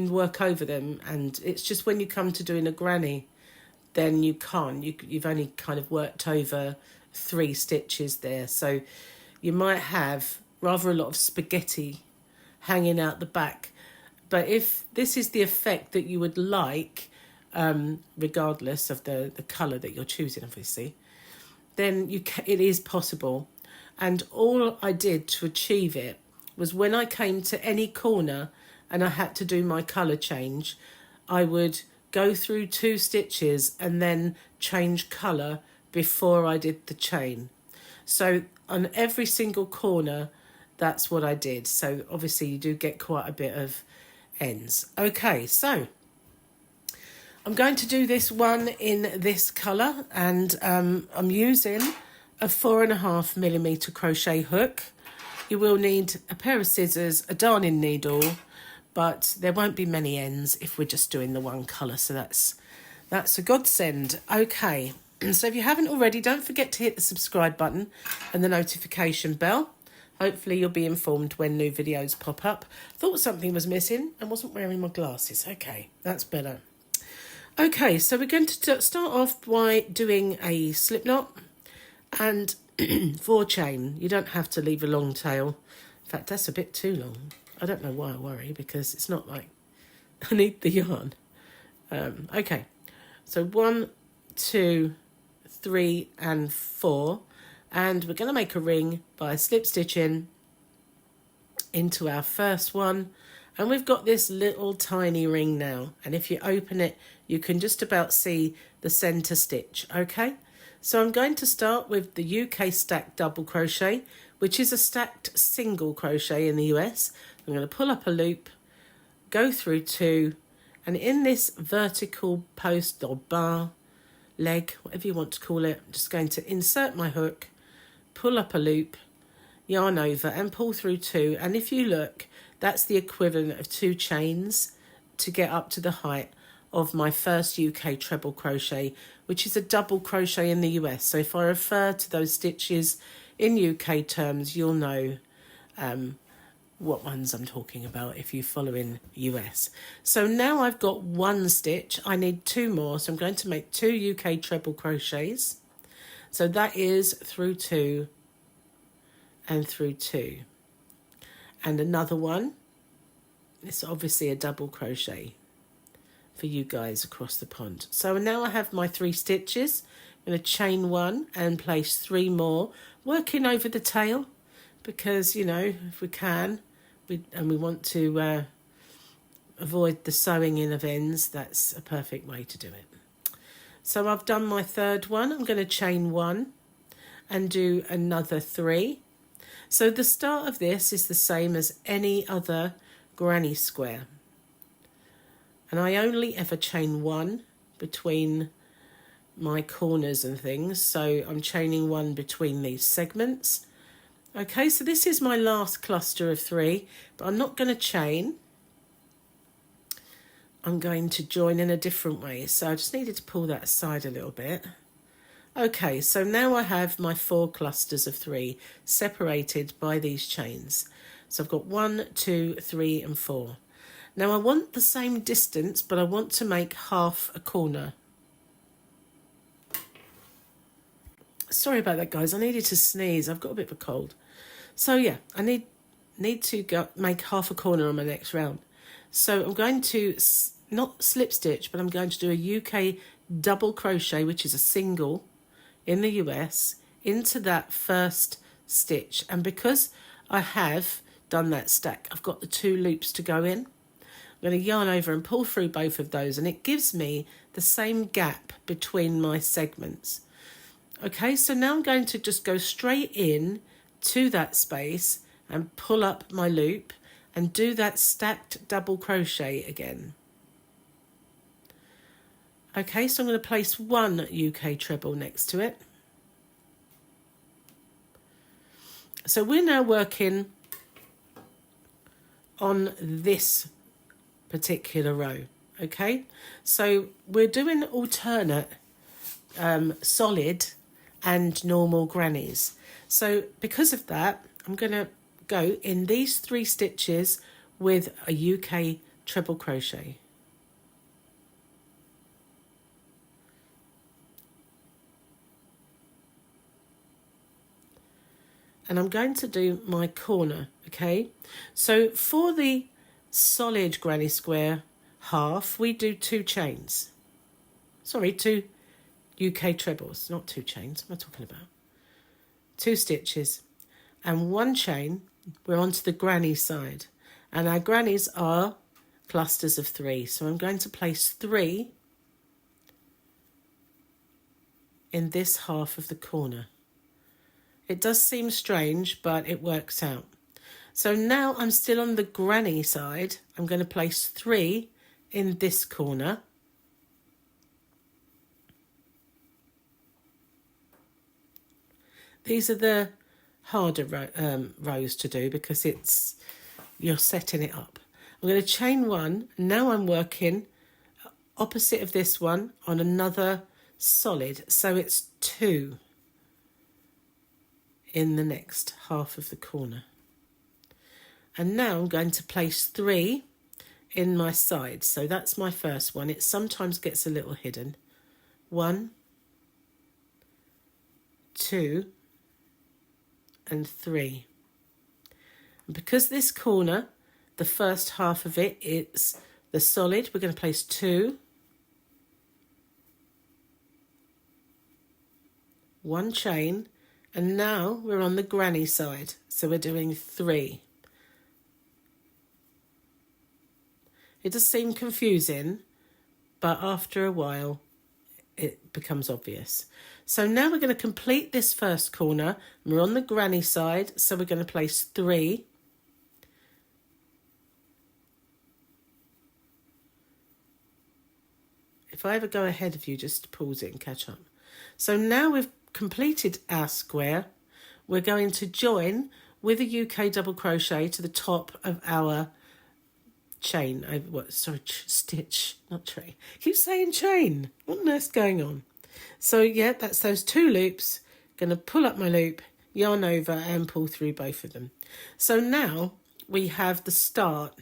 work over them, and it's just when you come to doing a granny, then you can't. You've only kind of worked over 3 stitches there, so you might have rather a lot of spaghetti hanging out the back. But if this is the effect that you would like, regardless of the colour that you're choosing, obviously, then it is possible. And all I did to achieve it was when I came to any corner and I had to do my colour change, I would go through 2 stitches and then change colour before I did the chain. So on every single corner, that's what I did. So obviously you do get quite a bit of ends. Okay, so I'm going to do this one in this colour, and I'm using a 4.5mm crochet hook. You will need a pair of scissors, a darning needle, but there won't be many ends if we're just doing the one colour, so that's a godsend. Okay, So if you haven't already, don't forget to hit the subscribe button and the notification bell. Hopefully you'll be informed when new videos pop up. Thought something was missing and wasn't wearing my glasses. Okay, that's better. Okay, so we're going to start off by doing a slip knot and 4 chain. You don't have to leave a long tail. In fact, that's a bit too long. I don't know why I worry, because it's not like I need the yarn. Okay, so 1, 2, 3 and 4, and we're going to make a ring by slip stitching into our first one, and we've got this little tiny ring now, and if you open it you can just about see the center stitch. Okay, so I'm going to start with the UK stacked double crochet, which is a stacked single crochet in the US. I'm going to pull up a loop, go through 2, and in this vertical post or bar, leg, whatever you want to call it, I'm just going to insert my hook, pull up a loop, yarn over and pull through 2, and if you look, that's the equivalent of 2 chains to get up to the height of my first UK treble crochet, which is a double crochet in the US. So if I refer to those stitches in UK terms, you'll know what ones I'm talking about if you follow in US. So now I've got 1 stitch, I need 2 more, so I'm going to make 2 UK treble crochets. So that is through 2 and through 2, and another one. It's obviously a double crochet for you guys across the pond. So now I have my 3 stitches. I'm going to chain 1 and place 3 more, working over the tail, because, you know, if we can, we want to avoid the sewing in of ends, that's a perfect way to do it. So I've done my 3rd one. I'm going to chain 1 and do another 3. So the start of this is the same as any other granny square, and I only ever chain 1 between my corners and things, so I'm chaining 1 between these segments. Okay, so this is my last cluster of 3, but I'm not going to chain. I'm going to join in a different way, so I just needed to pull that aside a little bit. Okay, so now I have my 4 clusters of 3 separated by these chains. So I've got 1, 2, 3 and 4. Now I want the same distance, but I want to make half a corner. Sorry about that, guys. I needed to sneeze. I've got a bit of a cold. So yeah, I need to make half a corner on my next round. So I'm going to not slip stitch, but I'm going to do a UK double crochet, which is a single in the US, into that first stitch. And because I have done that stack, I've got the 2 loops to go in. I'm going to yarn over and pull through both of those, and it gives me the same gap between my segments. Okay, so now I'm going to just go straight in to that space and pull up my loop and do that stacked double crochet again. Okay, so I'm going to place 1 UK treble next to it. So we're now working on this particular row. Okay, so we're doing alternate solid and normal grannies. So because of that, I'm going to go in these 3 stitches with a UK treble crochet. And I'm going to do my corner, okay? So for the solid granny square half, we do 2 chains. Sorry, 2 UK trebles, not 2 chains. What am I talking about? 2 stitches and 1 chain. We're onto the granny side, and our grannies are clusters of 3. So I'm going to place 3 in this half of the corner. It does seem strange, but it works out. So now I'm still on the granny side. I'm going to place 3 in this corner. These are the harder rows to do because you're setting it up. I'm going to chain 1. Now I'm working opposite of this one on another solid, so it's 2 in the next half of the corner. And now I'm going to place 3 in my side. So that's my first one. It sometimes gets a little hidden. 1, 2, and 3. And because this corner, the first half of it is the solid, we're going to place 2, 1 chain, and now we're on the granny side, so we're doing 3. It does seem confusing, but after a while it becomes obvious. So now we're going to complete this first corner. We're on the granny side, so we're going to place 3. If I ever go ahead of you, just pause it and catch up. So now we've completed our square. We're going to join with a UK double crochet to the top of our chain. Stitch, not tray. Keep saying chain. What on earth's going on? So yeah, that's those 2 loops. Going to pull up my loop, yarn over and pull through both of them. So now we have the start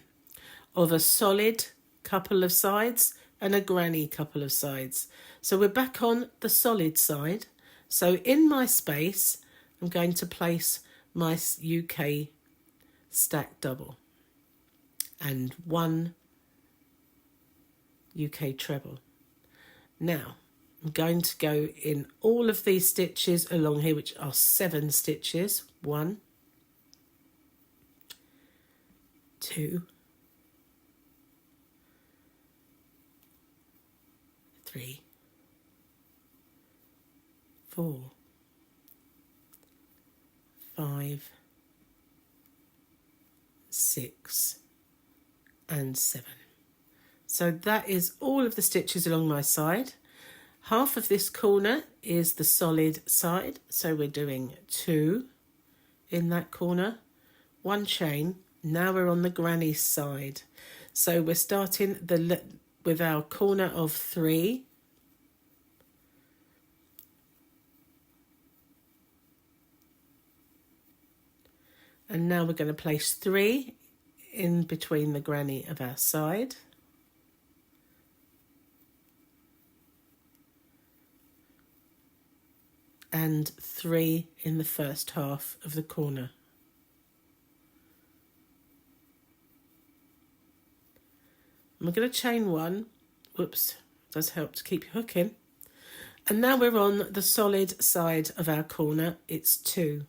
of a solid couple of sides and a granny couple of sides. So we're back on the solid side. So in my space, I'm going to place my UK stack double and 1 UK treble. Now I'm going to go in all of these stitches along here, which are 7 stitches. 1, 2, 3, 4, 5, 6, and 7. So that is all of the stitches along my side. Half of this corner is the solid side, so we're doing 2 in that corner, 1 chain. Now we're on the granny side, so we're starting with our corner of 3, and now we're going to place 3 in between the granny of our side, and 3 in the first half of the corner. And we're going to chain 1. Whoops, does help to keep you hooking. And now we're on the solid side of our corner. It's 2.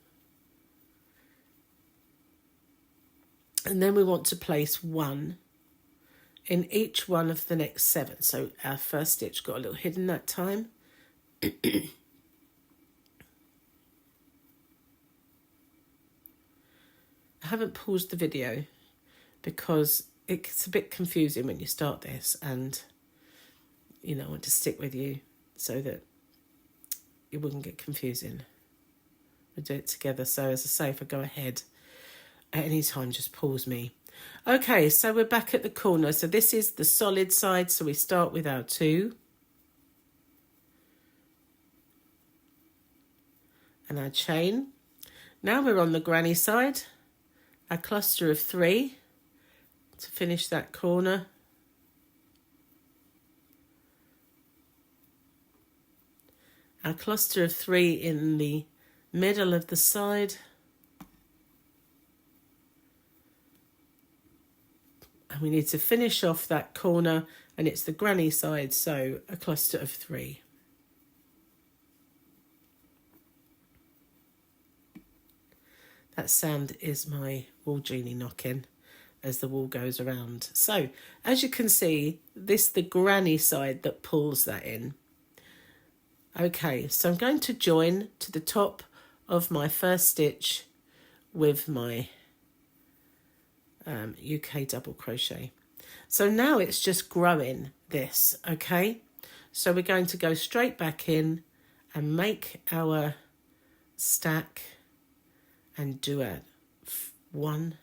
And then we want to place 1 in each one of the next 7. So our first stitch got a little hidden that time. I haven't paused the video because it's a bit confusing when you start this, and I want to stick with you so that it wouldn't get confusing. We'll do it together. So as I say, if I go ahead at any time, just pause me. Okay, so we're back at the corner. So this is the solid side. So we start with our 2. And our chain. Now we're on the granny side. A cluster of 3 to finish that corner. A cluster of 3 in the middle of the side. And we need to finish off that corner, and it's the granny side, so a cluster of 3. That sound is my wool genie knocking as the wool goes around. So as you can see, this is the granny side that pulls that in. Okay, so I'm going to join to the top of my first stitch with my UK double crochet. So now it's just growing this, okay? So we're going to go straight back in and make our stack and do a 1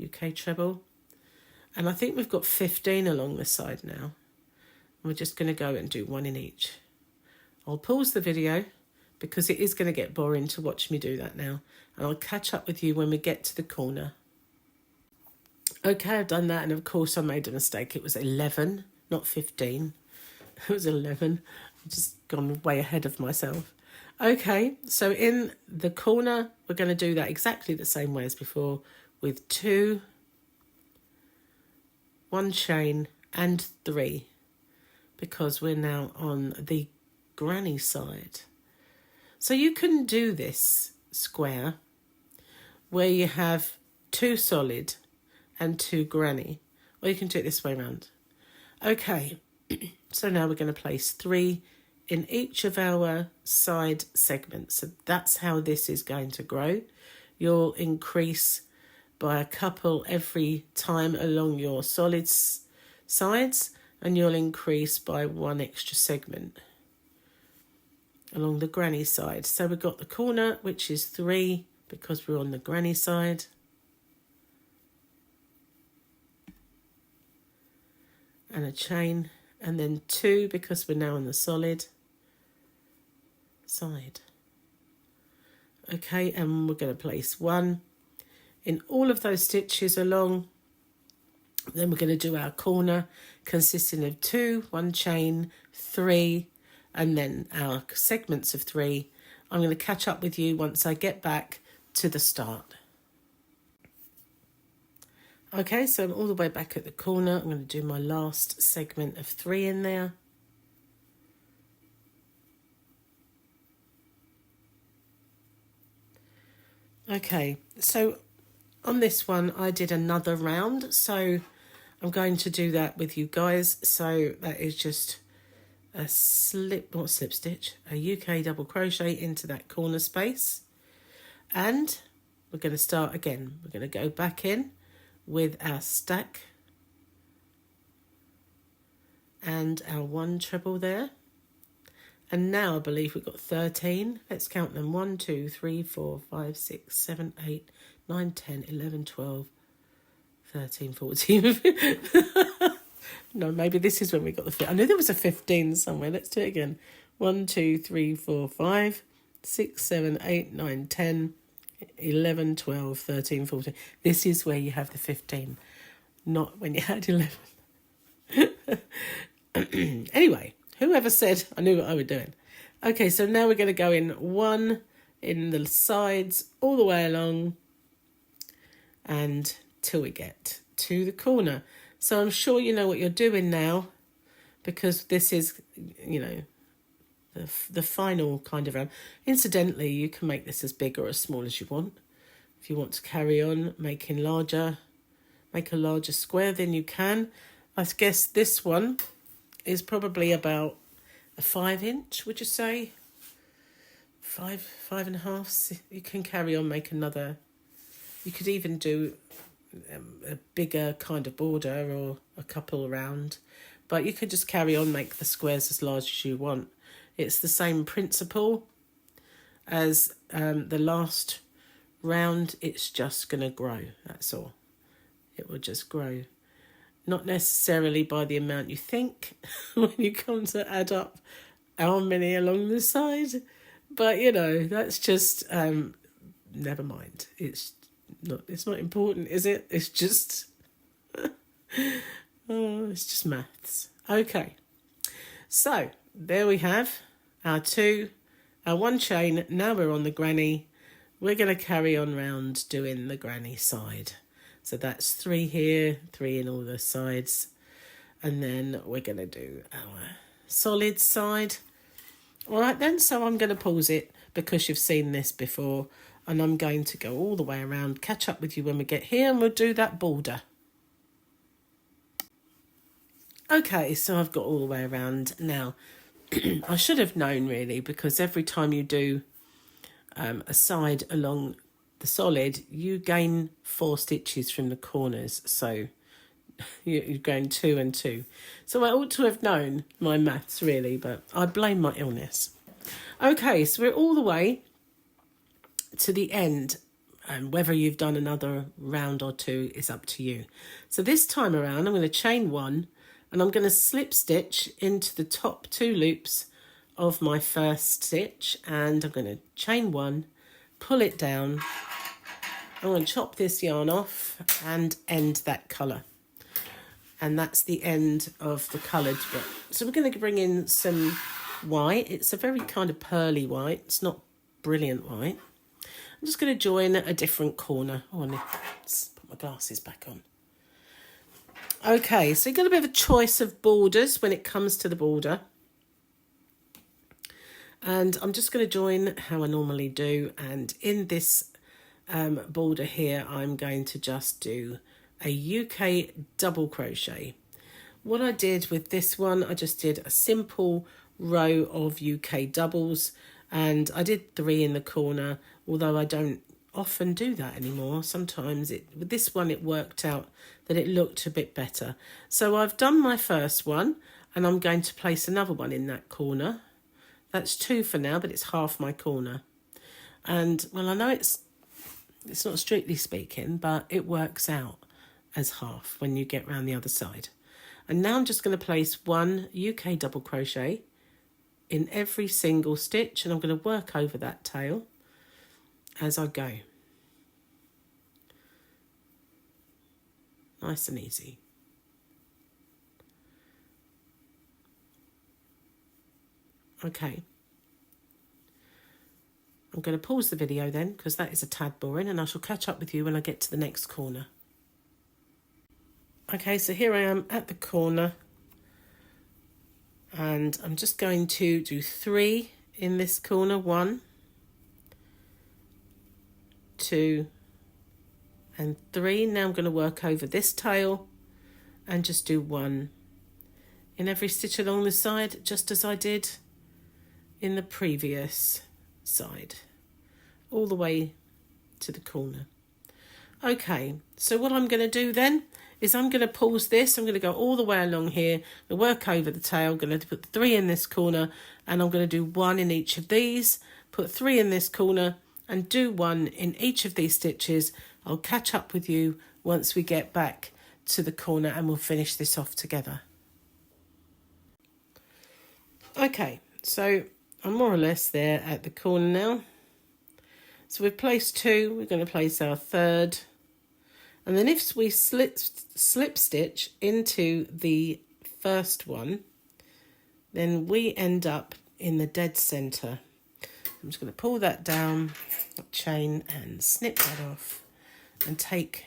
UK treble. And I think we've got 15 along the side now. We're just going to go and do 1 in each. I'll pause the video because it is going to get boring to watch me do that now. And I'll catch up with you when we get to the corner. Okay, I've done that, and of course I made a mistake. It was 11, not 15. It was 11. I've just gone way ahead of myself. Okay, so in the corner, we're going to do that exactly the same way as before with 2, 1 chain and 3, because we're now on the granny side. So you can do this square where you have 2 solid and 2 granny, or you can do it this way around. Okay, so now we're going to place 3 in each of our side segments. So that's how this is going to grow. You'll increase by a couple every time along your solid sides, and you'll increase by 1 extra segment along the granny side. So we've got the corner, which is 3 because we're on the granny side. And a chain, and then 2 because we're now on the solid side. Okay, and we're going to place 1 in all of those stitches along. Then we're going to do our corner consisting of 2, 1 chain, 3, and then our segments of 3. I'm going to catch up with you once I get back to the start. Okay, so I'm all the way back at the corner. I'm going to do my last segment of 3 in there. Okay, so on this one I did another round, so I'm going to do that with you guys. So that is just a slip stitch, a UK double crochet into that corner space, and we're going to start again. We're going to go back in with our stack and our 1 treble there, and now I believe we've got 13. Let's count them: 1, 2, 3, 4, 5, 6, 7, 8, 9, 10, 11, 12, 13, 14. No, maybe this is when we got the I knew there was a 15 somewhere. Let's do it again. 1, 2, 3, 4, 5, 6, 7, 8, 9, 10, 11, 12, 13, 14. This is where you have the 15, not when you had 11. Anyway, whoever said I knew what I was doing. Okay, so now we're going to go in 1 in the sides all the way along and till we get to the corner. So I'm sure you know what you're doing now, because this is, you know, the final kind of round. Incidentally, you can make this as big or as small as you want. If you want to carry on making larger, make a larger square, then you can. I guess this one is probably about a 5-inch, would you say? 5.5. You can carry on, make another. You could even do a bigger kind of border or a couple around, but you could just carry on, make the squares as large as you want. It's the same principle as the last round. It's just going to grow, that's all. It will just grow, not necessarily by the amount you think when you come to add up how many along the side, but you know, that's just never mind. It's not important, is it? It's just it's just maths. Okay, so there we have our 2, our 1 chain. Now we're on the granny. We're going to carry on round doing the granny side. So that's 3 here, 3 in all the sides, and then we're going to do our solid side. All right then, so I'm going to pause it because you've seen this before, and I'm going to go all the way around, catch up with you when we get here, and we'll do that border. Okay, so I've got all the way around now. I should have known really, because every time you do a side along the solid, you gain 4 stitches from the corners, so you're going 2 and 2. So I ought to have known my maths really, but I blame my illness. Okay, so we're all the way to the end, and whether you've done another round or 2 is up to you. So this time around I'm going to chain 1, and I'm going to slip stitch into the top 2 loops of my first stitch, and I'm going to chain 1, pull it down. I'm going to chop this yarn off and end that colour. And that's the end of the coloured bit. So we're going to bring in some white. It's a very kind of pearly white. It's not brilliant white. I'm just going to join a different corner. Oh, let's put my glasses back on. Okay, so you've got a bit of a choice of borders when it comes to the border. And I'm just going to join how I normally do. And in this border here, I'm going to just do a UK double crochet. What I did with this one, I just did a simple row of UK doubles, and I did 3 in the corner, although I don't often do that anymore. Sometimes with this one it worked out that it looked a bit better. So I've done my first one, and I'm going to place another one in that corner. That's 2 for now, but it's half my corner. And well, I know it's not strictly speaking, but it works out as half when you get round the other side. And now I'm just going to place 1 UK double crochet in every single stitch, and I'm going to work over that tail as I go. Nice and easy. Okay. I'm going to pause the video then, because that is a tad boring, and I shall catch up with you when I get to the next corner. Okay, so here I am at the corner, and I'm just going to do 3 in this corner. 1, 2, and 3. Now I'm going to work over this tail and just do 1 in every stitch along the side, just as I did in the previous side, all the way to the corner. Okay, so what I'm going to do then is I'm going to pause this. I'm going to go all the way along here, I'm going to work over the tail, I'm going to put 3 in this corner, and I'm going to do 1 in each of these, put 3 in this corner, and do 1 in each of these stitches. I'll catch up with you once we get back to the corner, and we'll finish this off together. Okay, so I'm more or less there at the corner now. So we've placed 2, we're going to place our 3rd. And then if we slip stitch into the first one, then we end up in the dead centre. I'm just going to pull that down, chain, and snip that off, and take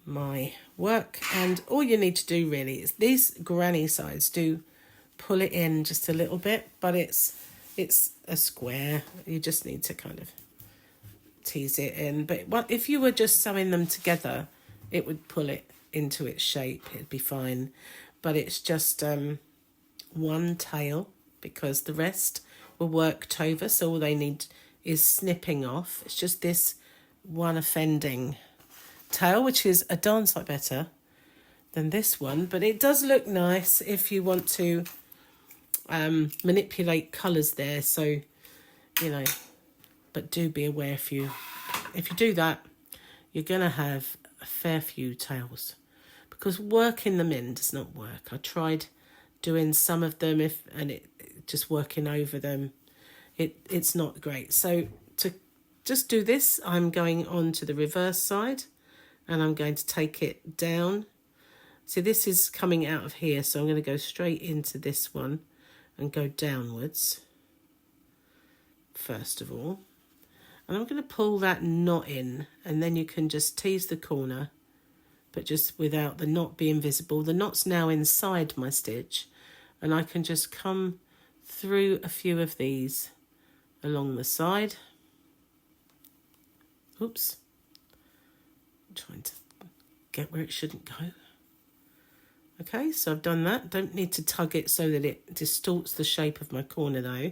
my work. And all you need to do really is these granny sides do pull it in just a little bit, but it's a square. You just need to kind of tease it in. But if you were just sewing them together, it would pull it into its shape. It'd be fine. But it's just 1 tail, because the rest were worked over, so all they need is snipping off. It's just this one offending tail, which is a darn sight better than this one, but it does look nice if you want to manipulate colours there. So, you know, but do be aware if you do that, you're going to have a fair few tails, because working them in does not work. I tried doing some of them and just working over them, it's not great. So to just do this, I'm going on to the reverse side, and I'm going to take it down. See, this is coming out of here, so I'm going to go straight into this one and go downwards first of all. And I'm going to pull that knot in, and then you can just tease the corner, but just without the knot being visible. The knot's now inside my stitch, and I can just come through a few of these along the side. Oops. I'm trying to get where it shouldn't go. Okay, so I've done that. Don't need to tug it so that it distorts the shape of my corner though.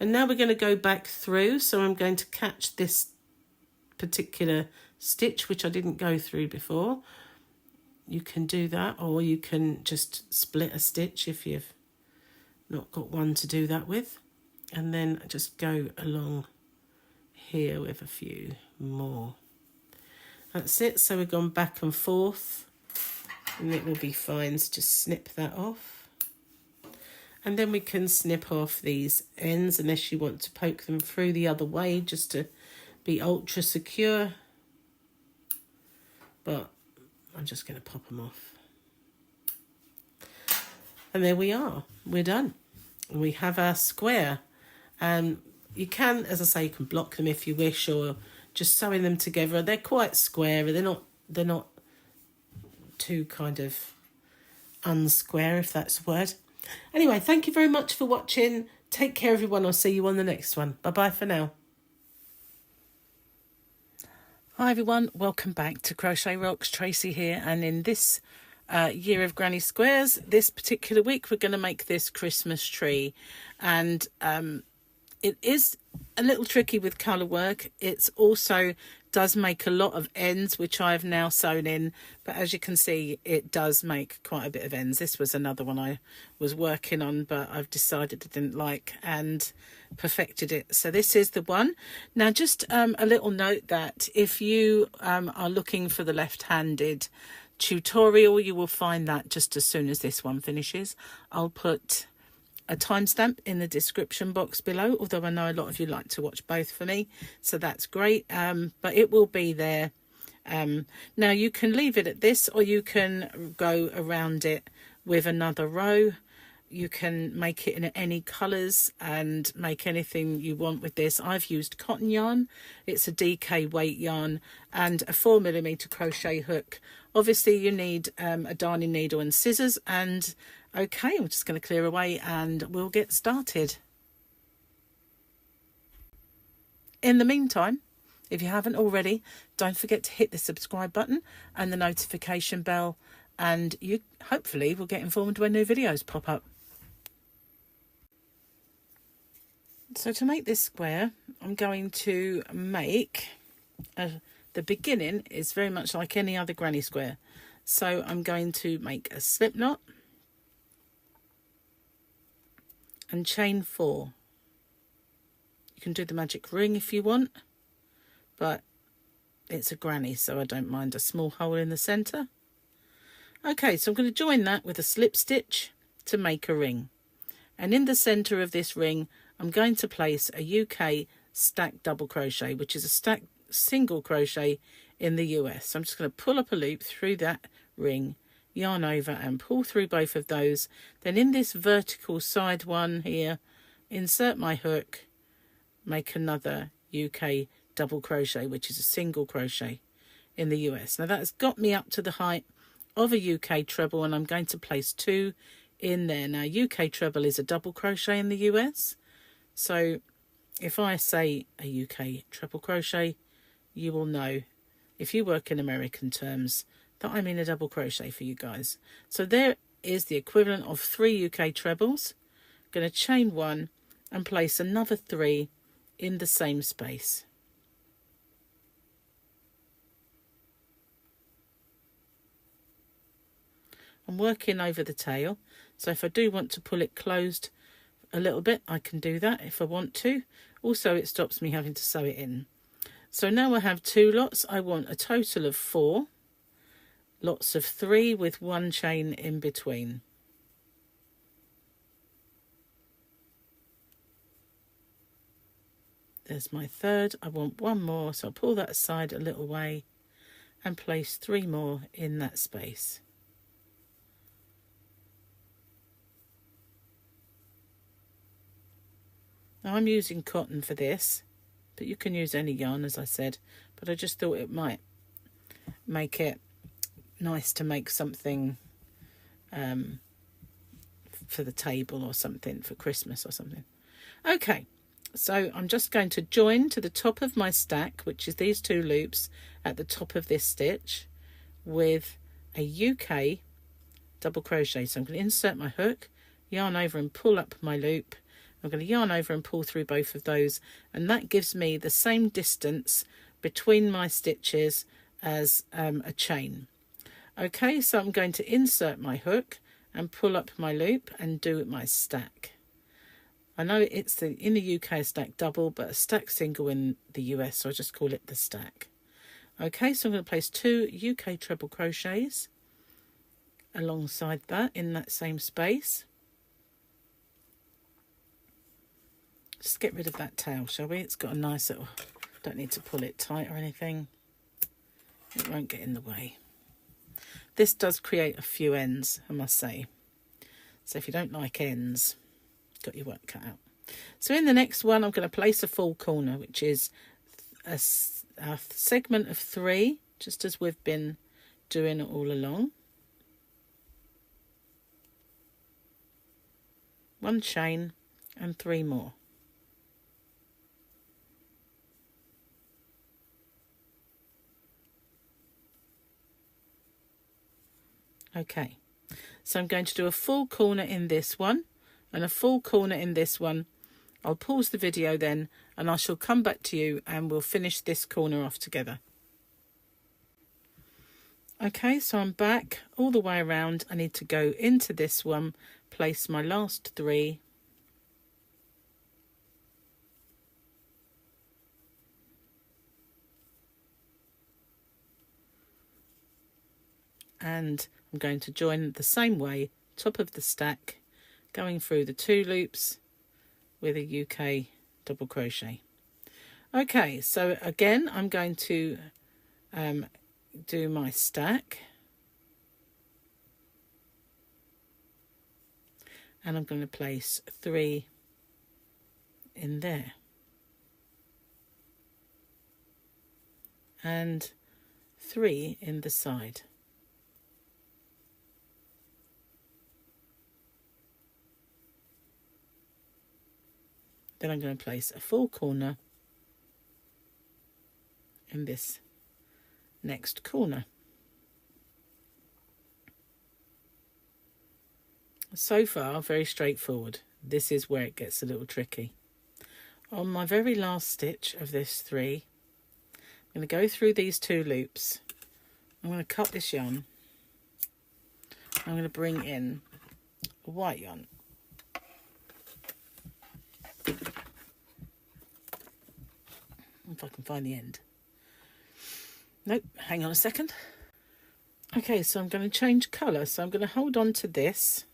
And now we're going to go back through, so I'm going to catch this particular stitch, which I didn't go through before. You can do that, or you can just split a stitch if you've not got one to do that with. And then just go along here with a few more. That's it, so we've gone back and forth, and it will be fine, so just snip that off. And then we can snip off these ends unless you want to poke them through the other way just to be ultra secure. But I'm just going to pop them off. And there we are. We're done. We have our square. And you can, as I say, you can block them if you wish, or just sewing them together. They're quite square. They're not too kind of unsquare, if that's the word. Anyway, thank you very much for watching. Take care, everyone. I'll see you on the next one. Bye-bye for now. Hi everyone, welcome back to Crochet Rocks. Tracy here, and in this year of Granny Squares, this particular week we're going to make this Christmas tree, and it is a little tricky with colour work. It's also does make a lot of ends, which I've now sewn in, but as you can see it does make quite a bit of ends. This was another one I was working on, but I've decided I didn't like and perfected it. So this is the one. Now just a little note that if you are looking for the left-handed tutorial, you will find that just as soon as this one finishes. I'll put a timestamp in the description box below, although I know a lot of you like to watch both for me, so that's great. But it will be there. Now you can leave it at this, or you can go around it with another row. You can make it in any colours and make anything you want with this. I've used cotton yarn. It's a DK weight yarn and a 4mm crochet hook. Obviously you need a darning needle and scissors, and okay, I'm just going to clear away and we'll get started. In the meantime, if you haven't already, don't forget to hit the subscribe button and the notification bell, and you hopefully will get informed when new videos pop up. So to make this square, I'm going to make the beginning is very much like any other granny square. So I'm going to make a slip knot and chain 4. You can do the magic ring if you want, but it's a granny, so I don't mind a small hole in the centre. Okay, so I'm going to join that with a slip stitch to make a ring, and in the centre of this ring I'm going to place a UK stacked double crochet, which is a stacked single crochet in the US. So I'm just going to pull up a loop through that ring, yarn over and pull through both of those. Then in this vertical side one here, insert my hook, make another UK double crochet, which is a single crochet in the US. Now that's got me up to the height of a UK treble, and I'm going to place 2 in there. Now UK treble is a double crochet in the US, so if I say a UK treble crochet, you will know, if you work in American terms, that I mean a double crochet for you guys. So there is the equivalent of 3 UK trebles. I'm going to chain 1 and place another 3 in the same space. I'm working over the tail, so if I do want to pull it closed a little bit, I can do that if I want to. Also, it stops me having to sew it in. So now I have 2 lots. I want a total of 4 lots of 3 with 1 chain in between. There's my third. I want 1 more, so I'll pull that aside a little way and place 3 more in that space. Now I'm using cotton for this, but you can use any yarn, as I said, but I just thought it might make it nice to make something for the table or something for Christmas or something. Okay, so I'm just going to join to the top of my stack, which is these 2 loops at the top of this stitch, with a UK double crochet. So I'm going to insert my hook, yarn over and pull up my loop. I'm going to yarn over and pull through both of those, and that gives me the same distance between my stitches as a chain. Okay, so I'm going to insert my hook and pull up my loop and do my stack. I know it's in the UK a stack double, but a stack single in the US, so I just call it the stack. Okay, so I'm going to place 2 UK treble crochets alongside that in that same space. Just get rid of that tail, shall we? It's got a nice little, don't need to pull it tight or anything. It won't get in the way. This does create a few ends, I must say. So if you don't like ends, got your work cut out. So in the next one, I'm going to place a full corner, which is a segment of 3, just as we've been doing all along. 1 chain and 3 more. Okay, so I'm going to do a full corner in this one and a full corner in this one. I'll pause the video then and I shall come back to you and we'll finish this corner off together. Okay, so I'm back all the way around. I need to go into this one, place my last 3. And I'm going to join the same way, top of the stack, going through the 2 loops with a UK double crochet. Okay, so again I'm going to do my stack, and I'm going to place 3 in there and 3 in the side. Then I'm going to place a full corner in this next corner. So far, very straightforward. This is where it gets a little tricky. On my very last stitch of this 3, I'm going to go through these 2 loops. I'm going to cut this yarn. I'm going to bring in a white yarn. If I can find the end. Nope, hang on a second. Okay, so I'm going to change colour. So I'm going to hold on to this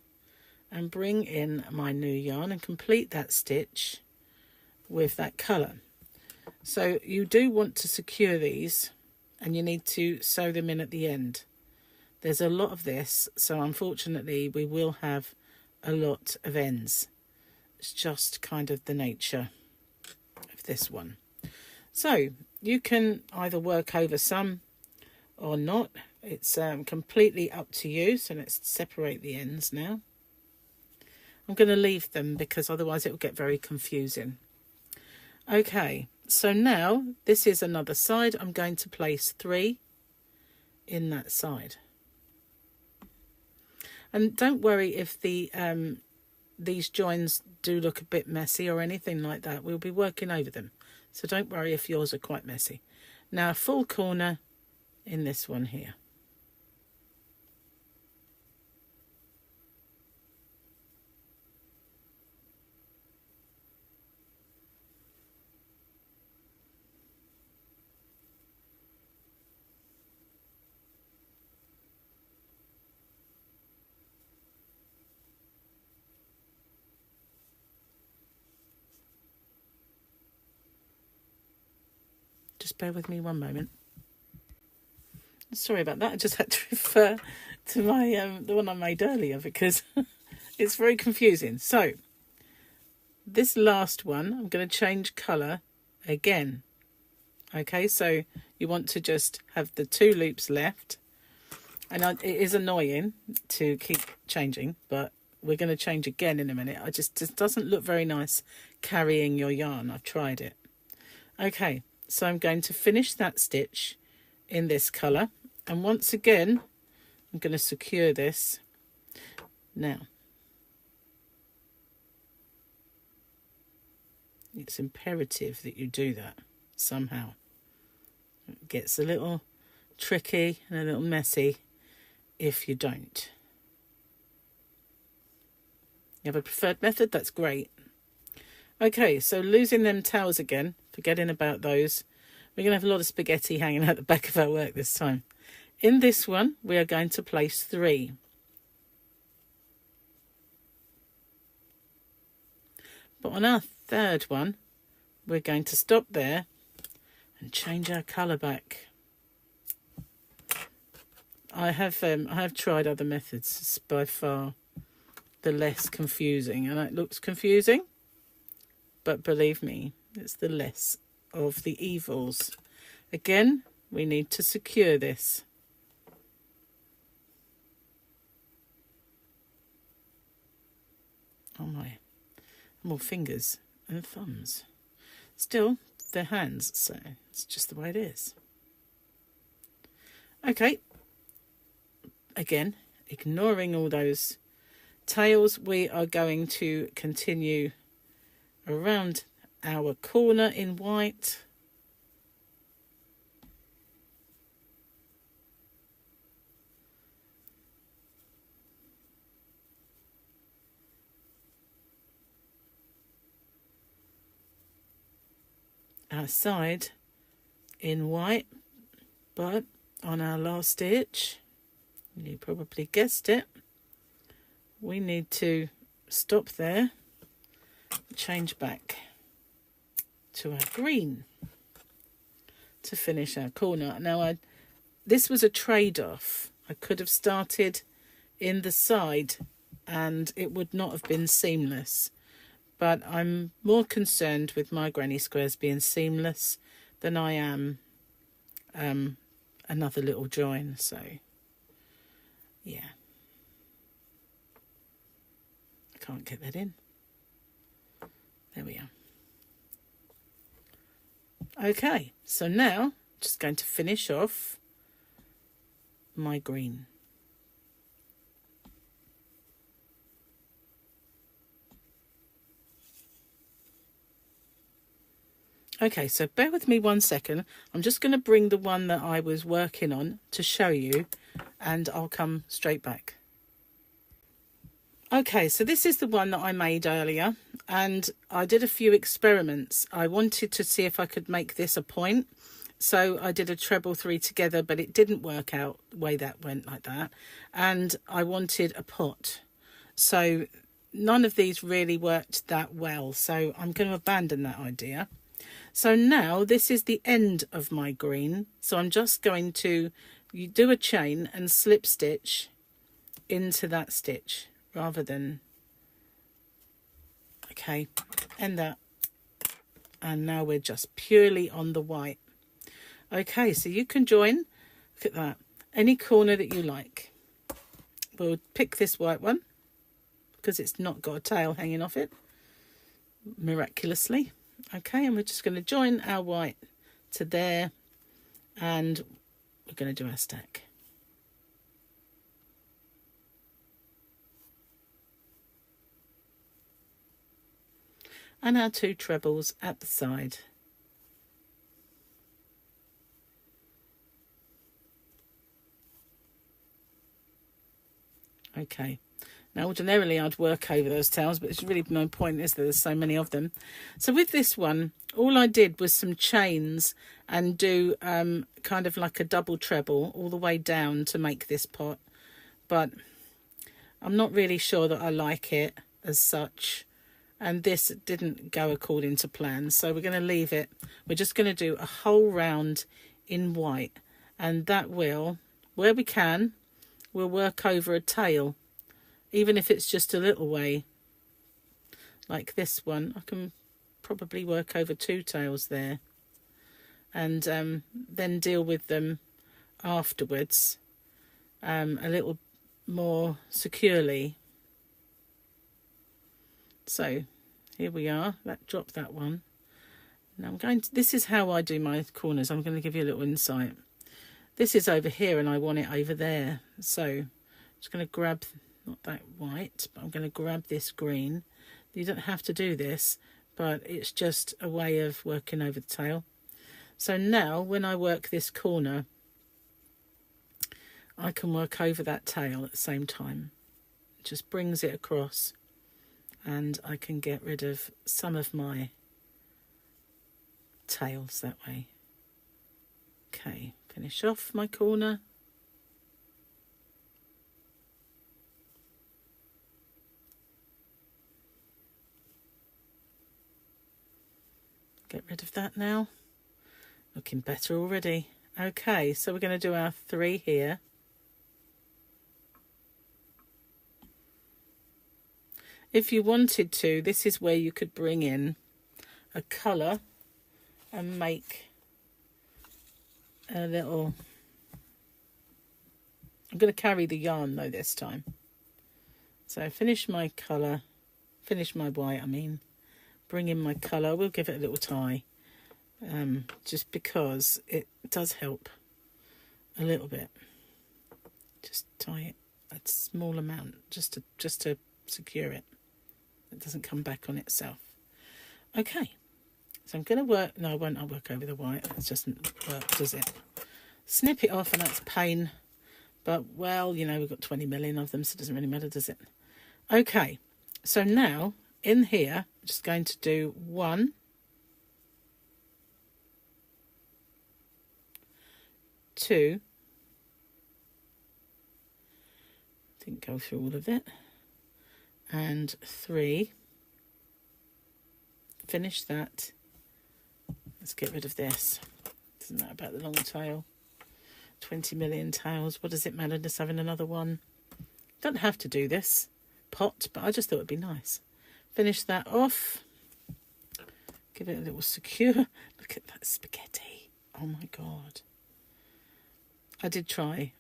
and bring in my new yarn and complete that stitch with that colour. So you do want to secure these and you need to sew them in at the end. There's a lot of this, so unfortunately we will have a lot of ends. It's just kind of the nature of this one. So you can either work over some or not. It's completely up to you. So let's separate the ends now. I'm going to leave them because otherwise it will get very confusing. Okay, so now this is another side. I'm going to place 3 in that side. And don't worry if these joins do look a bit messy or anything like that. We'll be working over them. So don't worry if yours are quite messy. Now a full corner in this one here. Just bear with me one moment. Sorry about that. I just had to refer to my the one I made earlier because it's very confusing. So this last one, I'm going to change colour again. Okay, so you want to just have the 2 loops left. And it is annoying to keep changing, but we're going to change again in a minute. It just doesn't look very nice carrying your yarn. I've tried it. Okay. So I'm going to finish that stitch in this colour. And once again, I'm going to secure this. Now, it's imperative that you do that somehow. It gets a little tricky and a little messy if you don't. You have a preferred method? That's great. Okay, so losing them tails again, forgetting about those. We're going to have a lot of spaghetti hanging out the back of our work this time. In this one, we are going to place 3. But on our third one, we're going to stop there and change our colour back. I have tried other methods. It's by far the less confusing, and it looks confusing, but believe me, it's the less of the evils. Again, we need to secure this. Oh my, more fingers and thumbs. Still, they're hands, so it's just the way it is. Okay, again, ignoring all those tails, we are going to continue around our corner in white. Our side in white, but on our last stitch, you probably guessed it, we need to stop there, change back to our green to finish our corner. Now, this was a trade-off. I could have started in the side and it would not have been seamless, but I'm more concerned with my granny squares being seamless than I am another little join. So yeah, I can't get that in. There we are. Okay, so now I'm just going to finish off my green. Okay, so bear with me 1 second. I'm just going to bring the one that I was working on to show you, and I'll come straight back. Okay, so this is the one that I made earlier, and I did a few experiments. I wanted to see if I could make this a point, so I did a treble 3 together, but it didn't work out the way that went like that. And I wanted a pot, so none of these really worked that well, so I'm going to abandon that idea. So now this is the end of my green, so I'm just going to do a chain and slip stitch into that stitch rather than, okay, end that, and now we're just purely on the white. Okay, so you can join, look at that, any corner that you like. We'll pick this white one because it's not got a tail hanging off it miraculously. Okay, and we're just going to join our white to there, and we're going to do our stack. And our 2 trebles at the side. Okay. Now, ordinarily I'd work over those tails, but there's really no point, is there? There's so many of them. So with this one, all I did was some chains and do kind of like a double treble all the way down to make this pot. But I'm not really sure that I like it as such. And this didn't go according to plan. So we're going to leave it. We're just going to do a whole round in white. And that will, where we can, we'll work over a tail. Even if it's just a little way, like this one, I can probably work over 2 tails there, and then deal with them afterwards a little more securely. So here we are. That dropped that one. Now I'm going to, this is how I do my corners. I'm going to give you a little insight. This is over here and I want it over there. So I'm just going to grab, not that white, but I'm going to grab this green. You don't have to do this, but it's just a way of working over the tail. So now when I work this corner, I can work over that tail at the same time. It just brings it across, and I can get rid of some of my tails that way. Okay, finish off my corner. Get rid of that now. Looking better already. Okay, so we're going to do our 3 here. If you wanted to, this is where you could bring in a colour and make a little... I'm going to carry the yarn though this time. So finish my colour, finish my white, I mean. Bring in my colour, we'll give it a little tie. Just because it does help a little bit. Just tie it a small amount, just to secure it. It doesn't come back on itself. Okay, so I'm going to work... No, I won't. I'll work over the white. It doesn't work, does it? Snip it off, and that's a pain. But, well, you know, we've got 20 million of them, so it doesn't really matter, does it? Okay, so now, in here, I'm just going to do 1, 2. Didn't go through all of it. And 3. Finish that. Let's get rid of this. Doesn't matter about the long tail. 20 million tails. What does it matter just having another one? Don't have to do this pot, but I just thought it'd be nice. Finish that off. Give it a little secure. Look at that spaghetti. Oh my God. I did try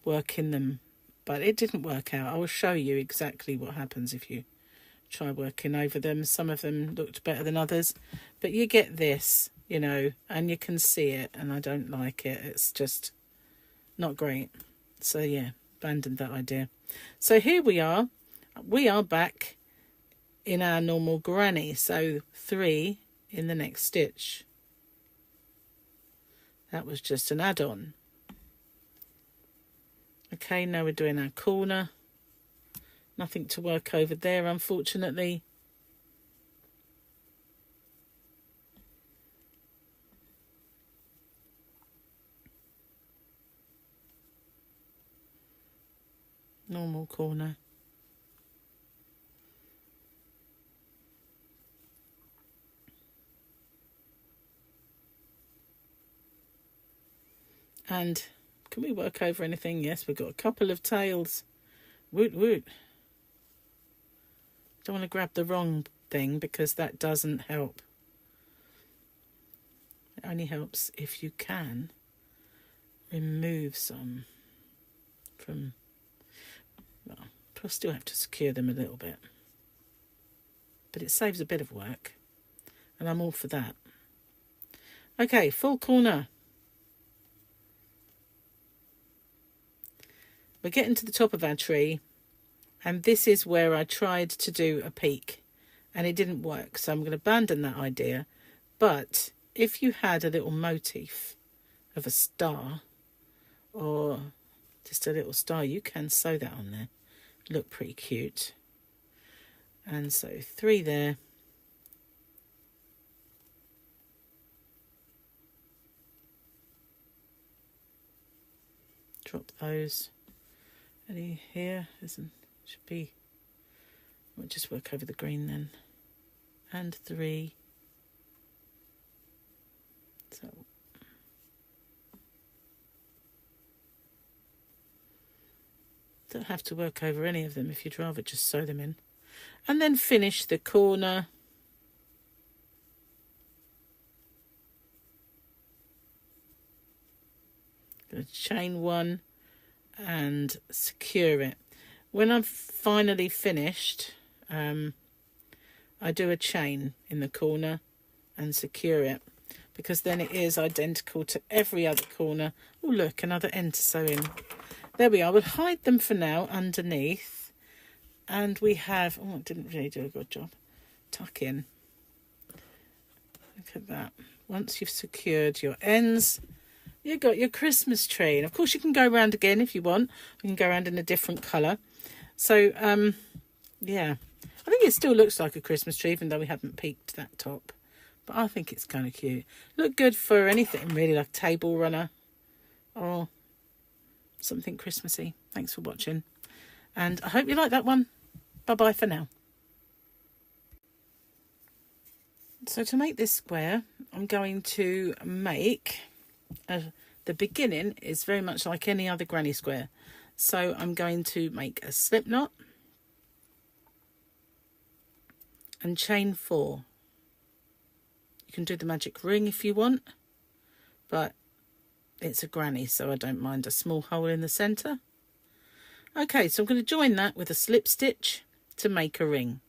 working them, but it didn't work out. I will show you exactly what happens if you try working over them. Some of them looked better than others, but you get this, you know, and you can see it, and I don't like it. It's just not great. So yeah, abandoned that idea. So here we are back in our normal granny. So 3 in the next stitch. That was just an add-on. Okay, now we're doing our corner. Nothing to work over there, unfortunately. Normal corner. And can we work over anything? Yes, we've got a couple of tails. Woot woot. Don't want to grab the wrong thing because that doesn't help. It only helps if you can remove some from... Well, I'll still have to secure them a little bit. But it saves a bit of work. And I'm all for that. Okay, full corner. We're getting to the top of our tree. And this is where I tried to do a peak. And it didn't work. So I'm going to abandon that idea. But if you had a little motif of a star or just a little star, you can sew that on there. Look pretty cute. And so 3 there. Drop those. Any here? Should be. We'll just work over the green then. And 3. So don't have to work over any of them if you'd rather just sew them in. And then finish the corner. Going to chain 1 and secure it. When I've finally finished, I do a chain in the corner and secure it, because then it is identical to every other corner. Oh look, another end to sew in. There we are. We'll hide them for now underneath. And we have... Oh, I didn't really do a good job. Tuck in. Look at that. Once you've secured your ends, you've got your Christmas tree. And of course you can go around again if you want. You can go around in a different colour. So, yeah. I think it still looks like a Christmas tree, even though we haven't peaked that top. But I think it's kind of cute. Look good for anything really, like a table runner or something Christmassy. Thanks for watching. And I hope you like that one. Bye-bye for now. So to make this square, I'm going to make the beginning is very much like any other granny square. So I'm going to make a slip knot and chain 4. You can do the magic ring if you want, but it's a granny, so I don't mind a small hole in the centre. Okay, so I'm going to join that with a slip stitch to make a ring.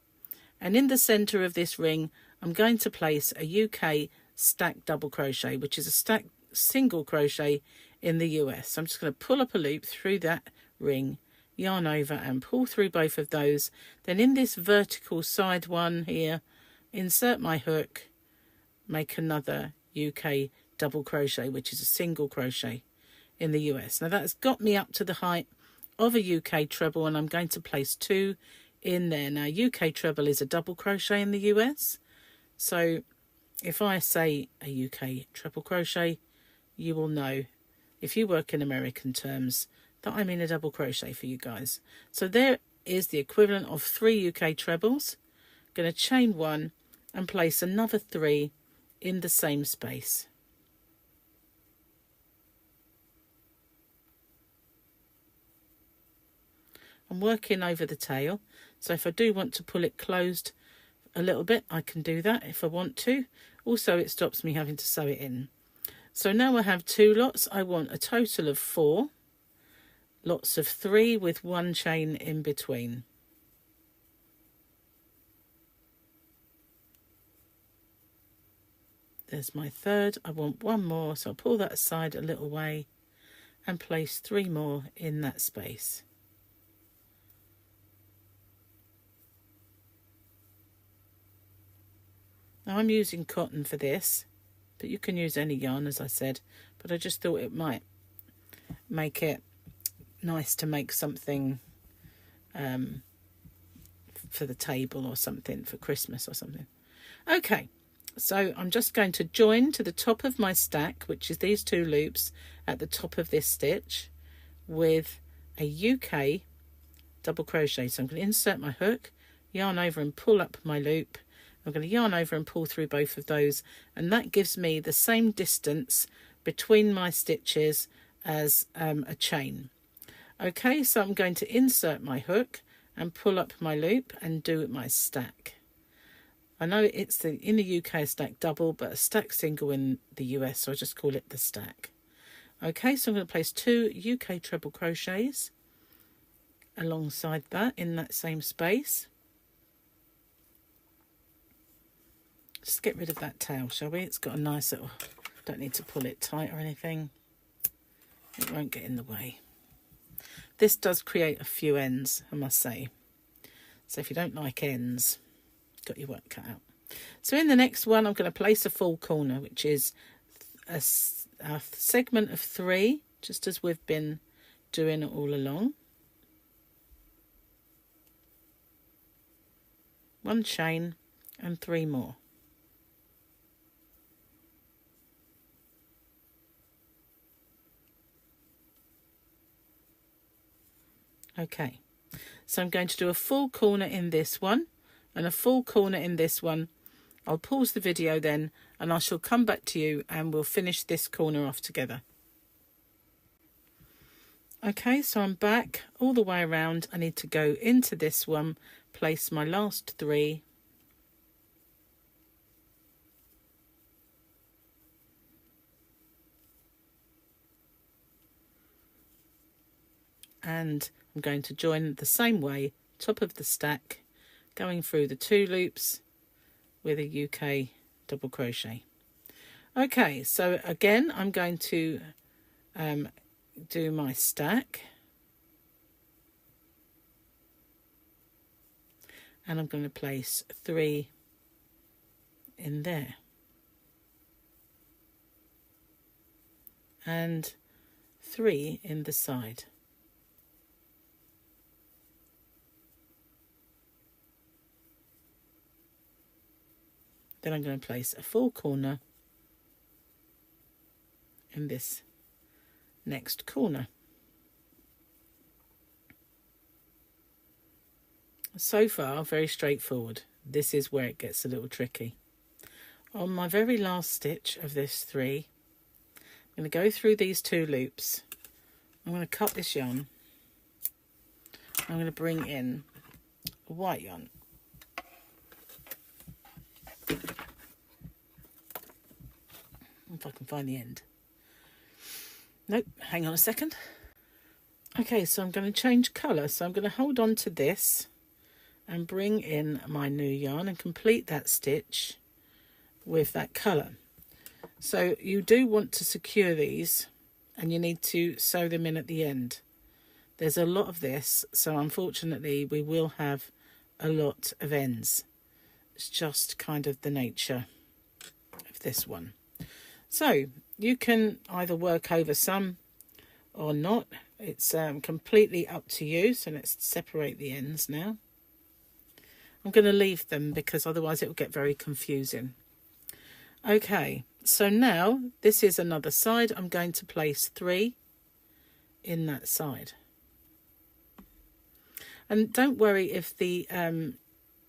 And in the centre of this ring, I'm going to place a UK stacked double crochet, which is a stacked single crochet in the US. So I'm just going to pull up a loop through that ring, yarn over and pull through both of those. Then in this vertical side one here, insert my hook, make another UK double crochet, which is a single crochet in the US. Now that's got me up to the height of a UK treble, and I'm going to place 2 in there. Now UK treble is a double crochet in the US, so if I say a UK treble crochet, you will know, if you work in American terms, that I mean a double crochet for you guys. So there is the equivalent of 3 UK trebles. Going to chain 1 and place another 3 in the same space. I'm working over the tail, so if I do want to pull it closed a little bit, I can do that if I want to. Also, it stops me having to sew it in. So now I have 2 lots. I want a total of 4 lots of 3 with 1 chain in between. There's my third. I want 1 more, so I'll pull that aside a little way and place 3 more in that space. Now I'm using cotton for this, but you can use any yarn, as I said, but I just thought it might make it nice to make something for the table or something for Christmas or something. Okay, so I'm just going to join to the top of my stack, which is these 2 loops at the top of this stitch, with a UK double crochet. So I'm going to insert my hook, yarn over and pull up my loop. I'm going to yarn over and pull through both of those, and that gives me the same distance between my stitches as a chain. Okay, so I'm going to insert my hook and pull up my loop and do my stack. I know it's in the UK a stack double, but a stack single in the US, so I just call it the stack. Okay, so I'm going to place 2 UK treble crochets alongside that in that same space. Just get rid of that tail, shall we? It's got a nice little, don't need to pull it tight or anything. It won't get in the way. This does create a few ends, I must say. So if you don't like ends, got your work cut out. So in the next one, I'm going to place a full corner, which is a segment of 3, just as we've been doing all along. 1 chain and 3 more. Okay, so I'm going to do a full corner in this one and a full corner in this one. I'll pause the video then and I shall come back to you and we'll finish this corner off together. Okay, so I'm back all the way around. I need to go into this one, place my last 3. And I'm going to join the same way, top of the stack, going through the 2 loops with a UK double crochet. Okay, so again, I'm going to do my stack. And I'm going to place 3 in there. And 3 in the side. Then I'm going to place a full corner in this next corner. So far, very straightforward. This is where it gets a little tricky. on my very last stitch of this 3, I'm going to go through these 2 loops. I'm going to cut this yarn. I'm going to bring in a white yarn. If I can find the end. Nope, hang on a second. Okay, so I'm going to change colour. So I'm going to hold on to this and bring in my new yarn and complete that stitch with that colour. So you do want to secure these, and you need to sew them in at the end. There's a lot of this, so unfortunately we will have a lot of ends. It's just kind of the nature of this one. So you can either work over some or not. It's completely up to you. So let's separate the ends now. I'm going to leave them because otherwise it will get very confusing. Okay, so now this is another side. I'm going to place 3 in that side. And don't worry if the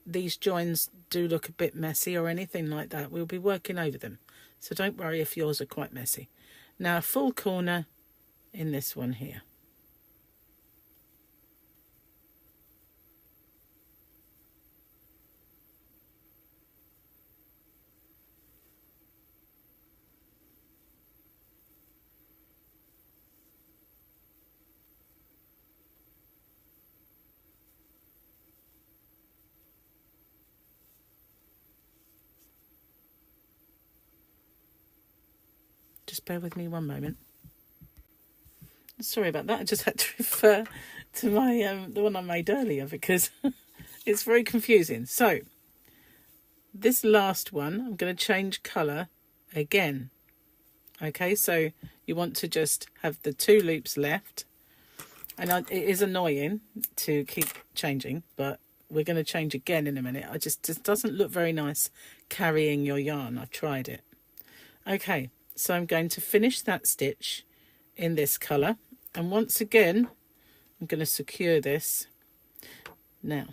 these joins do look a bit messy or anything like that. We'll be working over them. So don't worry if yours are quite messy. Now a full corner in this one here. Just bear with me one moment. Sorry about that. I just had to refer to my the one I made earlier because it's very confusing. So this last one, I'm going to change colour again. Okay, so you want to just have the 2 loops left. And it is annoying to keep changing, but we're going to change again in a minute. It just doesn't look very nice carrying your yarn. I've tried it. Okay, so I'm going to finish that stitch in this colour. And once again, I'm going to secure this. Now,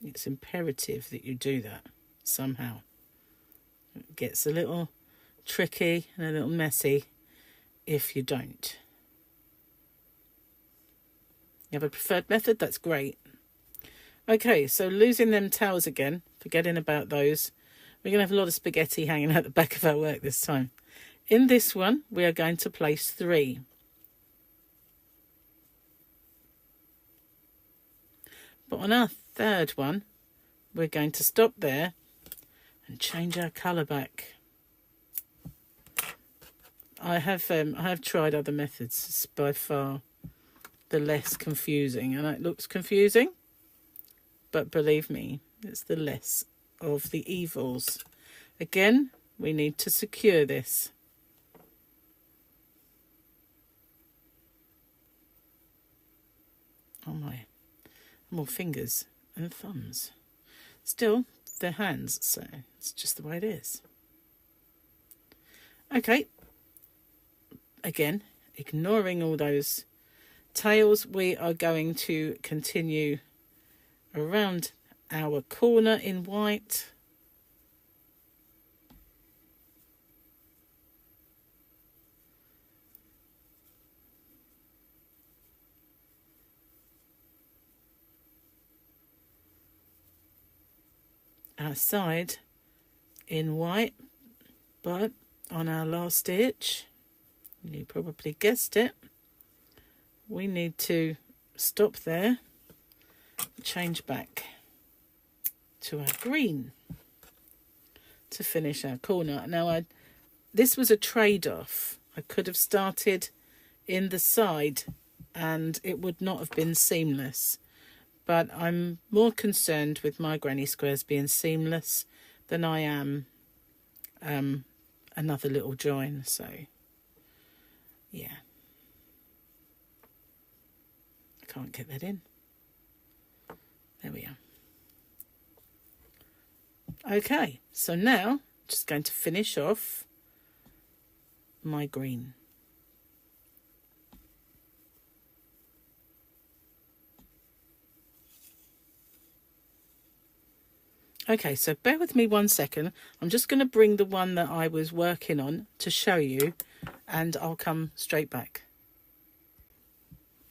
it's imperative that you do that somehow. It gets a little tricky and a little messy if you don't. You have a preferred method? That's great. Okay, so losing them tails again, forgetting about those. We're going to have a lot of spaghetti hanging out the back of our work this time. In this one, we are going to place 3. But on our third one, we're going to stop there and change our colour back. I have tried other methods. It's by far the less confusing, and it looks confusing, but believe me, it's the less of the evils. Again, we need to secure this. Oh my, more fingers and thumbs. Still, they're hands, so it's just the way it is. Okay, again, ignoring all those tails, we are going to continue around our corner in white. Our side in white, but on our last stitch, you probably guessed it, we need to stop there, change back to our green to finish our corner. Now this was a trade-off. I could have started in the side and it would not have been seamless, but I'm more concerned with my granny squares being seamless than I am another little join. So yeah, I can't get that in. There we are. Okay, so now I'm just going to finish off my green. Okay, so bear with me 1 second. I'm just going to bring the one that I was working on to show you, and I'll come straight back.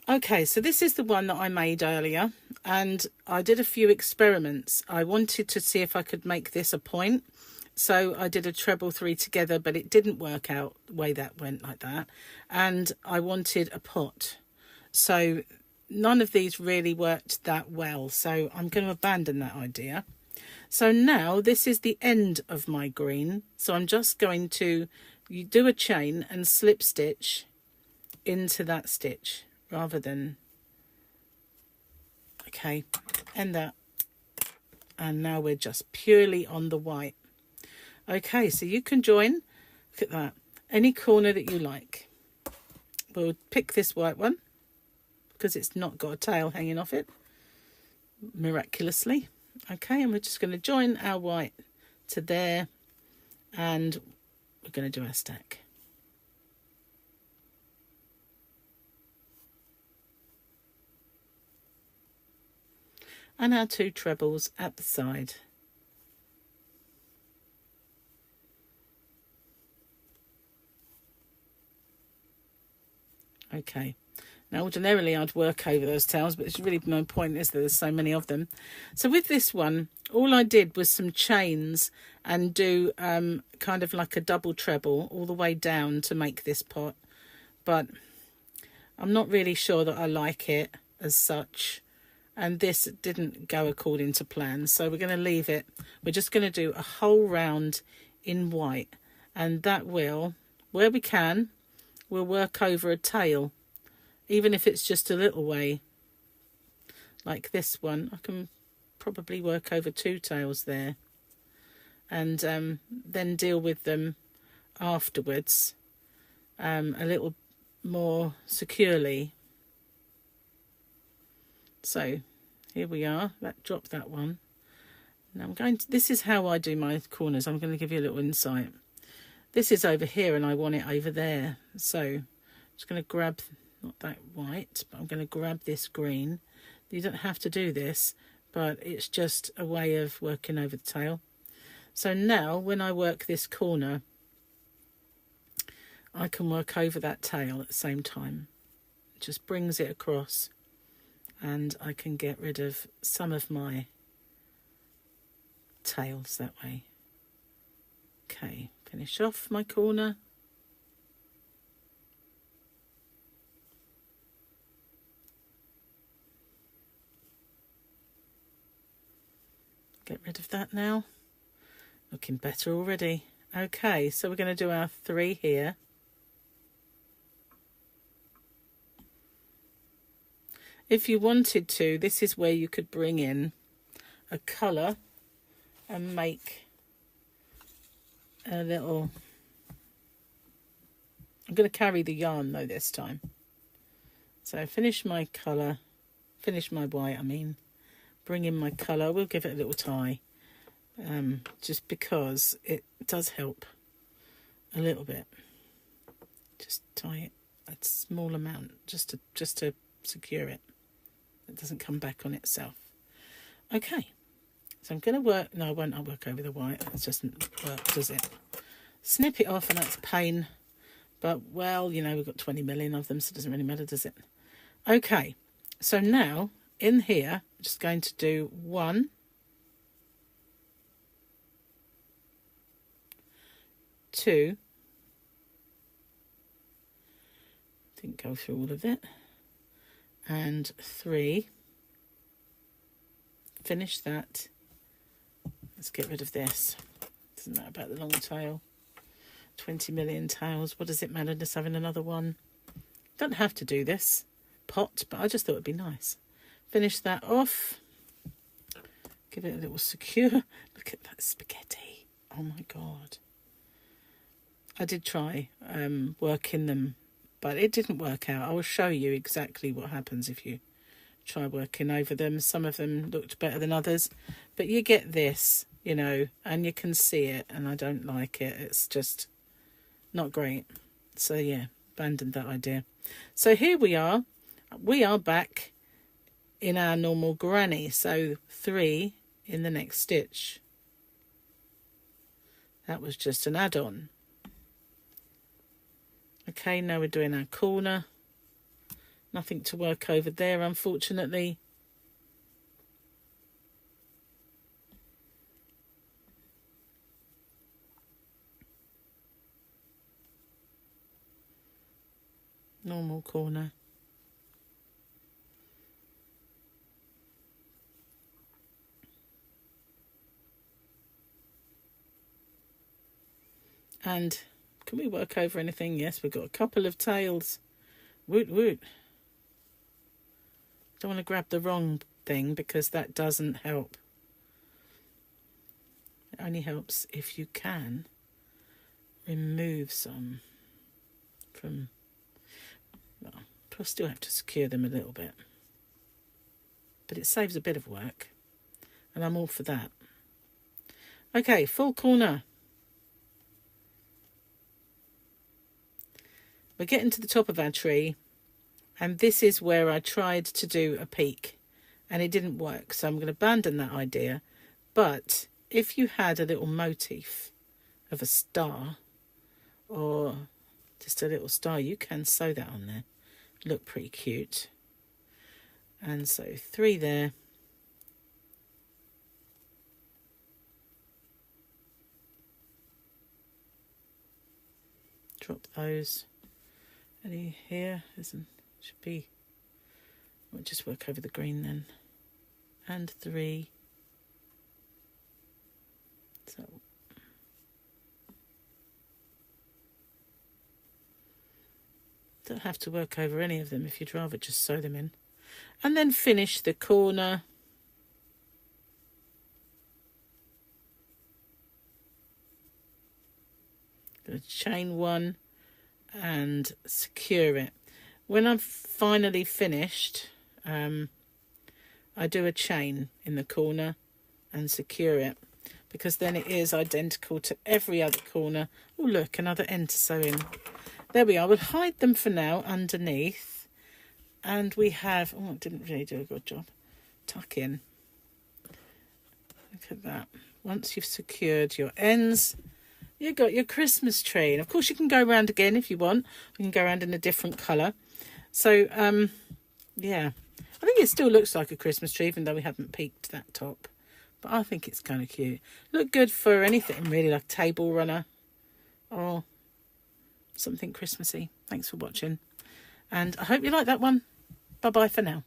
Okay, so this is the one that I made earlier, and I did a few experiments. I wanted to see if I could make this a point. So I did a treble 3 together, but it didn't work out the way that went like that. And I wanted a pot. So none of these really worked that well. So I'm going to abandon that idea. So now this is the end of my green. So I'm just going to do a chain and slip stitch into that stitch rather than, okay, end that. And now we're just purely on the white. Okay, so you can join, look at that, any corner that you like. We'll pick this white one because it's not got a tail hanging off it, miraculously. Okay, and we're just going to join our white to there, and we're going to do our stack. And our 2 trebles at the side. Okay, now ordinarily I'd work over those tails, but there's really no point, is there? There's so many of them. So with this one, all I did was some chains and do kind of like a double treble all the way down to make this pot. But I'm not really sure that I like it as such. And this didn't go according to plan, so we're going to leave it. We're just going to do a whole round in white, and that will, where we can, we'll work over a tail, even if it's just a little way, like this one. I can probably work over 2 tails there, and then deal with them afterwards a little more securely. So here we are. Drop that one. Now I'm going to, this is how I do my corners. I'm going to give you a little insight. This is over here and I want it over there. So I'm just going to grab, not that white, but I'm going to grab this green. You don't have to do this, but it's just a way of working over the tail. So now when I work this corner, I can work over that tail at the same time. It just brings it across, and I can get rid of some of my tails that way. Okay, finish off my corner. Get rid of that now. Looking better already. Okay, so we're going to do our 3 here. If you wanted to, this is where you could bring in a colour and make a little... I'm going to carry the yarn though this time. So finish my colour, finish my white, I mean. Bring in my colour. We'll give it a little tie, just because it does help a little bit. Just tie it a small amount, just to secure it. It doesn't come back on itself. Okay, so I'm going to work. No, I won't. I'll work over the white. That doesn't work, does it? Snip it off, and that's pain. But well, you know, we've got 20 million of them, so it doesn't really matter, does it? Okay, so now in here, I'm just going to do 1, 2. Didn't go through all of it. And 3. Finish that. Let's get rid of this. Doesn't matter about the long tail. 20 million tails. What does it matter just having another one? Don't have to do this pot, but I just thought it'd be nice. Finish that off. Give it a little secure. Look at that spaghetti. Oh my God. I did try working them, but it didn't work out. I will show you exactly what happens if you try working over them. Some of them looked better than others, but you get this, you know, and you can see it, and I don't like it. It's just not great. So yeah, abandoned that idea. So here we are. We are back in our normal granny. So 3 in the next stitch. That was just an add-on. Okay, now we're doing our corner. Nothing to work over there, unfortunately. Normal corner. And can we work over anything? Yes, we've got a couple of tails. Woot woot. Don't want to grab the wrong thing because that doesn't help. It only helps if you can remove some from, well, I'll still have to secure them a little bit. But it saves a bit of work, and I'm all for that. Okay, full corner. We're getting to the top of our tree, and this is where I tried to do a peak, and it didn't work, so I'm going to abandon that idea. But if you had a little motif of a star, or just a little star, you can sew that on there. Look pretty cute. And so 3 there. Drop those. Any here? Should be. We'll just work over the green then. And 3. So don't have to work over any of them if you'd rather just sew them in. And then finish the corner. Going to chain 1 and secure it. When I've finally finished, I do a chain in the corner and secure it, because then it is identical to every other corner. Oh look, another end to sew in. There we are. We'll hide them for now underneath. And we have, oh, I didn't really do a good job. Tuck in. Look at that. Once you've secured your ends, you've got your Christmas tree. And of course you can go around again if you want. We can go around in a different colour. So, yeah. I think it still looks like a Christmas tree, even though we haven't peaked that top. But I think it's kind of cute. Look good for anything really, like a table runner or something Christmassy. Thanks for watching. And I hope you like that one. Bye-bye for now.